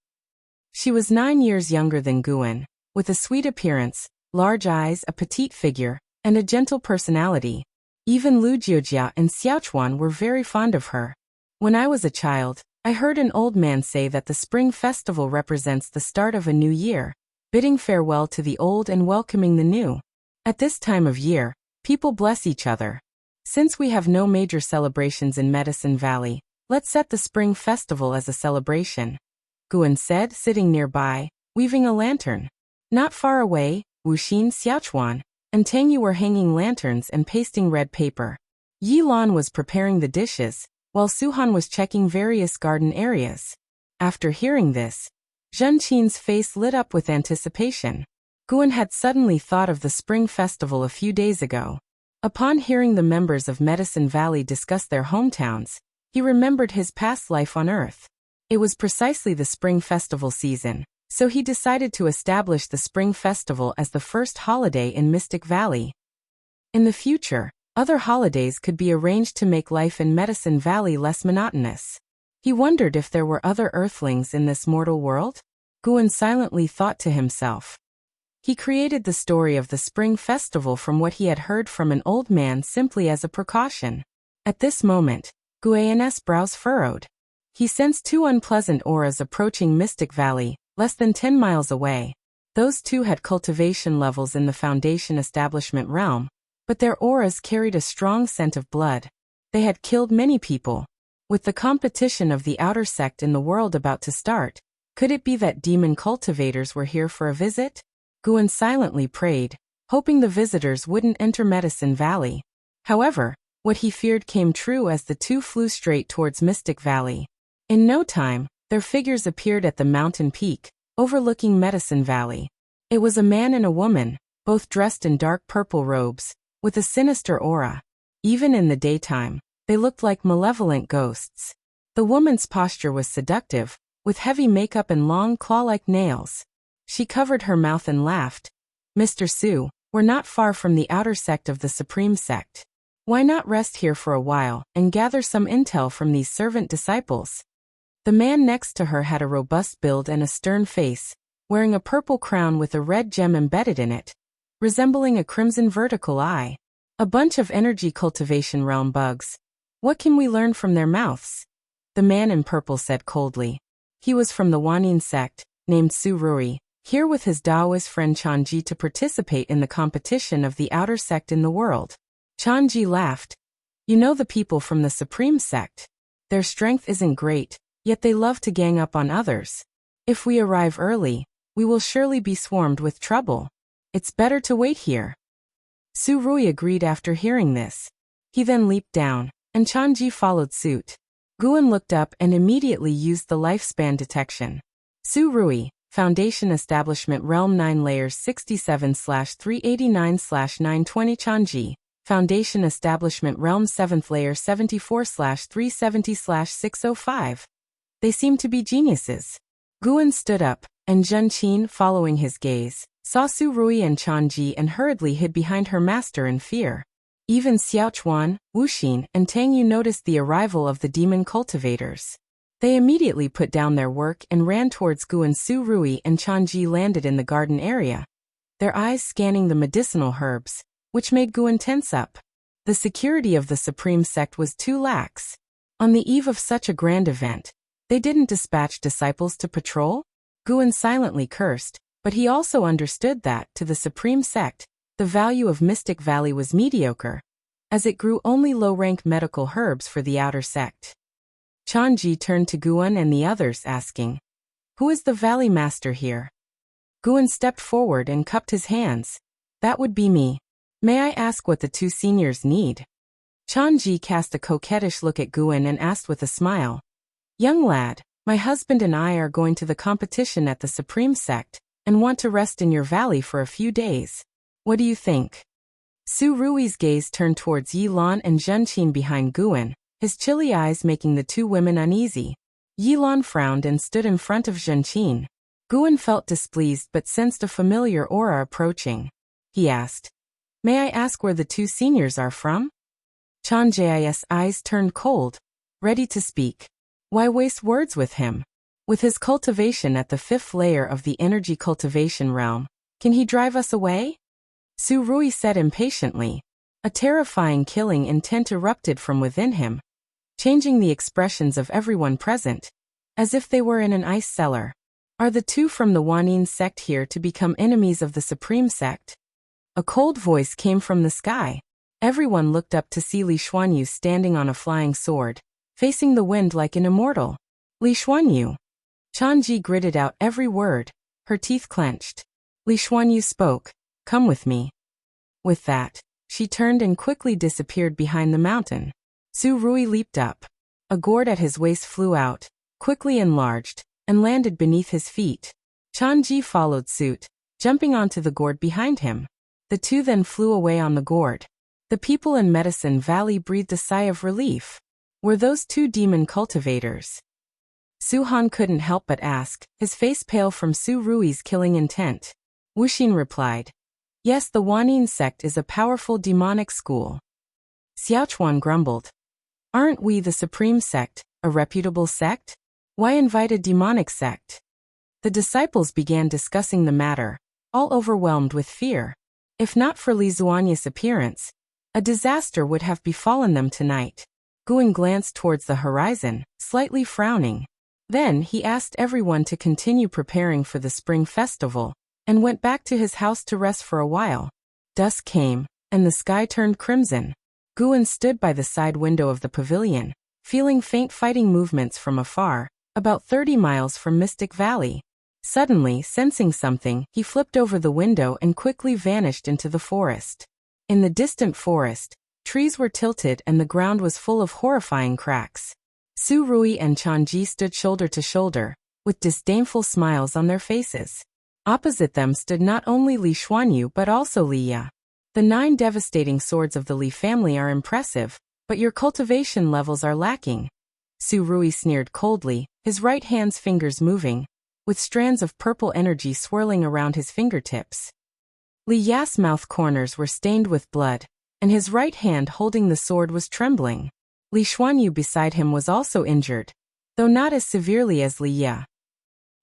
She was 9 years younger than Guan, with a sweet appearance, large eyes, a petite figure, and a gentle personality. Even Lu Jiujia and Xiaochuan were very fond of her. When I was a child, I heard an old man say that the Spring Festival represents the start of a new year, bidding farewell to the old and welcoming the new. At this time of year, people bless each other. Since we have no major celebrations in Medicine Valley, let's set the Spring Festival as a celebration, Guan said, sitting nearby, weaving a lantern. Not far away, Wuxin, Xiaochuan, and Tangyu were hanging lanterns and pasting red paper. Yilan was preparing the dishes, while Suhan was checking various garden areas. After hearing this, Zhenqin's face lit up with anticipation. Guan had suddenly thought of the Spring Festival a few days ago. Upon hearing the members of Medicine Valley discuss their hometowns, he remembered his past life on Earth. It was precisely the Spring Festival season, so he decided to establish the Spring Festival as the first holiday in Mystic Valley. In the future, other holidays could be arranged to make life in Medicine Valley less monotonous. He wondered if there were other earthlings in this mortal world. Guan silently thought to himself. He created the story of the spring festival from what he had heard from an old man simply as a precaution. At this moment, Guan's brows furrowed. He sensed two unpleasant auras approaching Mystic Valley, less than 10 miles away. Those two had cultivation levels in the Foundation Establishment realm, but their auras carried a strong scent of blood. They had killed many people. With the competition of the outer sect in the world about to start, could it be that demon cultivators were here for a visit? Guan silently prayed, hoping the visitors wouldn't enter Medicine Valley. However, what he feared came true as the two flew straight towards Mystic Valley. In no time, their figures appeared at the mountain peak, overlooking Medicine Valley. It was a man and a woman, both dressed in dark purple robes, with a sinister aura. Even in the daytime, they looked like malevolent ghosts. The woman's posture was seductive, with heavy makeup and long claw-like nails. She covered her mouth and laughed. "Mr. Su, we're not far from the outer sect of the Supreme Sect. Why not rest here for a while and gather some intel from these servant disciples?" The man next to her had a robust build and a stern face, wearing a purple crown with a red gem embedded in it, resembling a crimson vertical eye. "A bunch of energy cultivation realm bugs. What can we learn from their mouths?" The man in purple said coldly. He was from the Wanyin sect, named Ruye, here with his Taoist friend Changji to participate in the competition of the outer sect in the world. Changji laughed. "You know the people from the Supreme Sect. Their strength isn't great, yet they love to gang up on others. If we arrive early, we will surely be swarmed with trouble. It's better to wait here." Ruye agreed after hearing this. He then leaped down, and Changji followed suit. Guan looked up and immediately used the lifespan detection. Ruye, Foundation Establishment Realm 9 Layers 67/389/920 Changji, Foundation Establishment Realm 7th Layer 74/370/605. They seemed to be geniuses. Guan stood up, and Zhenqin, following his gaze, saw Ruye and Changji and hurriedly hid behind her master in fear. Even Xiaochuan, Wuxin, and Tang Yu noticed the arrival of the demon cultivators. They immediately put down their work and ran towards Guan. Ruye and Changji landed in the garden area, their eyes scanning the medicinal herbs, which made Guan tense up. The security of the Supreme Sect was too lax. On the eve of such a grand event, they didn't dispatch disciples to patrol? Guan silently cursed, but he also understood that, to the Supreme Sect, the value of Mystic Valley was mediocre, as it grew only low-rank medical herbs for the outer sect. Changji turned to Guan and the others, asking, "Who is the Valley Master here?" Guan stepped forward and cupped his hands. "That would be me. May I ask what the two seniors need?" Changji cast a coquettish look at Guan and asked with a smile, "Young lad, my husband and I are going to the competition at the Supreme Sect, and want to rest in your valley for a few days. What do you think?" Ruye's gaze turned towards Yilan and Zhenqin behind Guan, his chilly eyes making the two women uneasy. Yilan frowned and stood in front of Zhenqin. Guan felt displeased but sensed a familiar aura approaching. He asked, "May I ask where the two seniors are from?" Changji's eyes turned cold, ready to speak. Why waste words with him? With his cultivation at the 5th layer of the energy cultivation realm, can he drive us away? Ruye said impatiently. A terrifying killing intent erupted from within him, changing the expressions of everyone present, as if they were in an ice cellar. Are the two from the Wanyin sect here to become enemies of the Supreme Sect? A cold voice came from the sky. Everyone looked up to see Li Xuanyu standing on a flying sword, facing the wind like an immortal. Li Xuanyu. Changji gritted out every word, her teeth clenched. Li Xuanyu spoke, "Come with me." With that, she turned and quickly disappeared behind the mountain. Ruye leaped up. A gourd at his waist flew out, quickly enlarged, and landed beneath his feet. Changji followed suit, jumping onto the gourd behind him. The two then flew away on the gourd. The people in Medicine Valley breathed a sigh of relief. Were those two demon cultivators? Suhan couldn't help but ask, his face pale from Ruye's killing intent. Wuxin replied, "Yes, the Wanyin sect is a powerful demonic school." Xiaochuan grumbled, "Aren't we the Supreme Sect, A reputable sect? Why invite a demonic sect? The disciples began discussing the matter, all overwhelmed with fear. If not for Li Zuanyi's appearance, a disaster would have befallen them tonight. Guan glanced towards the horizon, slightly frowning. Then he asked everyone to continue preparing for the spring festival, and went back to his house to rest for a while. Dusk came, and the sky turned crimson. Guan stood by the side window of the pavilion, feeling faint fighting movements from afar, about 30 miles from Mystic Valley. Suddenly, sensing something, he flipped over the window and quickly vanished into the forest. In the distant forest, trees were tilted and the ground was full of horrifying cracks. Su Ruye and Changji stood shoulder to shoulder, with disdainful smiles on their faces. Opposite them stood not only Li Xuanyu but also Li Ya. The 9 devastating swords of the Li family are impressive, but your cultivation levels are lacking. Su Ruye sneered coldly, his right hand's fingers moving, with strands of purple energy swirling around his fingertips. Li Ya's mouth corners were stained with blood, and his right hand holding the sword was trembling. Li Xuanyu beside him was also injured, though not as severely as Li Ya.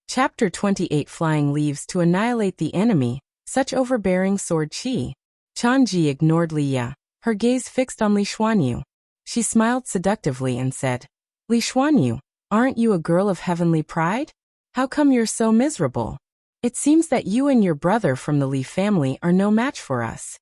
Chapter 28 Flying Leaves to Annihilate the Enemy, Such Overbearing Sword Qi. Changji ignored Li Ya, her gaze fixed on Li Xuanyu. She smiled seductively and said, Li Xuanyu, aren't you a girl of heavenly pride? How come you're so miserable? It seems that you and your brother from the Li family are no match for us.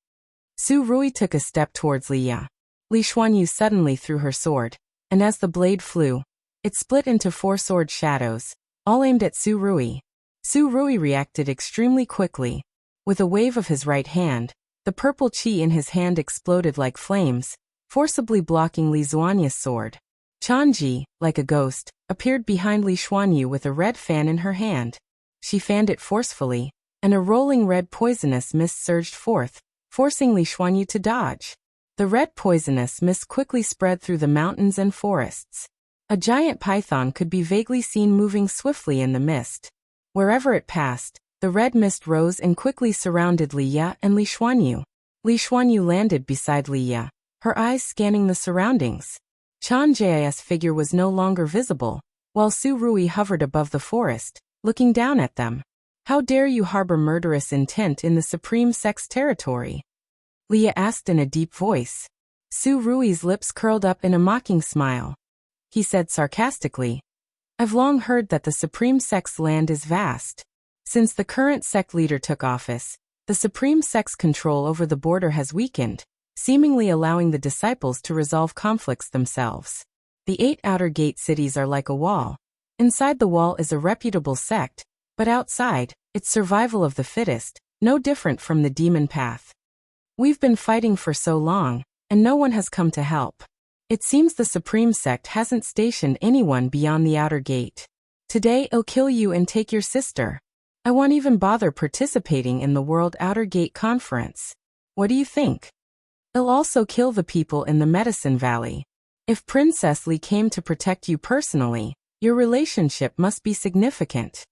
Su Ruye took a step towards Li Ya. Li Xuanyu suddenly threw her sword, and as the blade flew, it split into 4 sword shadows, all aimed at Su Ruye. Su Ruye reacted extremely quickly. With a wave of his right hand, the purple qi in his hand exploded like flames, forcibly blocking Li Zuanyi's sword. Changji, like a ghost, appeared behind Li Xuanyu with a red fan in her hand. She fanned it forcefully, and a rolling red poisonous mist surged forth, forcing Li Xuanyu to dodge. The red poisonous mist quickly spread through the mountains and forests. A giant python could be vaguely seen moving swiftly in the mist. Wherever it passed, the red mist rose and quickly surrounded Li Ya and Li Xuanyu. Li Xuanyu landed beside Li Ya, her eyes scanning the surroundings. Changji's figure was no longer visible, while Su Ruye hovered above the forest, looking down at them. How dare you harbor murderous intent in the Supreme Sect's territory? Li Ya asked in a deep voice. Su Ruye's lips curled up in a mocking smile. He said sarcastically, I've long heard that the Supreme Sect's land is vast. Since the current sect leader took office, the Supreme Sect's control over the border has weakened, seemingly allowing the disciples to resolve conflicts themselves. The 8 outer gate cities are like a wall. Inside the wall is a reputable sect, but outside, it's survival of the fittest, no different from the demon path. We've been fighting for so long, and no one has come to help. It seems the Supreme Sect hasn't stationed anyone beyond the outer gate. Today I'll kill you and take your sister. I won't even bother participating in the World Outer Gate Conference. What do you think? I'll also kill the people in the Medicine Valley. If Princess Li came to protect you personally, your relationship must be significant.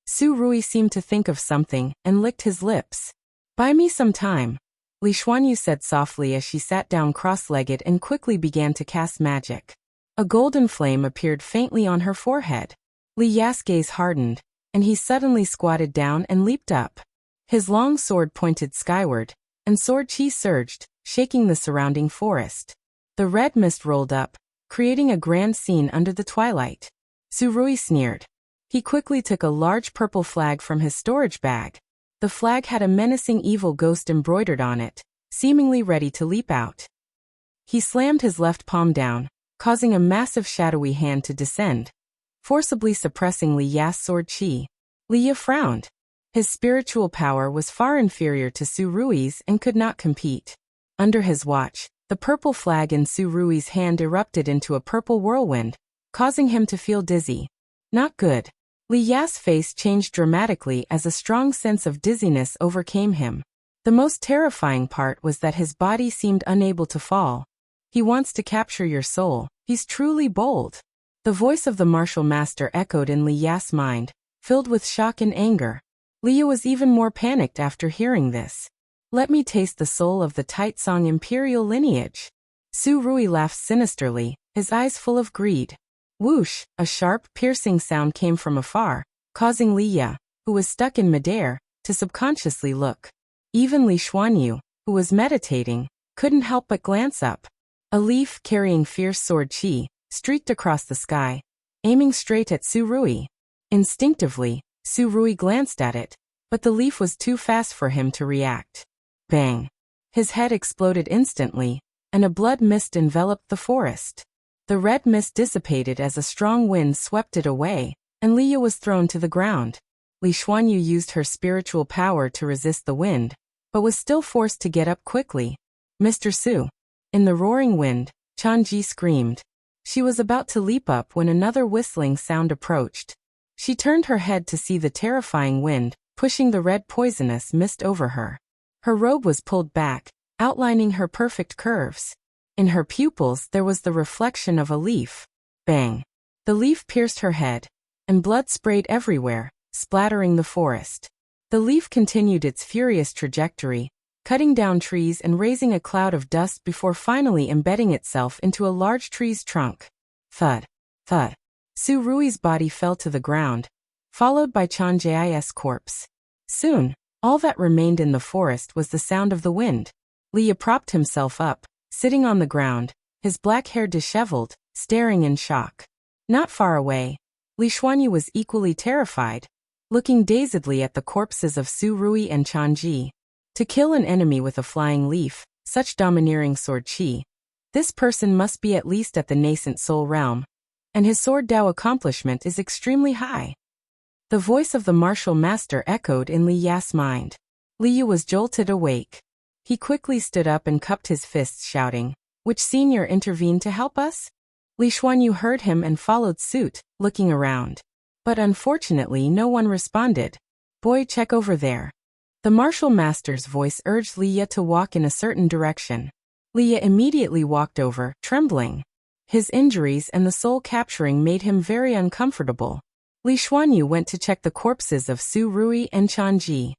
Su Ruye seemed to think of something and licked his lips. Buy me some time, Li Xuanyu said softly as she sat down cross-legged and quickly began to cast magic. A golden flame appeared faintly on her forehead. Li Ya's gaze hardened, and he suddenly squatted down and leaped up. His long sword pointed skyward, and sword qi surged, shaking the surrounding forest. The red mist rolled up, creating a grand scene under the twilight. Su Ruye sneered. He quickly took a large purple flag from his storage bag. The flag had a menacing evil ghost embroidered on it, seemingly ready to leap out. He slammed his left palm down, causing a massive shadowy hand to descend, forcibly suppressing Li Ya's sword qi. Li Ya frowned. His spiritual power was far inferior to Su Ruye's and could not compete. Under his watch, the purple flag in Su Ruye's hand erupted into a purple whirlwind, causing him to feel dizzy. Not good. Li Ya's face changed dramatically as a strong sense of dizziness overcame him. The most terrifying part was that his body seemed unable to fall. He wants to capture your soul. He's truly bold. The voice of the martial master echoed in Li Ya's mind, filled with shock and anger. Li Ya was even more panicked after hearing this. Let me taste the soul of the Taicang imperial lineage. Su Ruye laughed sinisterly, his eyes full of greed. Whoosh, a sharp, piercing sound came from afar, causing Liya, who was stuck in midair, to subconsciously look. Even Li Xuanyu, who was meditating, couldn't help but glance up. A leaf carrying fierce sword qi streaked across the sky, aiming straight at Su Ruye. Instinctively, Su Ruye glanced at it, but the leaf was too fast for him to react. Bang! His head exploded instantly, and a blood mist enveloped the forest. The red mist dissipated as a strong wind swept it away, and Liya was thrown to the ground. Li Xuanyu used her spiritual power to resist the wind, but was still forced to get up quickly. Mr. Su. In the roaring wind, Changji screamed. She was about to leap up when another whistling sound approached. She turned her head to see the terrifying wind, pushing the red poisonous mist over her. Her robe was pulled back, outlining her perfect curves. In her pupils there was the reflection of a leaf. Bang! The leaf pierced her head, and blood sprayed everywhere, splattering the forest. The leaf continued its furious trajectory, cutting down trees and raising a cloud of dust before finally embedding itself into a large tree's trunk. Thud! Thud! Su Rui's body fell to the ground, followed by Changji's corpse. Soon, all that remained in the forest was the sound of the wind. Liya propped himself up, sitting on the ground, his black hair disheveled, staring in shock. Not far away, Li Xuanyu was equally terrified, looking dazedly at the corpses of Su Ruye and Changji. To kill an enemy with a flying leaf, such domineering sword qi, this person must be at least at the Nascent Soul Realm, and his sword Dao accomplishment is extremely high. The voice of the martial master echoed in Li Ya's mind. Liya was jolted awake. He quickly stood up and cupped his fists, shouting, "Which senior intervened to help us?" Li Xuanyu heard him and followed suit, looking around. But unfortunately no one responded. "Boy, check over there." The martial master's voice urged Liya to walk in a certain direction. Liya immediately walked over, trembling. His injuries and the soul capturing made him very uncomfortable. Li Xuanyu went to check the corpses of Su Ruye and Changji.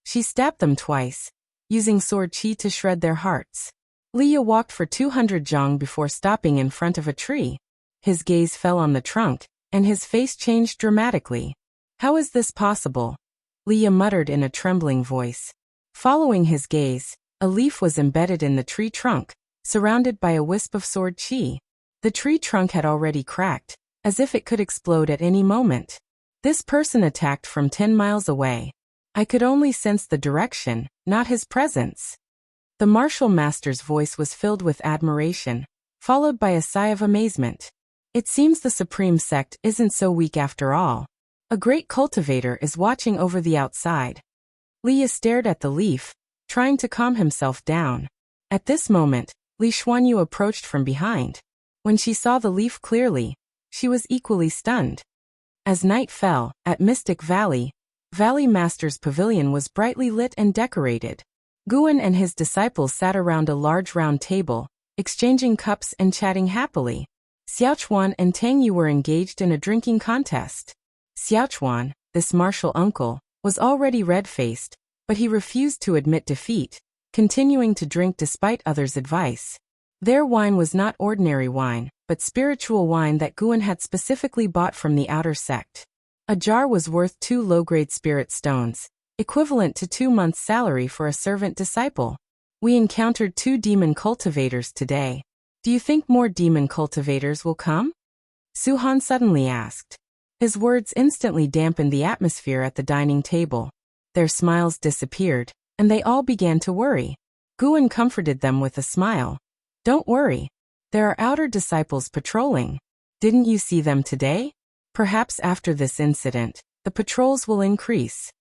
She stabbed them twice, using sword qi to shred their hearts. Liya walked for 200 zhang before stopping in front of a tree. His gaze fell on the trunk, and his face changed dramatically. "How is this possible?" Liya muttered in a trembling voice. Following his gaze, a leaf was embedded in the tree trunk, surrounded by a wisp of sword qi. The tree trunk had already cracked, as if it could explode at any moment. This person attacked from 10 miles away. I could only sense the direction, not his presence. The martial master's voice was filled with admiration, followed by a sigh of amazement. It seems the Supreme Sect isn't so weak after all. A great cultivator is watching over the outside. Liya stared at the leaf, trying to calm himself down. At this moment, Li Xuanyu approached from behind. When she saw the leaf clearly, she was equally stunned. As night fell, at Mystic Valley, Valley Master's pavilion was brightly lit and decorated. Guan and his disciples sat around a large round table, exchanging cups and chatting happily. Xiaochuan and Tang Yu were engaged in a drinking contest. Xiaochuan, this martial uncle, was already red-faced, but he refused to admit defeat, continuing to drink despite others' advice. Their wine was not ordinary wine, but spiritual wine that Guan had specifically bought from the outer sect. A jar was worth 2 low-grade spirit stones, equivalent to 2 months' salary for a servant disciple. "We encountered 2 demon cultivators today. Do you think more demon cultivators will come?" Su Han suddenly asked. His words instantly dampened the atmosphere at the dining table. Their smiles disappeared, and they all began to worry. Guan comforted them with a smile. "Don't worry. There are outer disciples patrolling. Didn't you see them today? Perhaps after this incident, the patrols will increase."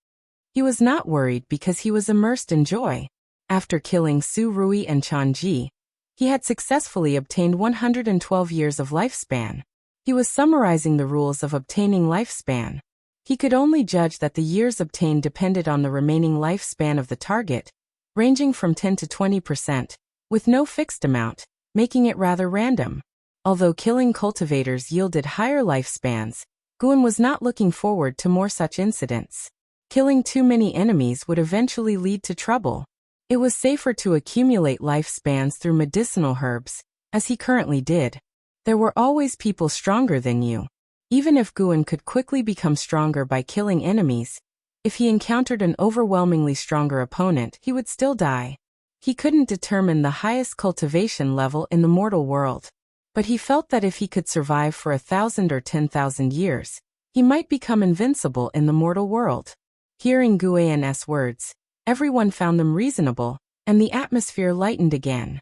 He was not worried because he was immersed in joy. After killing Su Ruye and Changji, he had successfully obtained 112 years of lifespan. He was summarizing the rules of obtaining lifespan. He could only judge that the years obtained depended on the remaining lifespan of the target, ranging from 10 to 20%, with no fixed amount, making it rather random. Although killing cultivators yielded higher lifespans, Guan was not looking forward to more such incidents. Killing too many enemies would eventually lead to trouble. It was safer to accumulate lifespans through medicinal herbs, as he currently did. There were always people stronger than you. Even if Guan could quickly become stronger by killing enemies, if he encountered an overwhelmingly stronger opponent, he would still die. He couldn't determine the highest cultivation level in the mortal world, but he felt that if he could survive for 1,000 or 10,000 years, he might become invincible in the mortal world. Hearing Guan's words, everyone found them reasonable, and the atmosphere lightened again.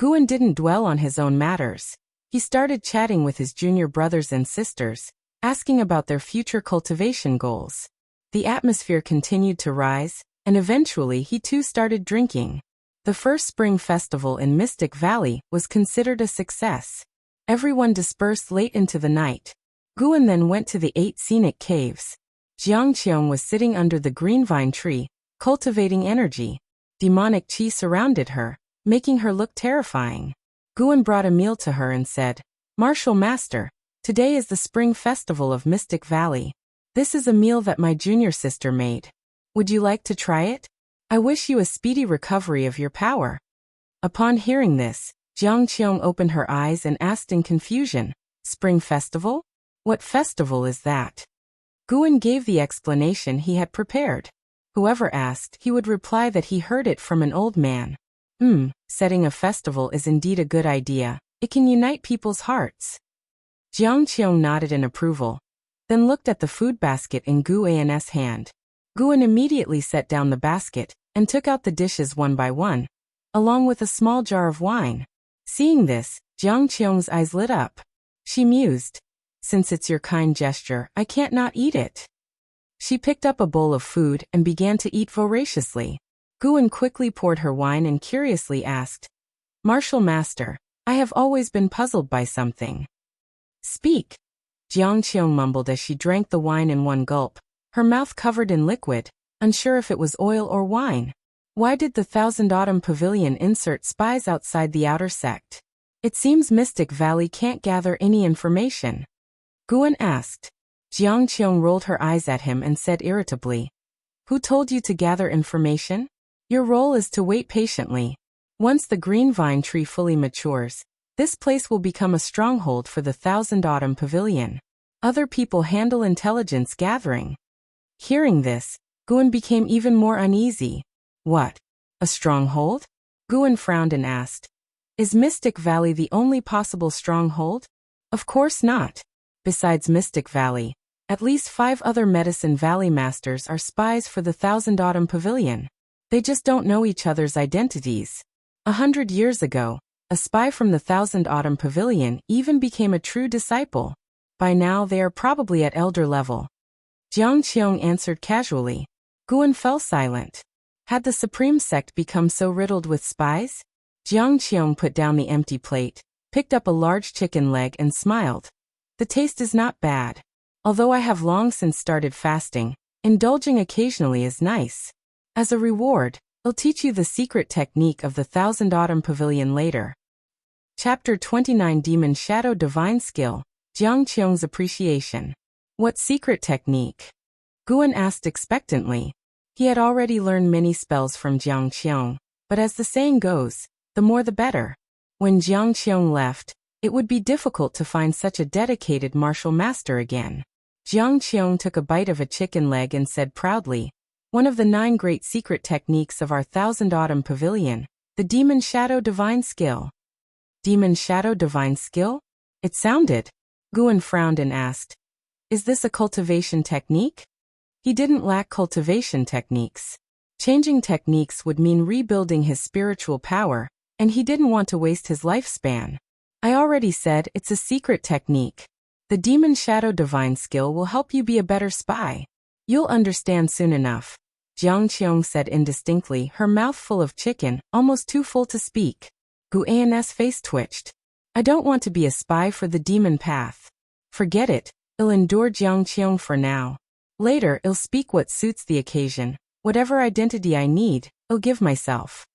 Guan didn't dwell on his own matters. He started chatting with his junior brothers and sisters, asking about their future cultivation goals. The atmosphere continued to rise, and eventually he too started drinking. The first spring festival in Mystic Valley was considered a success. Everyone dispersed late into the night. Guan then went to the 8 scenic caves. Qiong was sitting under the green vine tree, cultivating energy. Demonic qi surrounded her, making her look terrifying. Guan brought a meal to her and said, "Martial Master, today is the spring festival of Mystic Valley. This is a meal that my junior sister made. Would you like to try it? I wish you a speedy recovery of your power." Upon hearing this, Qiong opened her eyes and asked in confusion, "Spring festival? What festival is that?" Guan gave the explanation he had prepared. Whoever asked, he would reply that he heard it from an old man. Setting a festival is indeed a good idea. It can unite people's hearts. Qiong nodded in approval, then looked at the food basket in Guan's hand. Guan immediately set down the basket and took out the dishes one by one, along with a small jar of wine. Seeing this, Qiong's eyes lit up. She mused, "Since it's your kind gesture, I can't not eat it." She picked up a bowl of food and began to eat voraciously. Guan quickly poured her wine and curiously asked, "Martial Master, I have always been puzzled by something." "Speak." Qiong mumbled as she drank the wine in one gulp, her mouth covered in liquid, unsure if it was oil or wine. Why did the Thousand Autumn Pavilion insert spies outside the outer sect? It seems Mystic Valley can't gather any information. Guan asked. Qiong rolled her eyes at him and said irritably, "Who told you to gather information? Your role is to wait patiently. Once the green vine tree fully matures, this place will become a stronghold for the Thousand Autumn Pavilion. Other people handle intelligence gathering." Hearing this, Guan became even more uneasy. "What? A stronghold?" Guan frowned and asked, "Is Mystic Valley the only possible stronghold?" "Of course not. Besides Mystic Valley, at least 5 other Medicine Valley Masters are spies for the Thousand Autumn Pavilion. They just don't know each other's identities. 100 years ago, a spy from the Thousand Autumn Pavilion even became a true disciple. By now they are probably at elder level." Qiong answered casually. Guan fell silent. Had the Supreme Sect become so riddled with spies? Qiong put down the empty plate, picked up a large chicken leg and smiled. "The taste is not bad. Although I have long since started fasting, indulging occasionally is nice. As a reward, I'll teach you the secret technique of the Thousand Autumn Pavilion later." Chapter 29 Demon Shadow Divine Skill, Qiong's Appreciation. "What secret technique?" Guan asked expectantly. He had already learned many spells from Qiong, but as the saying goes, the more the better. When Qiong left, it would be difficult to find such a dedicated martial master again. Qiong took a bite of a chicken leg and said proudly, "One of the 9 great secret techniques of our Thousand Autumn Pavilion, the Demon Shadow Divine Skill." Demon Shadow Divine Skill? It sounded. Guan frowned and asked, "Is this a cultivation technique?" He didn't lack cultivation techniques. Changing techniques would mean rebuilding his spiritual power, and he didn't want to waste his lifespan. "I already said it's a secret technique. The Demon Shadow Divine Skill will help you be a better spy. You'll understand soon enough," Qiong said indistinctly, her mouth full of chicken, almost too full to speak. Guan's face twitched. "I don't want to be a spy for the demon path. Forget it, I'll endure Qiong for now. Later I'll speak what suits the occasion. Whatever identity I need, I'll give myself."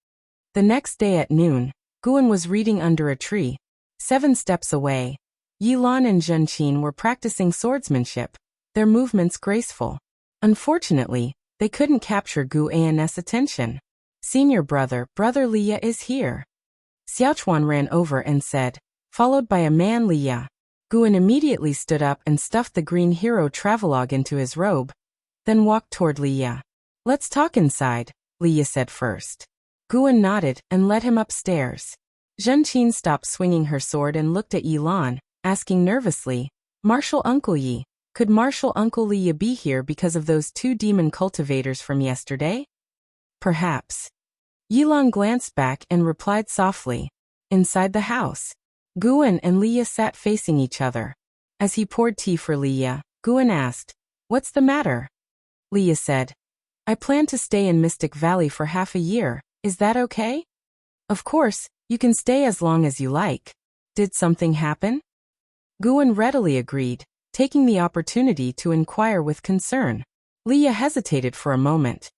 The next day at noon, Guan was reading under a tree. 7 steps away, Yilan and Zhenqin were practicing swordsmanship, their movements graceful. Unfortunately, they couldn't capture Guan's attention. "Senior brother, Brother Liye is here." Xiaochuan ran over and said, followed by a man Liya. Guan immediately stood up and stuffed the green hero travelogue into his robe, then walked toward Liya. Let's talk inside, Liya said first. Guan nodded and led him upstairs. Zhenqin stopped swinging her sword and looked at Yilan, asking nervously, Martial Uncle Yi, could Martial Uncle Liya be here because of those 2 demon cultivators from yesterday? Perhaps. Yilan glanced back and replied softly. Inside the house, Guan and Liya sat facing each other. As he poured tea for Liya, Guan asked, What's the matter? Liya said, I plan to stay in Mystic Valley for half a year, is that okay? Of course, you can stay as long as you like. Did something happen? Guan readily agreed, taking the opportunity to inquire with concern. Liya hesitated for a moment,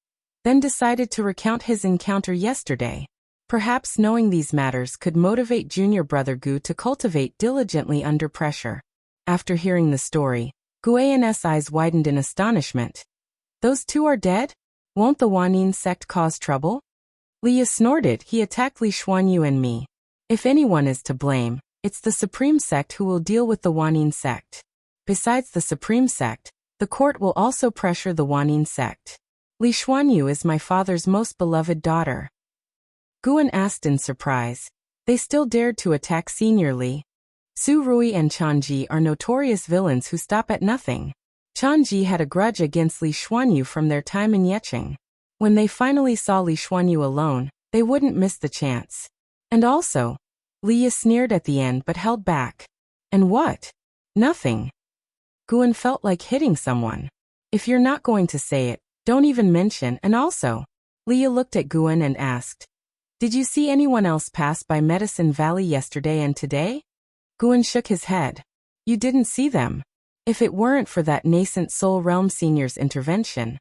then decided to recount his encounter yesterday. Perhaps knowing these matters could motivate junior brother Gu to cultivate diligently under pressure. After hearing the story, Guan's eyes widened in astonishment. Those 2 are dead? Won't the Wanyin sect cause trouble? Liya snorted. He attacked Li Xuanyu and me. If anyone is to blame, it's the Supreme Sect who will deal with the Wanyin sect. Besides the Supreme Sect, the court will also pressure the Wanyin sect. Li Xuanyu is my father's most beloved daughter. Guan asked in surprise. They still dared to attack Senior Li. Su Ruye and Changji are notorious villains who stop at nothing. Changji had a grudge against Li Xuanyu from their time in Yecheng. When they finally saw Li Xuanyu alone, they wouldn't miss the chance. And also, Liya sneered at the end but held back. And what? Nothing. Guan felt like hitting someone. If you're not going to say it, don't even mention. And also, Liya looked at Guan and asked, Did you see anyone else pass by Medicine Valley yesterday and today? Guan shook his head. You didn't see them. If it weren't for that Nascent Soul Realm senior's intervention,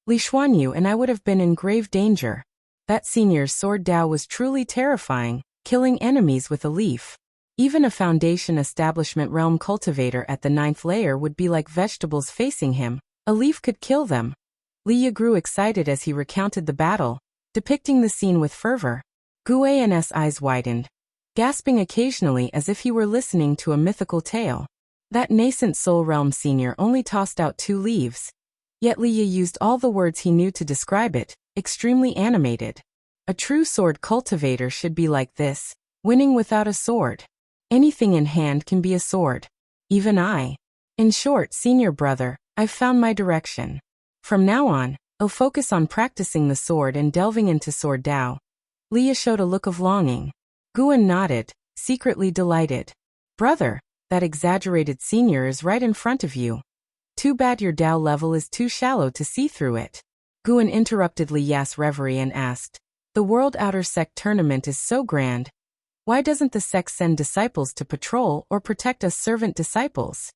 Li Xuanyu and I would have been in grave danger. That senior's sword Dao was truly terrifying, killing enemies with a leaf. Even a Foundation Establishment Realm cultivator at the 9th layer would be like vegetables facing him. A leaf could kill them. Liya grew excited as he recounted the battle, depicting the scene with fervor. Guan's eyes widened, gasping occasionally as if he were listening to a mythical tale. That Nascent Soul Realm senior only tossed out 2 leaves. Yet Liya used all the words he knew to describe it, extremely animated. A true sword cultivator should be like this, winning without a sword. Anything in hand can be a sword. Even I. In short, senior brother, I've found my direction. From now on, I'll focus on practicing the sword and delving into sword Dao. Liya showed a look of longing. Guan nodded, secretly delighted. Brother, that exaggerated senior is right in front of you. Too bad your Dao level is too shallow to see through it. Guan interrupted Liya's reverie and asked, The World Outer Sect tournament is so grand. Why doesn't the sect send disciples to patrol or protect us servant disciples?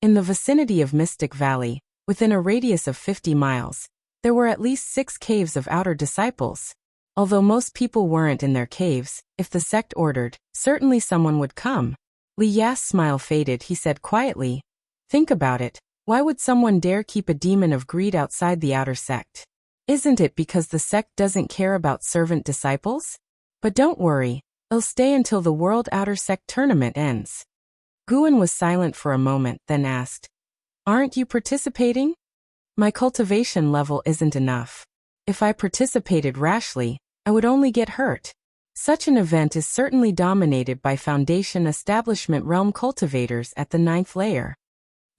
In the vicinity of Mystic Valley, within a radius of 50 miles, there were at least 6 caves of outer disciples. Although most people weren't in their caves, if the sect ordered, certainly someone would come. Liya's smile faded. He said quietly, Think about it. Why would someone dare keep a demon of greed outside the outer sect? Isn't it because the sect doesn't care about servant disciples? But don't worry, I'll stay until the World Outer Sect tournament ends. Guan was silent for a moment, then asked, Aren't you participating? My cultivation level isn't enough. If I participated rashly, I would only get hurt. Such an event is certainly dominated by Foundation Establishment Realm cultivators at the 9th layer.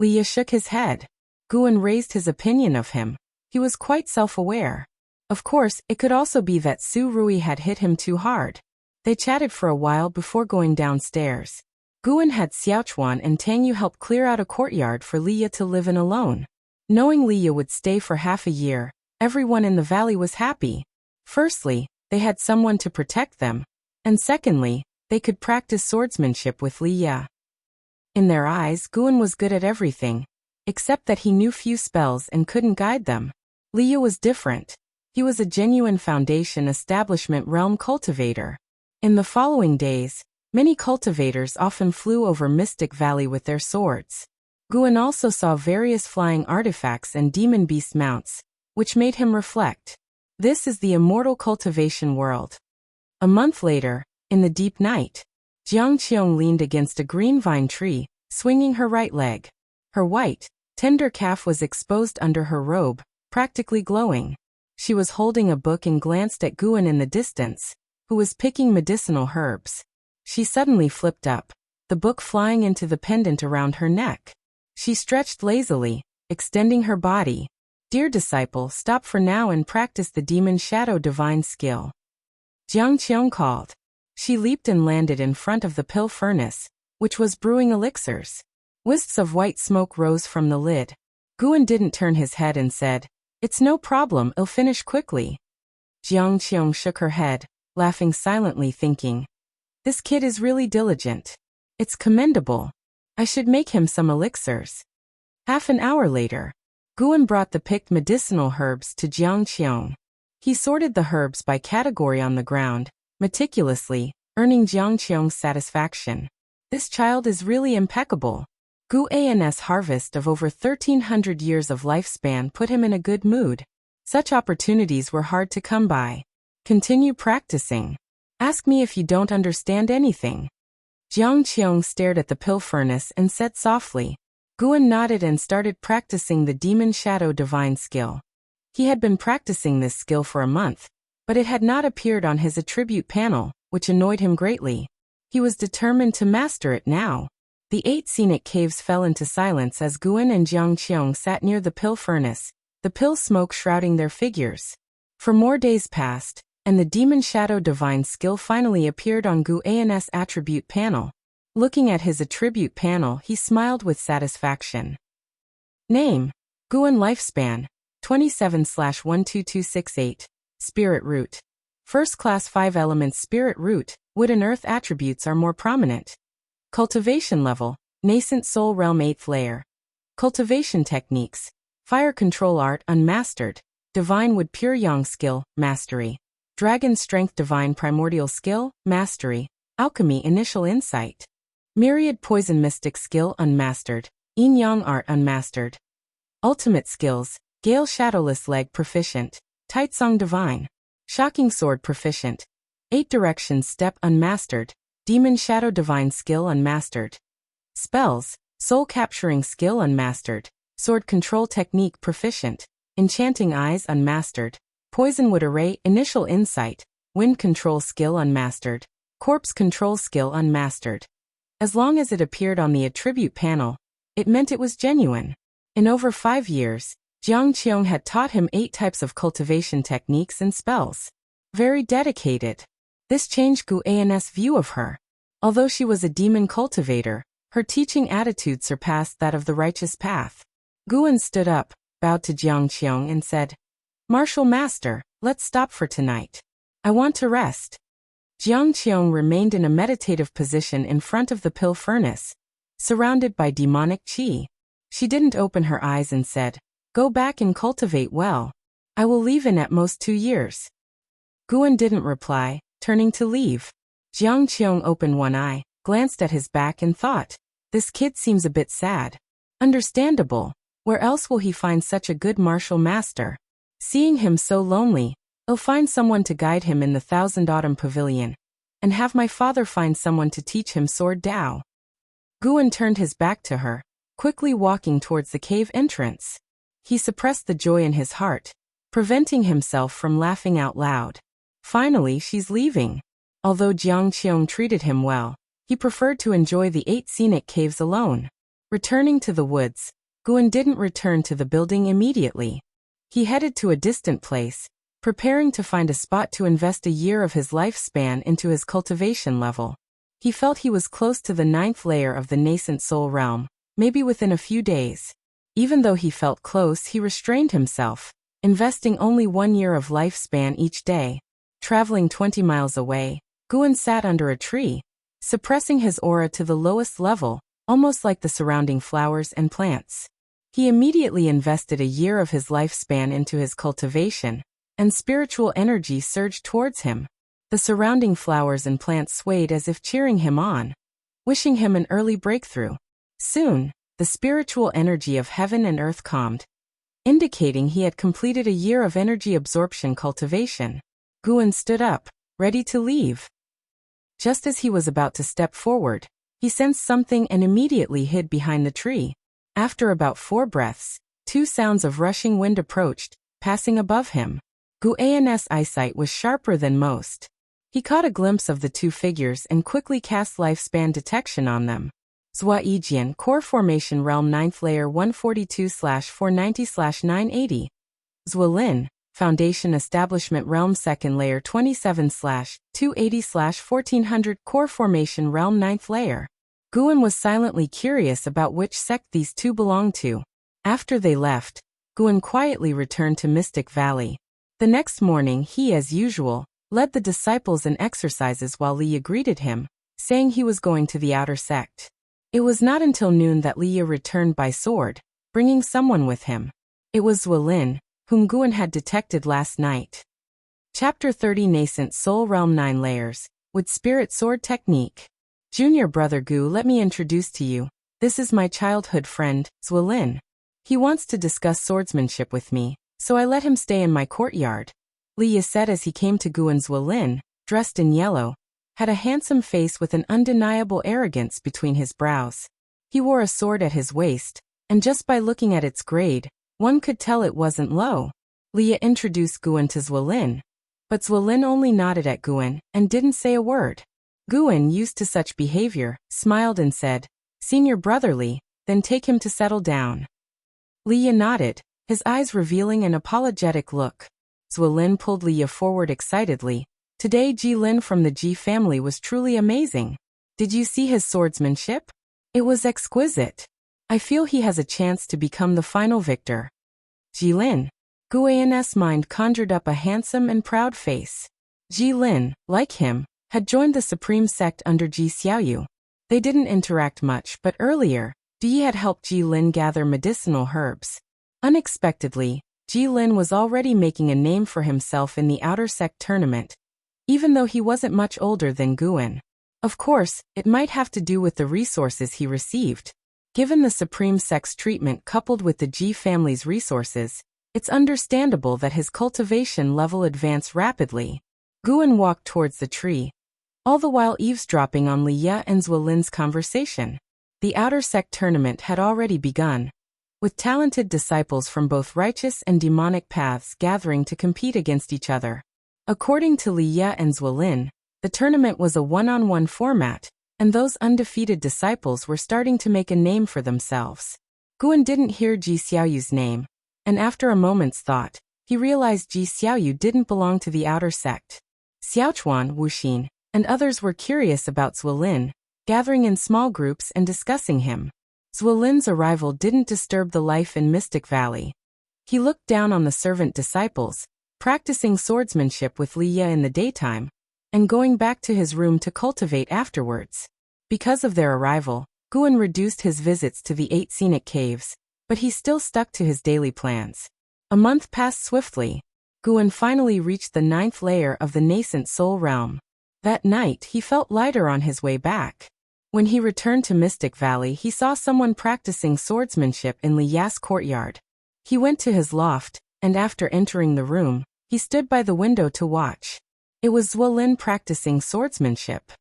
Liya shook his head. Guan raised his opinion of him. He was quite self-aware. Of course, it could also be that Su Ruye had hit him too hard. They chatted for a while before going downstairs. Guan had Xiaochuan and Tang Yu help clear out a courtyard for Liya to live in alone. Knowing Liya would stay for half a year, everyone in the valley was happy. Firstly, they had someone to protect them. And secondly, they could practice swordsmanship with Liya. In their eyes, Guan was good at everything, except that he knew few spells and couldn't guide them. Liya was different. He was a genuine Foundation Establishment Realm cultivator. In the following days, many cultivators often flew over Mystic Valley with their swords. Guan also saw various flying artifacts and demon beast mounts, which made him reflect. This is the immortal cultivation world. A month later, in the deep night, Qiong leaned against a green vine tree, swinging her right leg. Her white, tender calf was exposed under her robe, practically glowing. She was holding a book and glanced at Guan in the distance, who was picking medicinal herbs. She suddenly flipped up, the book flying into the pendant around her neck. She stretched lazily, extending her body. Dear disciple, stop for now and practice the demon shadow divine skill. Qiong called. She leaped and landed in front of the pill furnace, which was brewing elixirs. Wisps of white smoke rose from the lid. Guan didn't turn his head and said, "It's no problem, I'll finish quickly." Qiong shook her head, laughing silently, thinking, "This kid is really diligent. It's commendable. I should make him some elixirs." Half an hour later, Guan brought the picked medicinal herbs to Qiong. He sorted the herbs by category on the ground, meticulously, earning Qiong's satisfaction. This child is really impeccable. Guan's harvest of over 1,300 years of lifespan put him in a good mood. Such opportunities were hard to come by. Continue practicing. Ask me if you don't understand anything. Qiong stared at the pill furnace and said softly. Guan nodded and started practicing the demon shadow divine skill. He had been practicing this skill for a month, but it had not appeared on his attribute panel, which annoyed him greatly. He was determined to master it now. The 8 scenic caves fell into silence as Guan and Qiong sat near the pill furnace, the pill smoke shrouding their figures. For more days passed, and the demon shadow divine skill finally appeared on Guan's attribute panel. Looking at his attribute panel, he smiled with satisfaction. Name: Guan lifespan 27/12268. Spirit root. First class 5 elements spirit root, wood and earth attributes are more prominent. Cultivation level, Nascent Soul Realm 8th layer. Cultivation techniques, fire control art unmastered, divine wood pure yang skill, mastery. Dragon strength divine primordial skill, mastery. Alchemy initial insight. Myriad poison mystic skill unmastered, yin yang art unmastered. Ultimate skills, Gale shadowless leg proficient, Taicang divine. Shocking sword proficient. 8 directions step unmastered, demon shadow divine skill unmastered. Spells, soul capturing skill unmastered, sword control technique proficient, enchanting eyes unmastered, poison wood array initial insight, wind control skill unmastered, corpse control skill unmastered. As long as it appeared on the attribute panel, it meant it was genuine. In over 5 years, Qiong had taught him 8 types of cultivation techniques and spells. Very dedicated. This changed Guan's view of her. Although she was a demon cultivator, her teaching attitude surpassed that of the righteous path. Guan stood up, bowed to Qiong and said, "Martial master, let's stop for tonight. I want to rest." Qiong remained in a meditative position in front of the pill furnace, surrounded by demonic qi. She didn't open her eyes and said, "Go back and cultivate well. I will leave in at most 2 years." Guan didn't reply, turning to leave. Qiong opened one eye, glanced at his back and thought, "This kid seems a bit sad." Understandable. Where else will he find such a good martial master? Seeing him so lonely, I'll find someone to guide him in the Thousand Autumn Pavilion, and have my father find someone to teach him sword Dao. Guan turned his back to her, quickly walking towards the cave entrance. He suppressed the joy in his heart, preventing himself from laughing out loud. Finally, she's leaving. Although Qiong treated him well, he preferred to enjoy the 8 scenic caves alone. Returning to the woods, Guan didn't return to the building immediately. He headed to a distant place, preparing to find a spot to invest a year of his lifespan into his cultivation level. He felt he was close to the 9th layer of the Nascent Soul Realm, maybe within a few days. Even though he felt close, he restrained himself, investing only 1 year of lifespan each day. Traveling 20 miles away, Guan sat under a tree, suppressing his aura to the lowest level, almost like the surrounding flowers and plants. He immediately invested a year of his lifespan into his cultivation, and spiritual energy surged towards him. The surrounding flowers and plants swayed as if cheering him on, wishing him an early breakthrough. Soon, the spiritual energy of heaven and earth calmed, indicating he had completed a year of energy absorption cultivation. Guan stood up, ready to leave. Just as he was about to step forward, he sensed something and immediately hid behind the tree. After about 4 breaths, 2 sounds of rushing wind approached, passing above him. Guan's eyesight was sharper than most. He caught a glimpse of the 2 figures and quickly cast lifespan detection on them. Ziwei Core Formation Realm 9th Layer 142/490/980. Ziwei Foundation Establishment Realm 2nd Layer 27/280/1400 Core Formation Realm 9th Layer. Guan was silently curious about which sect these 2 belonged to. After they left, Guan quietly returned to Mystic Valley. The next morning he, as usual, led the disciples in exercises while Liye greeted him, saying he was going to the outer sect. It was not until noon that Liye returned by sword, bringing someone with him. It was Ziwei, whom Guan had detected last night. Chapter 30 Nascent Soul Realm 9 Layers, with Spirit Sword Technique. Junior brother Gu, let me introduce to you. This is my childhood friend, Ziwei. He wants to discuss swordsmanship with me, so I let him stay in my courtyard. Liye said as he came to Guan. Ziwei, dressed in yellow, had a handsome face with an undeniable arrogance between his brows. He wore a sword at his waist, and just by looking at its grade, one could tell it wasn't low. Liye introduced Guan to Ziwei, but Ziwei only nodded at Guan and didn't say a word. Guan, used to such behavior, smiled and said, "Senior brotherly, then take him to settle down." Liye nodded, his eyes revealing an apologetic look. Ziwei pulled Liye forward excitedly. Today Jilin from the Ji family was truly amazing. Did you see his swordsmanship? It was exquisite. I feel he has a chance to become the final victor. Jilin. Guan's mind conjured up a handsome and proud face. Jilin, like him, had joined the Supreme Sect under Ji Xiaoyu. They didn't interact much, but earlier, Ji had helped Jilin gather medicinal herbs. Unexpectedly, Jilin was already making a name for himself in the Outer Sect tournament, even though he wasn't much older than Guan. Of course, it might have to do with the resources he received. Given the Supreme Sect's treatment coupled with the Ji family's resources, it's understandable that his cultivation level advanced rapidly. Guan walked towards the tree, all the while eavesdropping on Liye and Ziwei's conversation. The Outer Sect tournament had already begun, with talented disciples from both righteous and demonic paths gathering to compete against each other. According to Liye and Ziwei, the tournament was a one-on-one format, and those undefeated disciples were starting to make a name for themselves. Guan didn't hear Ji Xiaoyu's name, and after a moment's thought, he realized Ji Xiaoyu didn't belong to the Outer Sect. Xiaochuan, Wuxin, and others were curious about Ziwei, gathering in small groups and discussing him. Ziwei's arrival didn't disturb the life in Mystic Valley. He looked down on the servant disciples, practicing swordsmanship with Liye in the daytime, and going back to his room to cultivate afterwards. Because of their arrival, Guan reduced his visits to the 8 scenic caves, but he still stuck to his daily plans. A month passed swiftly. Guan finally reached the 9th layer of the Nascent Soul Realm. That night he felt lighter on his way back. When he returned to Mystic Valley, he saw someone practicing swordsmanship in Liye's courtyard. He went to his loft, and after entering the room, he stood by the window to watch. It was Ziwei practicing swordsmanship.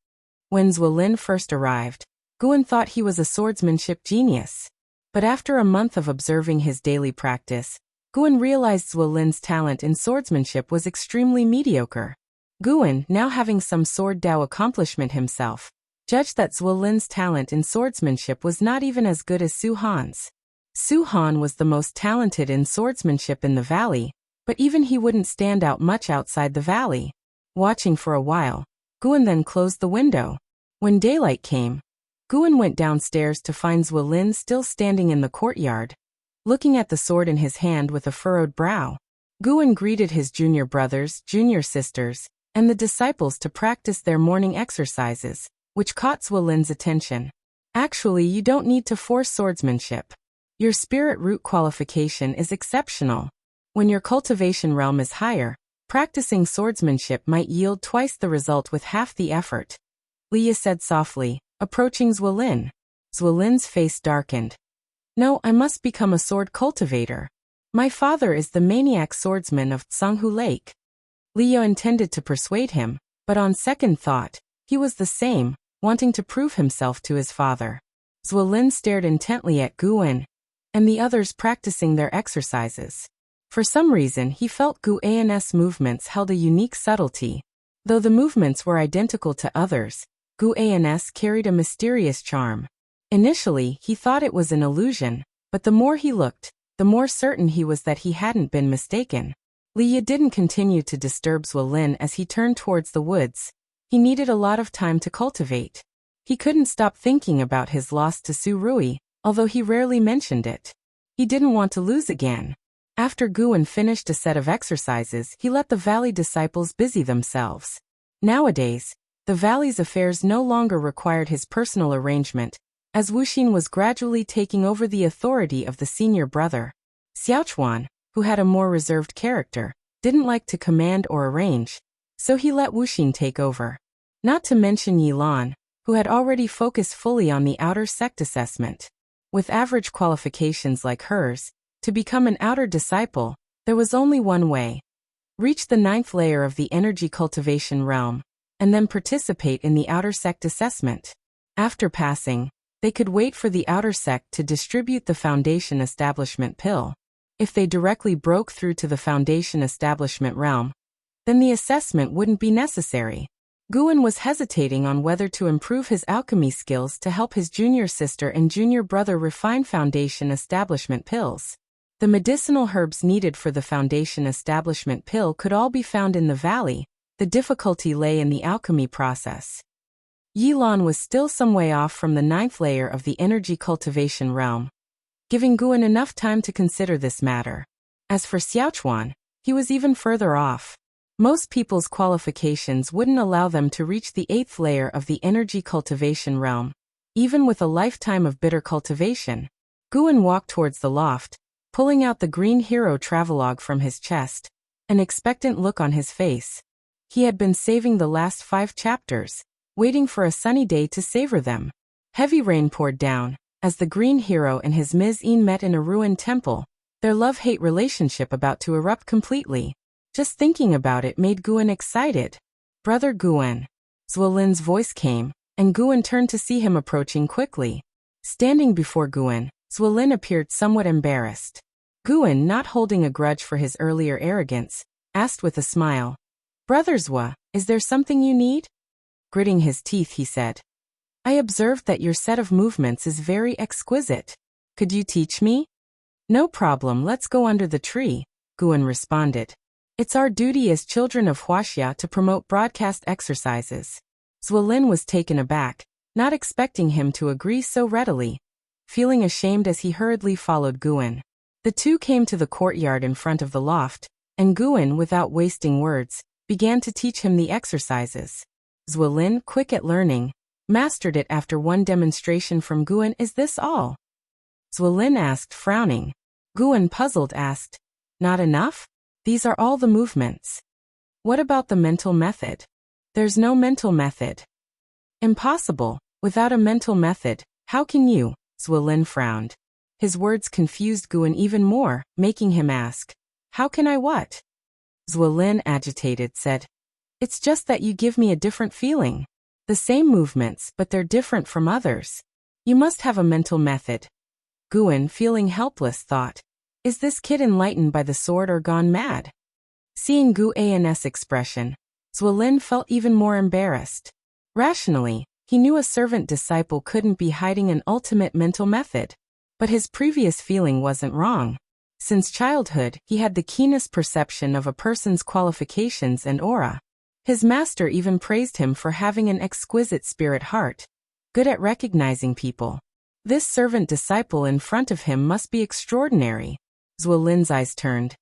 When Ziwei first arrived, Guan thought he was a swordsmanship genius. But after a month of observing his daily practice, Guan realized Ziwei's talent in swordsmanship was extremely mediocre. Guan, now having some sword Dao accomplishment himself, judged that Ziwei's talent in swordsmanship was not even as good as Su Han's. Su Han was the most talented in swordsmanship in the valley, but even he wouldn't stand out much outside the valley. Watching for a while, Guan then closed the window. When daylight came, Guan went downstairs to find Ziwei still standing in the courtyard, looking at the sword in his hand with a furrowed brow. Guan greeted his junior brothers, junior sisters, and the disciples to practice their morning exercises, which caught Ziwei's attention. Actually, you don't need to force swordsmanship. Your spirit root qualification is exceptional. When your cultivation realm is higher, practicing swordsmanship might yield twice the result with half the effort. Liye said softly, approaching Ziwei. Ziwei's face darkened. No, I must become a sword cultivator. My father is the maniac swordsman of Sanghu Lake. Liye intended to persuade him, but on second thought, He was the same, wanting to prove himself to his father. Zuelin stared intently at Guan and the others practicing their exercises. For some reason he felt Guan's movements held a unique subtlety. Though the movements were identical to others, Guan's carried a mysterious charm. Initially he thought it was an illusion, but the more he looked, the more certain he was that he hadn't been mistaken. Liye didn't continue to disturb Zuelin as he turned towards the woods. He needed a lot of time to cultivate. He couldn't stop thinking about his loss to Su Ruye, although he rarely mentioned it. He didn't want to lose again. After Guan finished a set of exercises, he let the valley disciples busy themselves. Nowadays, the valley's affairs no longer required his personal arrangement, as Wuxin was gradually taking over the authority of the senior brother. Xiaochuan, who had a more reserved character, didn't like to command or arrange, so he let Wuxin take over. Not to mention Yilan, who had already focused fully on the outer sect assessment. With average qualifications like hers, to become an outer disciple, there was only one way. Reach the 9th layer of the energy cultivation realm, and then participate in the outer sect assessment. After passing, they could wait for the outer sect to distribute the foundation establishment pill. If they directly broke through to the foundation establishment realm, then the assessment wouldn't be necessary. Guan was hesitating on whether to improve his alchemy skills to help his junior sister and junior brother refine foundation establishment pills. The medicinal herbs needed for the foundation establishment pill could all be found in the valley. The difficulty lay in the alchemy process. Yilan was still some way off from the 9th layer of the energy cultivation realm, giving Guan enough time to consider this matter. As for Xiaochuan, he was even further off. Most people's qualifications wouldn't allow them to reach the 8th layer of the energy cultivation realm, even with a lifetime of bitter cultivation. Guan walked towards the loft, pulling out the green hero travelogue from his chest, an expectant look on his face. He had been saving the last 5 chapters, waiting for a sunny day to savor them. Heavy rain poured down, as the green hero and his Ms. met in a ruined temple, their love-hate relationship about to erupt completely. Just thinking about it made Guan excited. "Brother Guan." Zuelin's voice came, and Guan turned to see him approaching quickly. Standing before Guan, Zuelin appeared somewhat embarrassed. Guan, not holding a grudge for his earlier arrogance, asked with a smile, "Brother Zwa, is there something you need?" Gritting his teeth, he said, "I observed that your set of movements is very exquisite. Could you teach me?" "No problem, let's go under the tree," Guan responded. "It's our duty as children of Huaxia to promote broadcast exercises." Zuelin was taken aback, not expecting him to agree so readily. Feeling ashamed as he hurriedly followed Guan. The two came to the courtyard in front of the loft, and Guan, without wasting words, began to teach him the exercises. Zuelin, quick at learning, mastered it after one demonstration from Guan. "Is this all?" Zuelin asked, frowning. Guan, puzzled, asked, "Not enough? These are all the movements. What about the mental method?" "There's no mental method." "Impossible. Without a mental method, how can you?" Zuelin frowned. His words confused Guan even more, making him ask, "How can I what?" Zuelin, agitated, said, "It's just that you give me a different feeling. The same movements, but they're different from others. You must have a mental method." Guan, feeling helpless, thought, "Is this kid enlightened by the sword or gone mad?" Seeing Guan's expression, Zuelin felt even more embarrassed. Rationally, he knew a servant disciple couldn't be hiding an ultimate mental method. But his previous feeling wasn't wrong. Since childhood, he had the keenest perception of a person's qualifications and aura. His master even praised him for having an exquisite spirit heart, good at recognizing people. This servant disciple in front of him must be extraordinary. Zuelin's eyes turned.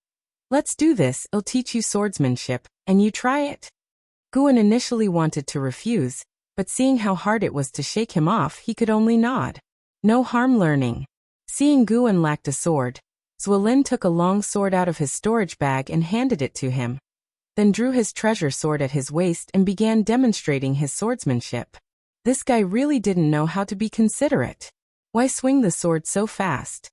"Let's do this, I'll teach you swordsmanship, and you try it." Guan initially wanted to refuse, but seeing how hard it was to shake him off, he could only nod. No harm learning. Seeing Guan lacked a sword, Zuelin took a long sword out of his storage bag and handed it to him, then drew his treasure sword at his waist and began demonstrating his swordsmanship. This guy really didn't know how to be considerate. Why swing the sword so fast?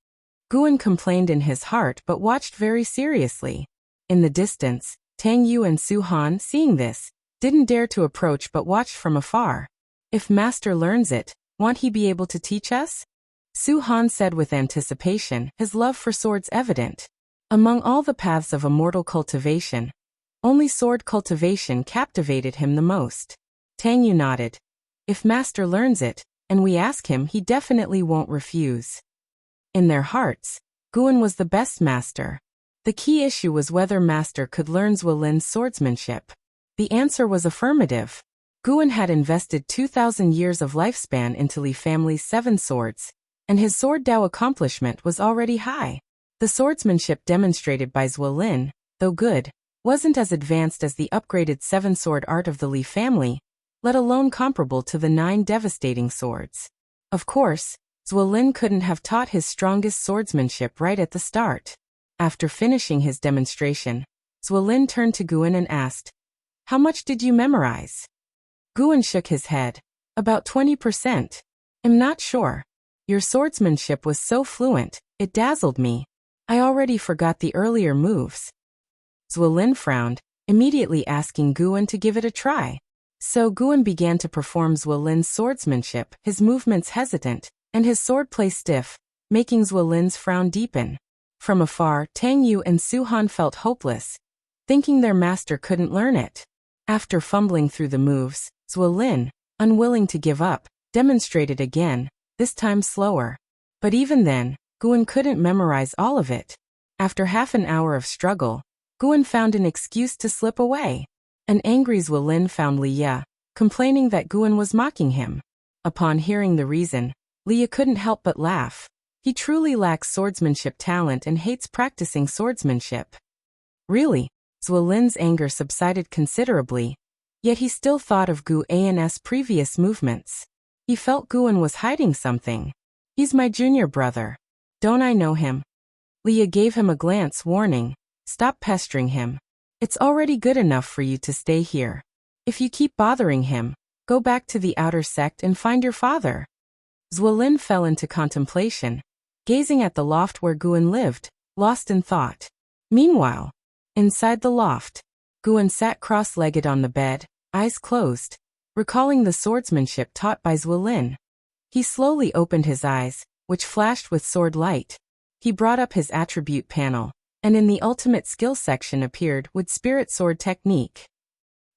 Guan complained in his heart but watched very seriously. In the distance, Tang Yu and Su Han, seeing this, didn't dare to approach but watched from afar. If Master learns it, won't he be able to teach us? Su Han said with anticipation, his love for swords evident. Among all the paths of immortal cultivation, only sword cultivation captivated him the most. Tang Yu nodded. If Master learns it, and we ask him, he definitely won't refuse. In their hearts, Guan was the best master. The key issue was whether Master could learn Ziwei's swordsmanship. The answer was affirmative. Guan had invested 2,000 years of lifespan into Li family's 7 swords, and his sword Dao accomplishment was already high. The swordsmanship demonstrated by Ziwei, though good, wasn't as advanced as the upgraded 7-sword art of the Li family, let alone comparable to the 9 devastating swords. Of course, Ziwei couldn't have taught his strongest swordsmanship right at the start. After finishing his demonstration, Ziwei turned to Guan and asked, "How much did you memorize?" Guan shook his head. "About 20%. I'm not sure. Your swordsmanship was so fluent, it dazzled me. I already forgot the earlier moves." Ziwei frowned, immediately asking Guan to give it a try. So Guan began to perform Ziwei's swordsmanship, his movements hesitant, and his swordplay stiff, making Ziwei's frown deepen. From afar, Tang Yu and Su Han felt hopeless, thinking their master couldn't learn it. After fumbling through the moves, Ziwei, unwilling to give up, demonstrated again, this time slower. But even then, Guan couldn't memorize all of it. After half an hour of struggle, Guan found an excuse to slip away. An angry Ziwei found Liye, complaining that Guan was mocking him. Upon hearing the reason, Liye couldn't help but laugh. He truly lacks swordsmanship talent and hates practicing swordsmanship. Really, Ziwei's anger subsided considerably, yet he still thought of Guan's previous movements. He felt Guan was hiding something. "He's my junior brother. Don't I know him?" Liye gave him a glance warning, "Stop pestering him. It's already good enough for you to stay here. If you keep bothering him, go back to the outer sect and find your father." Ziwei fell into contemplation, gazing at the loft where Guan lived, lost in thought. Meanwhile, inside the loft, Guan sat cross-legged on the bed, eyes closed, recalling the swordsmanship taught by Ziwei. He slowly opened his eyes, which flashed with sword light. He brought up his attribute panel, and in the ultimate skill section appeared Wood Spirit Sword Technique.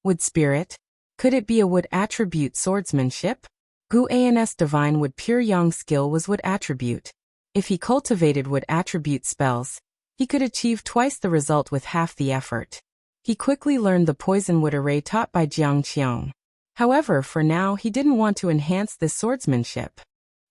Wood Spirit? Could it be a wood attribute swordsmanship? Guan's divine wood pure yang skill was wood attribute. If he cultivated wood attribute spells, he could achieve twice the result with half the effort. He quickly learned the poison wood array taught by Jiang Qiong. However, for now he didn't want to enhance this swordsmanship.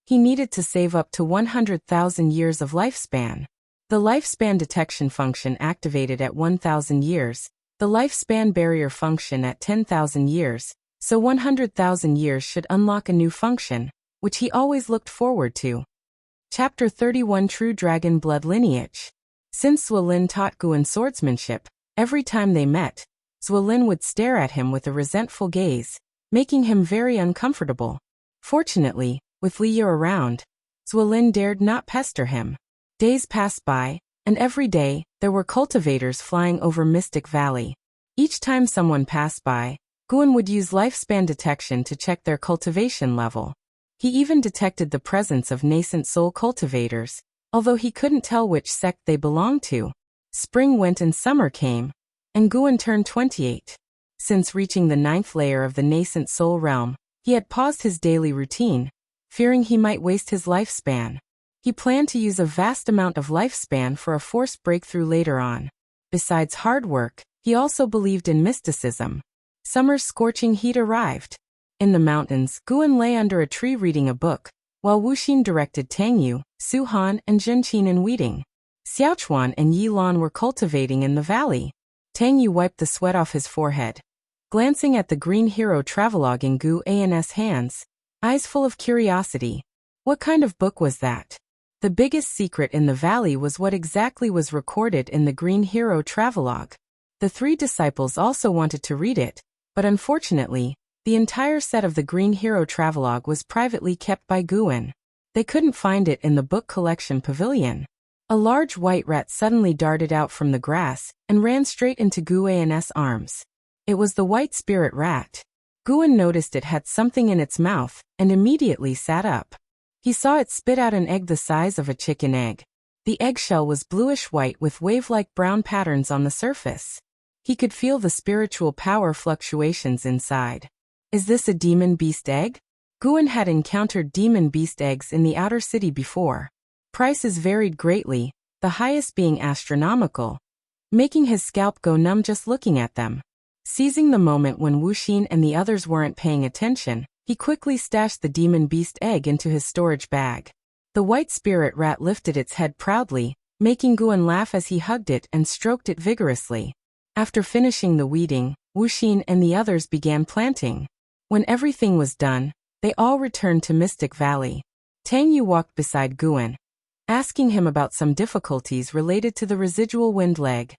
He needed to save up to 100,000 years of lifespan. The lifespan detection function activated at 1,000 years, the lifespan barrier function at 10,000 years, so 100,000 years should unlock a new function, which he always looked forward to. Chapter 31 True Dragon Blood Lineage. Since Ziwei taught Guan swordsmanship, every time they met, Ziwei would stare at him with a resentful gaze, making him very uncomfortable. Fortunately, with Liye around, Ziwei dared not pester him. Days passed by, and every day, there were cultivators flying over Mystic Valley. Each time someone passed by, Guan would use lifespan detection to check their cultivation level. He even detected the presence of nascent soul cultivators, although he couldn't tell which sect they belonged to. Spring went and summer came, and Guan turned 28. Since reaching the 9th layer of the Nascent Soul Realm, he had paused his daily routine, fearing he might waste his lifespan. He planned to use a vast amount of lifespan for a forced breakthrough later on. Besides hard work, he also believed in mysticism. Summer's scorching heat arrived. In the mountains, Guan lay under a tree reading a book, while Wuxin directed Tang Yu, Su Han, and Zhenqin in weeding. Xiaochuan and Yi Lan were cultivating in the valley. Tang Yu wiped the sweat off his forehead. Glancing at the green hero travelogue in Guan's hands, eyes full of curiosity. What kind of book was that? The biggest secret in the valley was what exactly was recorded in the Green Hero Travelogue. The 3 disciples also wanted to read it, but unfortunately, the entire set of the Green Hero Travelogue was privately kept by Guan. They couldn't find it in the book collection pavilion. A large white rat suddenly darted out from the grass and ran straight into Guan's arms. It was the white spirit rat. Guan noticed it had something in its mouth, and immediately sat up. He saw it spit out an egg the size of a chicken egg. The eggshell was bluish-white with wave-like brown patterns on the surface. He could feel the spiritual power fluctuations inside. Is this a demon beast egg? Guan had encountered demon beast eggs in the outer city before. Prices varied greatly, the highest being astronomical, making his scalp go numb just looking at them. Seizing the moment when Wuxin and the others weren't paying attention, he quickly stashed the demon beast egg into his storage bag. The white spirit rat lifted its head proudly, making Guan laugh as he hugged it and stroked it vigorously. After finishing the weeding, Wuxin and the others began planting. When everything was done, they all returned to Mystic Valley. Tang Yu walked beside Guan, asking him about some difficulties related to the residual wind leg.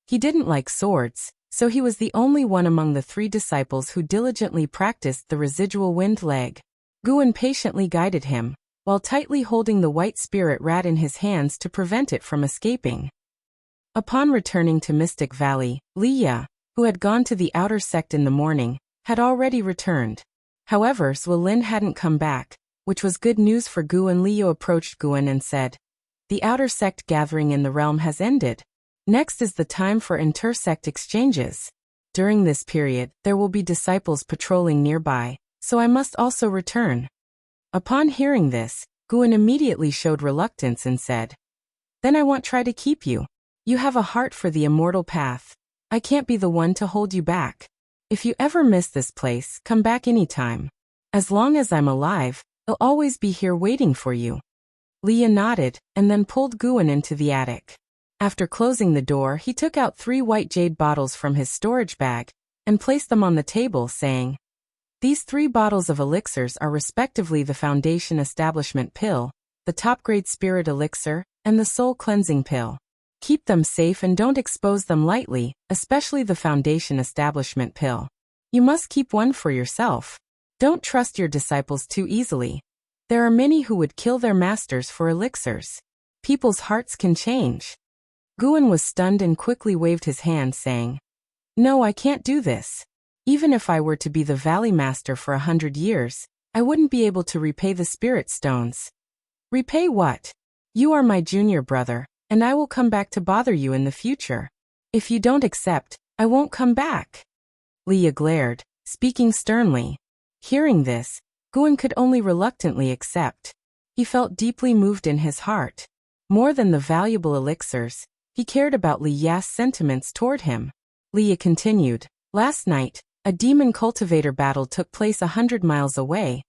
He didn't like swords, so he was the only one among the 3 disciples who diligently practiced the residual wind leg. Guan patiently guided him, while tightly holding the white spirit rat in his hands to prevent it from escaping. Upon returning to Mystic Valley, Liya, who had gone to the outer sect in the morning, had already returned. However, Ziwei hadn't come back, which was good news for Guan. Liya approached Guan and said, "The outer sect gathering in the realm has ended. Next is the time for inter-sect exchanges. During this period, there will be disciples patrolling nearby, so I must also return." Upon hearing this, Guan immediately showed reluctance and said, "Then I won't try to keep you. You have a heart for the immortal path. I can't be the one to hold you back. If you ever miss this place, come back anytime. As long as I'm alive, I'll always be here waiting for you." Liya nodded, and then pulled Guan into the attic. After closing the door, he took out 3 white jade bottles from his storage bag, and placed them on the table, saying, "These 3 bottles of elixirs are respectively the Foundation Establishment Pill, the top-grade Spirit Elixir, and the Soul Cleansing Pill. Keep them safe and don't expose them lightly, especially the Foundation Establishment Pill. You must keep one for yourself. Don't trust your disciples too easily. There are many who would kill their masters for elixirs. People's hearts can change." Guan was stunned and quickly waved his hand, saying, "No, I can't do this. Even if I were to be the Valley Master for 100 years, I wouldn't be able to repay the Spirit Stones." "Repay what? You are my junior brother, and I will come back to bother you in the future. If you don't accept, I won't come back." Liya glared, speaking sternly. Hearing this, Guan could only reluctantly accept. He felt deeply moved in his heart. More than the valuable elixirs, he cared about Liya's sentiments toward him. Liya continued, "Last night, a demon cultivator battle took place 100 miles away,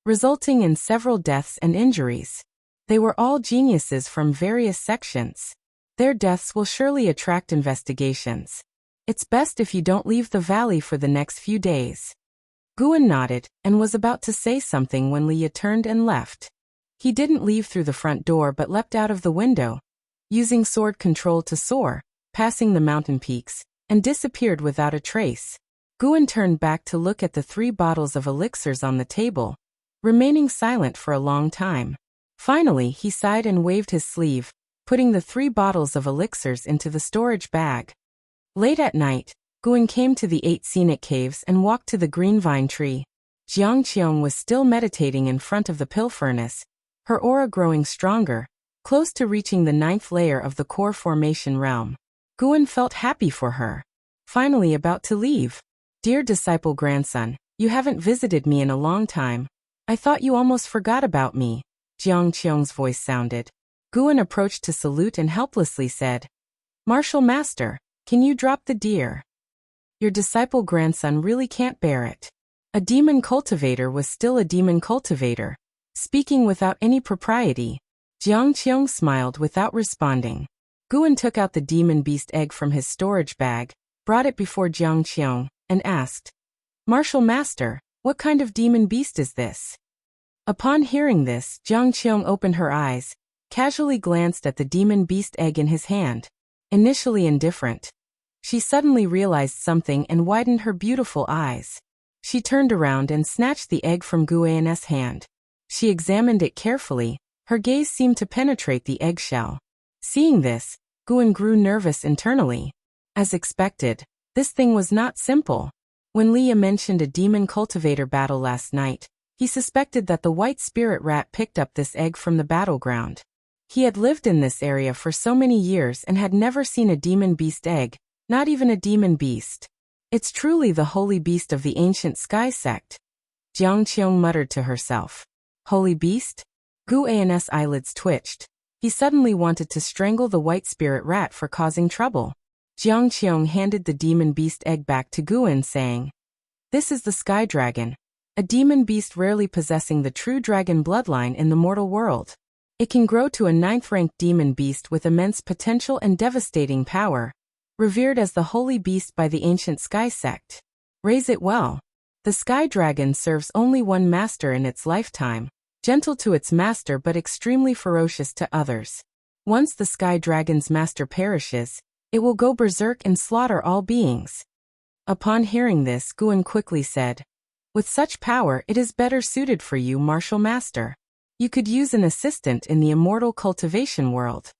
resulting in several deaths and injuries. They were all geniuses from various sections. Their deaths will surely attract investigations. It's best if you don't leave the valley for the next few days." Guan nodded, and was about to say something when Liya turned and left. He didn't leave through the front door but leapt out of the window, using sword control to soar, passing the mountain peaks, and disappeared without a trace. Guan turned back to look at the 3 bottles of elixirs on the table, remaining silent for a long time. Finally, he sighed and waved his sleeve, putting the 3 bottles of elixirs into the storage bag. Late at night, Guan came to the 8 scenic caves and walked to the green vine tree. Qiong was still meditating in front of the pill furnace, her aura growing stronger, close to reaching the 9th layer of the core formation realm. Guan felt happy for her. Finally about to leave. "Dear disciple grandson, you haven't visited me in a long time. I thought you almost forgot about me," Qiong's voice sounded. Guan approached to salute and helplessly said, "Martial Master, can you drop the deer? Your disciple grandson really can't bear it." A demon cultivator was still a demon cultivator, speaking without any propriety. Qiong smiled without responding. Guan took out the demon beast egg from his storage bag, brought it before Qiong, and asked, "Martial Master, what kind of demon beast is this?" Upon hearing this, Qiong opened her eyes, casually glanced at the demon beast egg in his hand. Initially indifferent, she suddenly realized something and widened her beautiful eyes. She turned around and snatched the egg from Guan's hand. She examined it carefully, her gaze seemed to penetrate the eggshell. Seeing this, Guan grew nervous internally. As expected, This thing was not simple. When Liye mentioned a demon cultivator battle last night, he suspected that the white spirit rat picked up this egg from the battleground. He had lived in this area for so many years and had never seen a demon beast egg, not even a demon beast. It's truly the holy beast of the ancient sky sect. Qiong muttered to herself. Holy beast? Guan's eyelids twitched. He suddenly wanted to strangle the white spirit rat for causing trouble. Qiong handed the demon beast egg back to Guan, saying, "This is the sky dragon, a demon beast rarely possessing the true dragon bloodline in the mortal world. It can grow to a 9th-ranked demon beast with immense potential and devastating power, revered as the holy beast by the ancient sky sect. Raise it well. The sky dragon serves only one master in its lifetime, gentle to its master but extremely ferocious to others. Once the sky dragon's master perishes, it will go berserk and slaughter all beings." Upon hearing this, Guan quickly said, "With such power, it is better suited for you, martial master. You could use an assistant in the immortal cultivation world."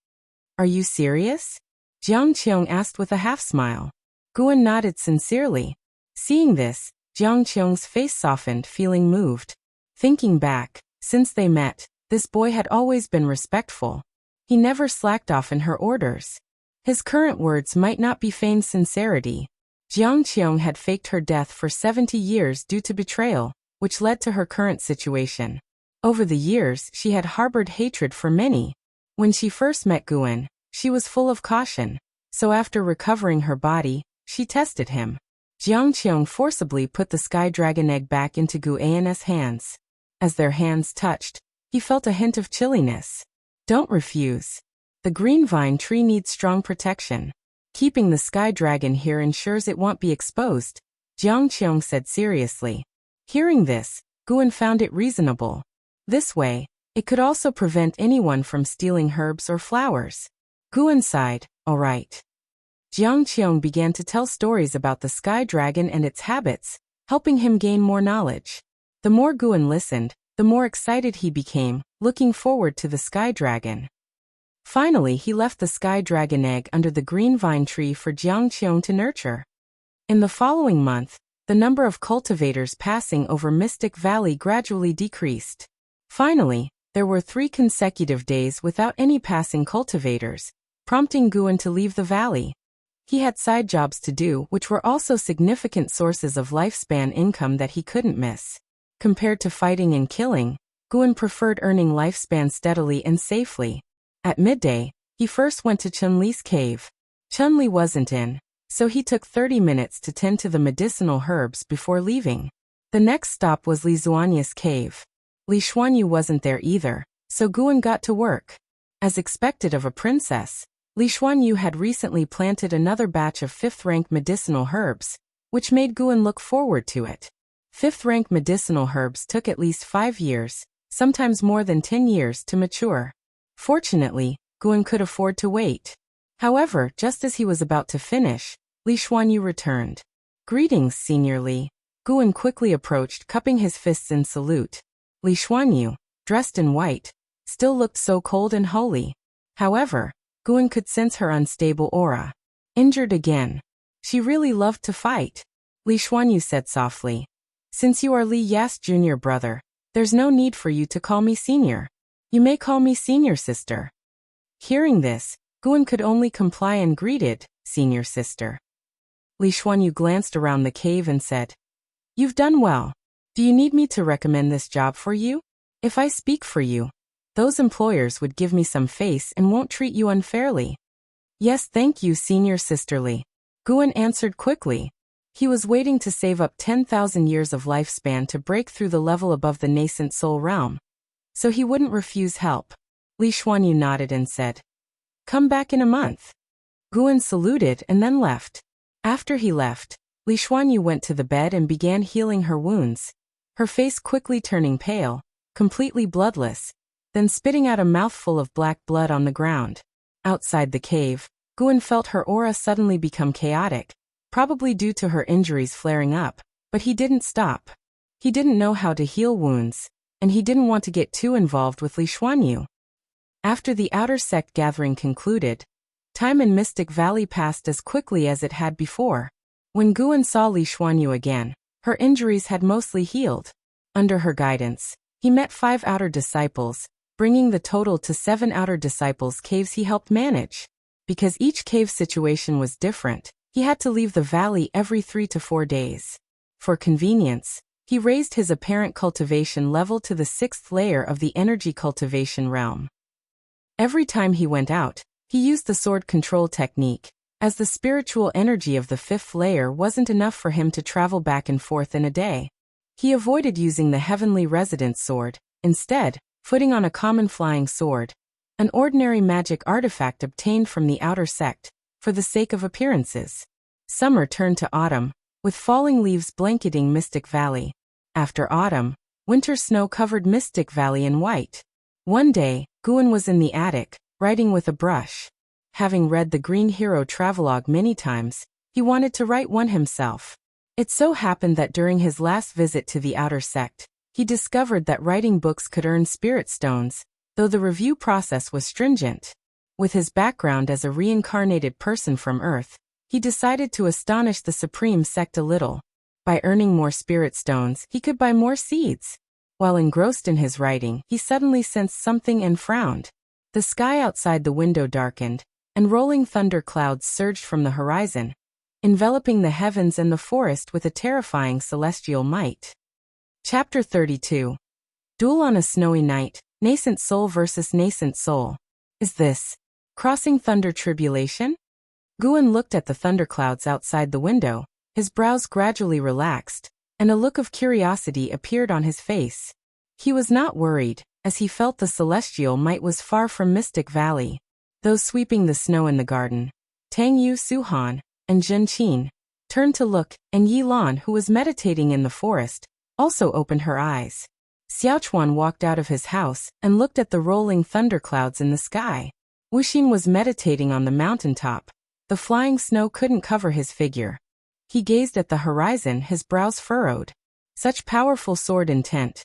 "Are you serious?" Qiong asked with a half-smile. Guan nodded sincerely. Seeing this, Qiong's face softened, feeling moved. Thinking back, since they met, this boy had always been respectful. He never slacked off in her orders. His current words might not be feigned sincerity. Qiong had faked her death for 70 years due to betrayal, which led to her current situation. Over the years, she had harbored hatred for many. When she first met Guan, she was full of caution, so after recovering her body, she tested him. Qiong forcibly put the sky dragon egg back into Guan's hands. As their hands touched, he felt a hint of chilliness. "Don't refuse. The green vine tree needs strong protection. Keeping the sky dragon here ensures it won't be exposed," Qiong said seriously. Hearing this, Guan found it reasonable. This way, it could also prevent anyone from stealing herbs or flowers. Guan sighed, "All right." Qiong began to tell stories about the sky dragon and its habits, helping him gain more knowledge. The more Guan listened, the more excited he became, looking forward to the sky dragon. Finally, he left the sky dragon egg under the green vine tree for Qiong to nurture. In the following month, the number of cultivators passing over Mystic Valley gradually decreased. Finally, there were 3 consecutive days without any passing cultivators, prompting Guan to leave the valley. He had side jobs to do which were also significant sources of lifespan income that he couldn't miss. Compared to fighting and killing, Guan preferred earning lifespan steadily and safely. At midday, he first went to Chun-Li's cave. Chun-Li wasn't in, so he took 30 minutes to tend to the medicinal herbs before leaving. The next stop was Li Zuanyi's cave. Li Xuanyu wasn't there either, so Guan got to work. As expected of a princess, Li Xuanyu had recently planted another batch of 5th-rank medicinal herbs, which made Guan look forward to it. 5th-rank medicinal herbs took at least 5 years, sometimes more than 10 years to mature. Fortunately, Guan could afford to wait. However, just as he was about to finish, Li Xuanyu returned. "Greetings, Senior Li." Guan quickly approached, cupping his fists in salute. Li Xuanyu, dressed in white, still looked so cold and holy. However, Guan could sense her unstable aura. "Injured again. She really loved to fight," Li Xuanyu said softly. "Since you are Li Ya's junior brother, there's no need for you to call me senior. You may call me senior sister." Hearing this, Guan could only comply and greeted, "Senior sister." Li Xuanyu glanced around the cave and said, "You've done well. Do you need me to recommend this job for you? If I speak for you, those employers would give me some face and won't treat you unfairly." "Yes, thank you, Senior Sister Li," Guan answered quickly. He was waiting to save up 10,000 years of lifespan to break through the level above the Nascent Soul Realm, so he wouldn't refuse help. Li Xuanyu nodded and said, "Come back in a month." Guan saluted and then left. After he left, Li Xuanyu went to the bed and began healing her wounds, her face quickly turning pale, completely bloodless, then spitting out a mouthful of black blood on the ground. Outside the cave, Guan felt her aura suddenly become chaotic, probably due to her injuries flaring up, but he didn't stop. He didn't know how to heal wounds, and he didn't want to get too involved with Li Xuanyu. After the outer sect gathering concluded, time in Mystic Valley passed as quickly as it had before. When Guan saw Li Xuanyu again, her injuries had mostly healed. Under her guidance, he met 5 outer disciples, bringing the total to 7 outer disciples' caves he helped manage. Because each cave situation was different, he had to leave the valley every 3 to 4 days. For convenience, he raised his apparent cultivation level to the 6th layer of the energy cultivation realm. Every time he went out, he used the sword control technique, as the spiritual energy of the 5th layer wasn't enough for him to travel back and forth in a day. He avoided using the heavenly residence sword, instead, footing on a common flying sword, an ordinary magic artifact obtained from the outer sect, for the sake of appearances. Summer turned to autumn, with falling leaves blanketing Mystic Valley. After autumn, winter snow covered Mystic Valley in white. One day, Guan was in the attic, writing with a brush. Having read the Green Hero travelogue many times, he wanted to write one himself. It so happened that during his last visit to the outer sect, he discovered that writing books could earn spirit stones, though the review process was stringent. With his background as a reincarnated person from Earth, he decided to astonish the Supreme Sect a little. By earning more spirit stones, he could buy more seeds. While engrossed in his writing, he suddenly sensed something and frowned. The sky outside the window darkened, and rolling thunder clouds surged from the horizon, enveloping the heavens and the forest with a terrifying celestial might. Chapter 32. Duel on a Snowy Night, Nascent Soul versus Nascent Soul. Is this crossing thunder tribulation? Guan looked at the thunderclouds outside the window, his brows gradually relaxed, and a look of curiosity appeared on his face. He was not worried, as he felt the celestial might was far from Mystic Valley. Those sweeping the snow in the garden, Tang Yu Suhan, and Zhen Qin, turned to look, and Yi Lan, who was meditating in the forest, also opened her eyes. Xiaochuan walked out of his house and looked at the rolling thunderclouds in the sky. Wuxin was meditating on the mountaintop. The flying snow couldn't cover his figure. He gazed at the horizon, his brows furrowed. Such powerful sword intent.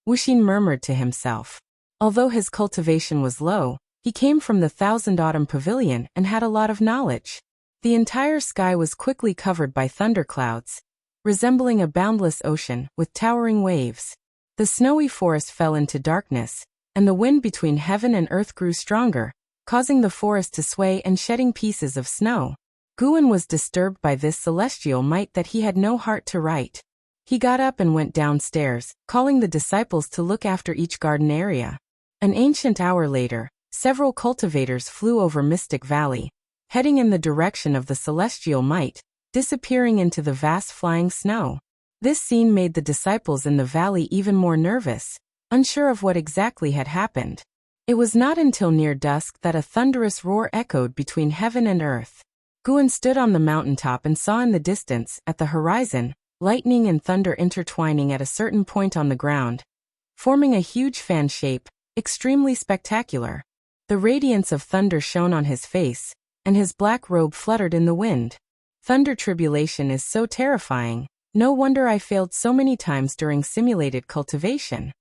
Wuxin murmured to himself. Although his cultivation was low, he came from the Thousand Autumn Pavilion and had a lot of knowledge. The entire sky was quickly covered by thunderclouds, resembling a boundless ocean with towering waves. The snowy forest fell into darkness, and the wind between heaven and earth grew stronger, causing the forest to sway and shedding pieces of snow. Guan was disturbed by this celestial might that he had no heart to write. He got up and went downstairs, calling the disciples to look after each garden area. An ancient hour later, several cultivators flew over Mystic Valley, heading in the direction of the celestial might, disappearing into the vast flying snow. This scene made the disciples in the valley even more nervous, unsure of what exactly had happened. It was not until near dusk that a thunderous roar echoed between heaven and earth. Guan stood on the mountaintop and saw in the distance, at the horizon, lightning and thunder intertwining at a certain point on the ground, forming a huge fan shape, extremely spectacular. The radiance of thunder shone on his face, and his black robe fluttered in the wind. Thunder tribulation is so terrifying. No wonder I failed so many times during simulated cultivation.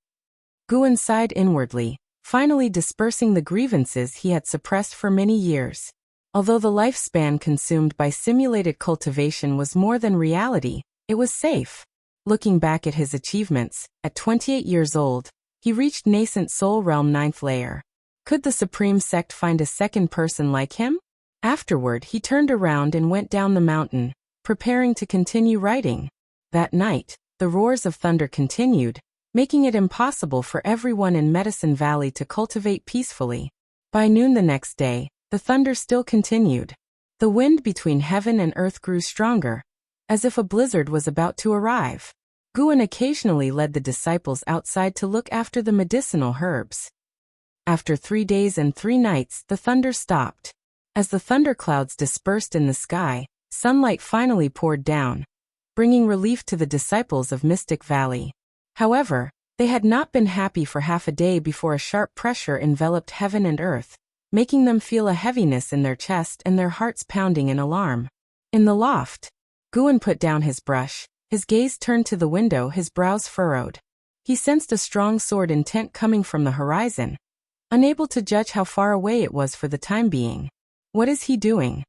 Guan sighed inwardly, finally dispersing the grievances he had suppressed for many years. Although the lifespan consumed by simulated cultivation was more than reality, it was safe. Looking back at his achievements, at 28 years old, he reached Nascent Soul Realm 9th layer. Could the Supreme Sect find a second person like him? Afterward, he turned around and went down the mountain, preparing to continue writing. That night, the roars of thunder continued, making it impossible for everyone in Medicine Valley to cultivate peacefully. By noon the next day, the thunder still continued. The wind between heaven and earth grew stronger, as if a blizzard was about to arrive. Guan occasionally led the disciples outside to look after the medicinal herbs. After 3 days and 3 nights, the thunder stopped. As the thunderclouds dispersed in the sky, sunlight finally poured down, bringing relief to the disciples of Mystic Valley. However, they had not been happy for half a day before a sharp pressure enveloped heaven and earth, making them feel a heaviness in their chest and their hearts pounding in alarm. In the loft, Guan put down his brush, his gaze turned to the window, his brows furrowed. He sensed a strong sword intent coming from the horizon, unable to judge how far away it was for the time being. What is he doing?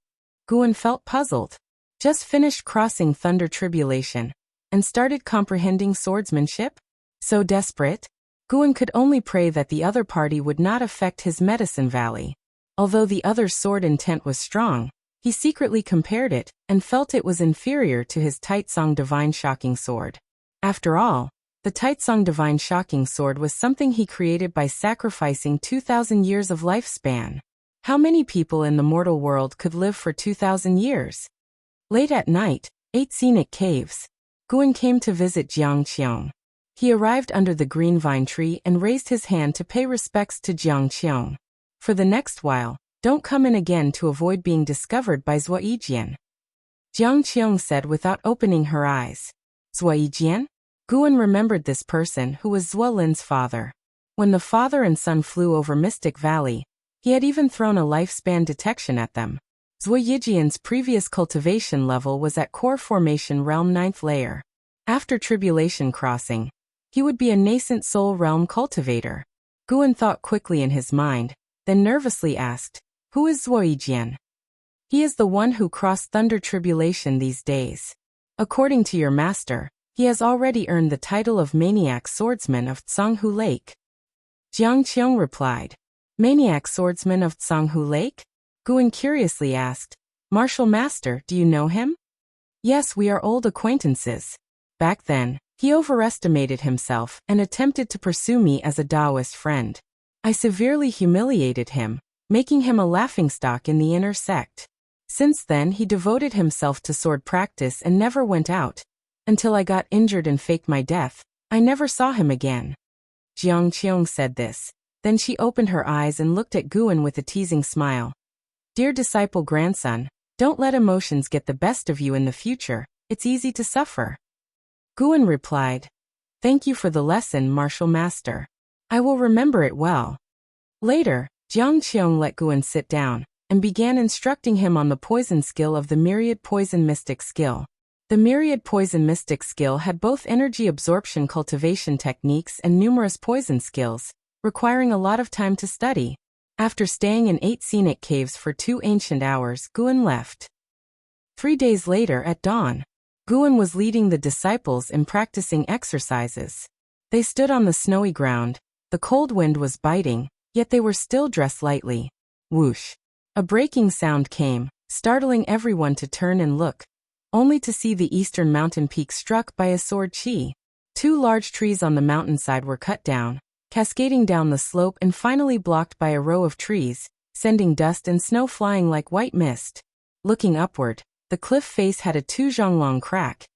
Guan felt puzzled. Just finished crossing Thunder Tribulation and started comprehending swordsmanship? So desperate? Guan could only pray that the other party would not affect his Medicine Valley. Although the other's sword intent was strong, he secretly compared it and felt it was inferior to his Taicang Divine Shocking Sword. After all, the Taicang Divine Shocking Sword was something he created by sacrificing 2,000 years of lifespan. How many people in the mortal world could live for 2,000 years? Late at night, 8 scenic caves. Guan came to visit Qiong. He arrived under the green vine tree and raised his hand to pay respects to Qiong. For the next while, don't come in again to avoid being discovered by Ziwei. Qiong said without opening her eyes. Ziwei? Guan remembered this person who was Zuolin's father. When the father and son flew over Mystic Valley, he had even thrown a lifespan detection at them. Ziwei's previous cultivation level was at Core Formation Realm 9th layer. After Tribulation Crossing, he would be a Nascent Soul Realm Cultivator. Guan thought quickly in his mind, then nervously asked, "Who is Ziwei?" "He is the one who crossed Thunder Tribulation these days. According to your master, he has already earned the title of Maniac Swordsman of Tsanghu Lake." Qiong replied, "Maniac Swordsman of Tsanghu Lake?" Guan curiously asked, "Martial Master, do you know him?" "Yes, we are old acquaintances. Back then, he overestimated himself and attempted to pursue me as a Taoist friend. I severely humiliated him, making him a laughingstock in the inner sect. Since then he devoted himself to sword practice and never went out. Until I got injured and faked my death, I never saw him again." Qiong said this. Then she opened her eyes and looked at Guan with a teasing smile. "Dear disciple grandson, don't let emotions get the best of you in the future, it's easy to suffer." Guan replied, "Thank you for the lesson, Martial Master. I will remember it well." Later, Qiong let Guan sit down and began instructing him on the poison skill of the Myriad Poison Mystic skill. The Myriad Poison Mystic skill had both energy absorption cultivation techniques and numerous poison skills, requiring a lot of time to study. After staying in 8 scenic caves for 2 ancient hours, Guan left. 3 days later at dawn, Guan was leading the disciples in practicing exercises. They stood on the snowy ground. The cold wind was biting, yet they were still dressed lightly. Whoosh! A breaking sound came, startling everyone to turn and look, only to see the eastern mountain peak struck by a sword chi. 2 large trees on the mountainside were cut down, cascading down the slope and finally blocked by a row of trees, sending dust and snow flying like white mist. Looking upward, the cliff face had a 2-zhonglong crack,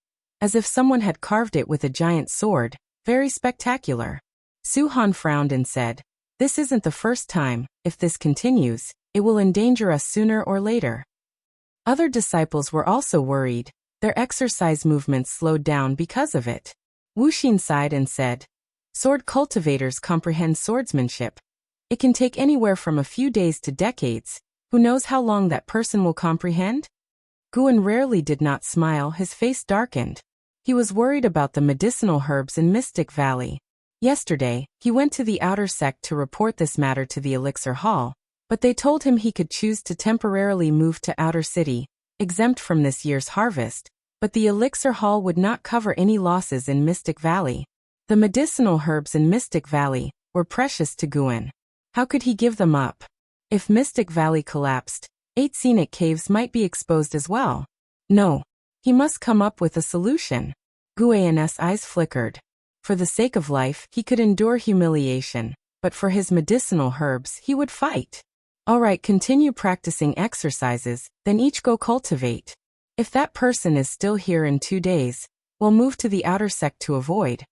as if someone had carved it with a giant sword, very spectacular. Su Han frowned and said, "This isn't the first time. If this continues, it will endanger us sooner or later." Other disciples were also worried. Their exercise movements slowed down because of it. Wuxin sighed and said, "Sword cultivators comprehend swordsmanship. It can take anywhere from a few days to decades. Who knows how long that person will comprehend?" Guan rarely did not smile. His face darkened. He was worried about the medicinal herbs in Mystic Valley. Yesterday, he went to the outer sect to report this matter to the Elixir Hall, but they told him he could choose to temporarily move to Outer City, exempt from this year's harvest, but the Elixir Hall would not cover any losses in Mystic Valley. The medicinal herbs in Mystic Valley were precious to Guan. How could he give them up? If Mystic Valley collapsed, 8 scenic caves might be exposed as well. No. He must come up with a solution. Guan's eyes flickered. For the sake of life, he could endure humiliation, but for his medicinal herbs, he would fight. All right, continue practicing exercises, then each go cultivate. If that person is still here in 2 days, we'll move to the outer sect to avoid.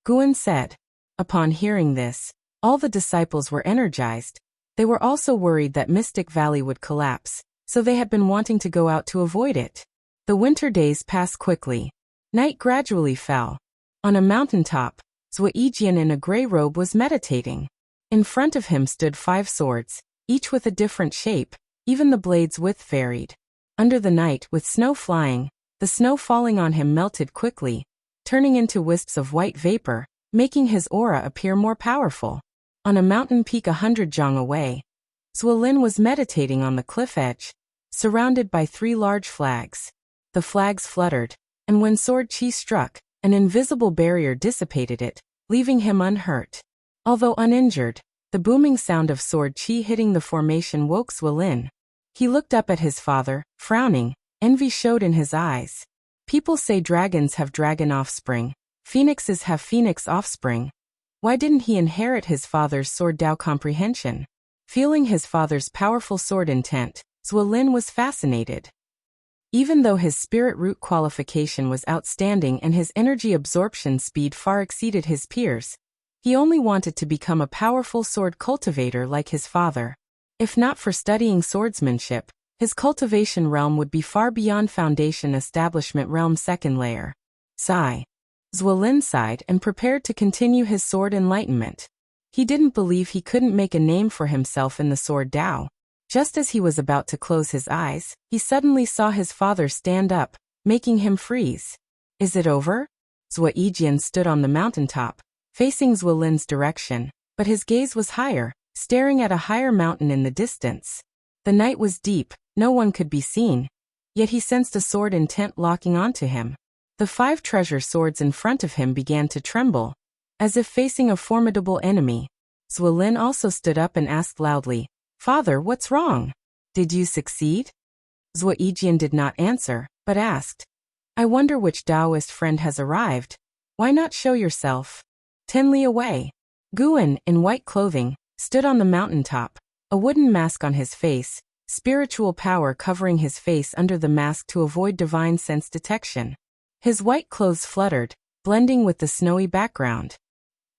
Guan said. Upon hearing this, all the disciples were energized. They were also worried that Mystic Valley would collapse, so they had been wanting to go out to avoid it. The winter days passed quickly. Night gradually fell. On a mountaintop, Ziwei in a gray robe was meditating. In front of him stood 5 swords, each with a different shape, even the blades' width varied. Under the night, with snow flying, the snow falling on him melted quickly, turning into wisps of white vapor, making his aura appear more powerful. On a mountain peak 100 zhang away, Zuolin was meditating on the cliff edge, surrounded by 3 large flags. The flags fluttered, and when sword qi struck, an invisible barrier dissipated it, leaving him unhurt. Although uninjured, the booming sound of sword qi hitting the formation woke Ziwei. He looked up at his father, frowning. Envy showed in his eyes. People say dragons have dragon offspring. Phoenixes have phoenix offspring. Why didn't he inherit his father's sword Dao comprehension? Feeling his father's powerful sword intent, Ziwei was fascinated. Even though his spirit root qualification was outstanding and his energy absorption speed far exceeded his peers, he only wanted to become a powerful sword cultivator like his father. If not for studying swordsmanship, his cultivation realm would be far beyond foundation establishment realm second layer. Sigh. Ziwei sighed and prepared to continue his sword enlightenment. He didn't believe he couldn't make a name for himself in the sword Dao. Just as he was about to close his eyes, he suddenly saw his father stand up, making him freeze. Is it over? Ziwei stood on the mountaintop, facing Ziwei's direction, but his gaze was higher, staring at a higher mountain in the distance. The night was deep, no one could be seen, yet he sensed a sword intent locking onto him. The 5 treasure swords in front of him began to tremble, as if facing a formidable enemy. Ziwei also stood up and asked loudly, "Father, what's wrong? Did you succeed?" Ziwei did not answer, but asked, "I wonder which Taoist friend has arrived. Why not show yourself?" 10 li away. Guan, in white clothing, stood on the mountaintop, a wooden mask on his face, spiritual power covering his face under the mask to avoid divine sense detection. His white clothes fluttered, blending with the snowy background.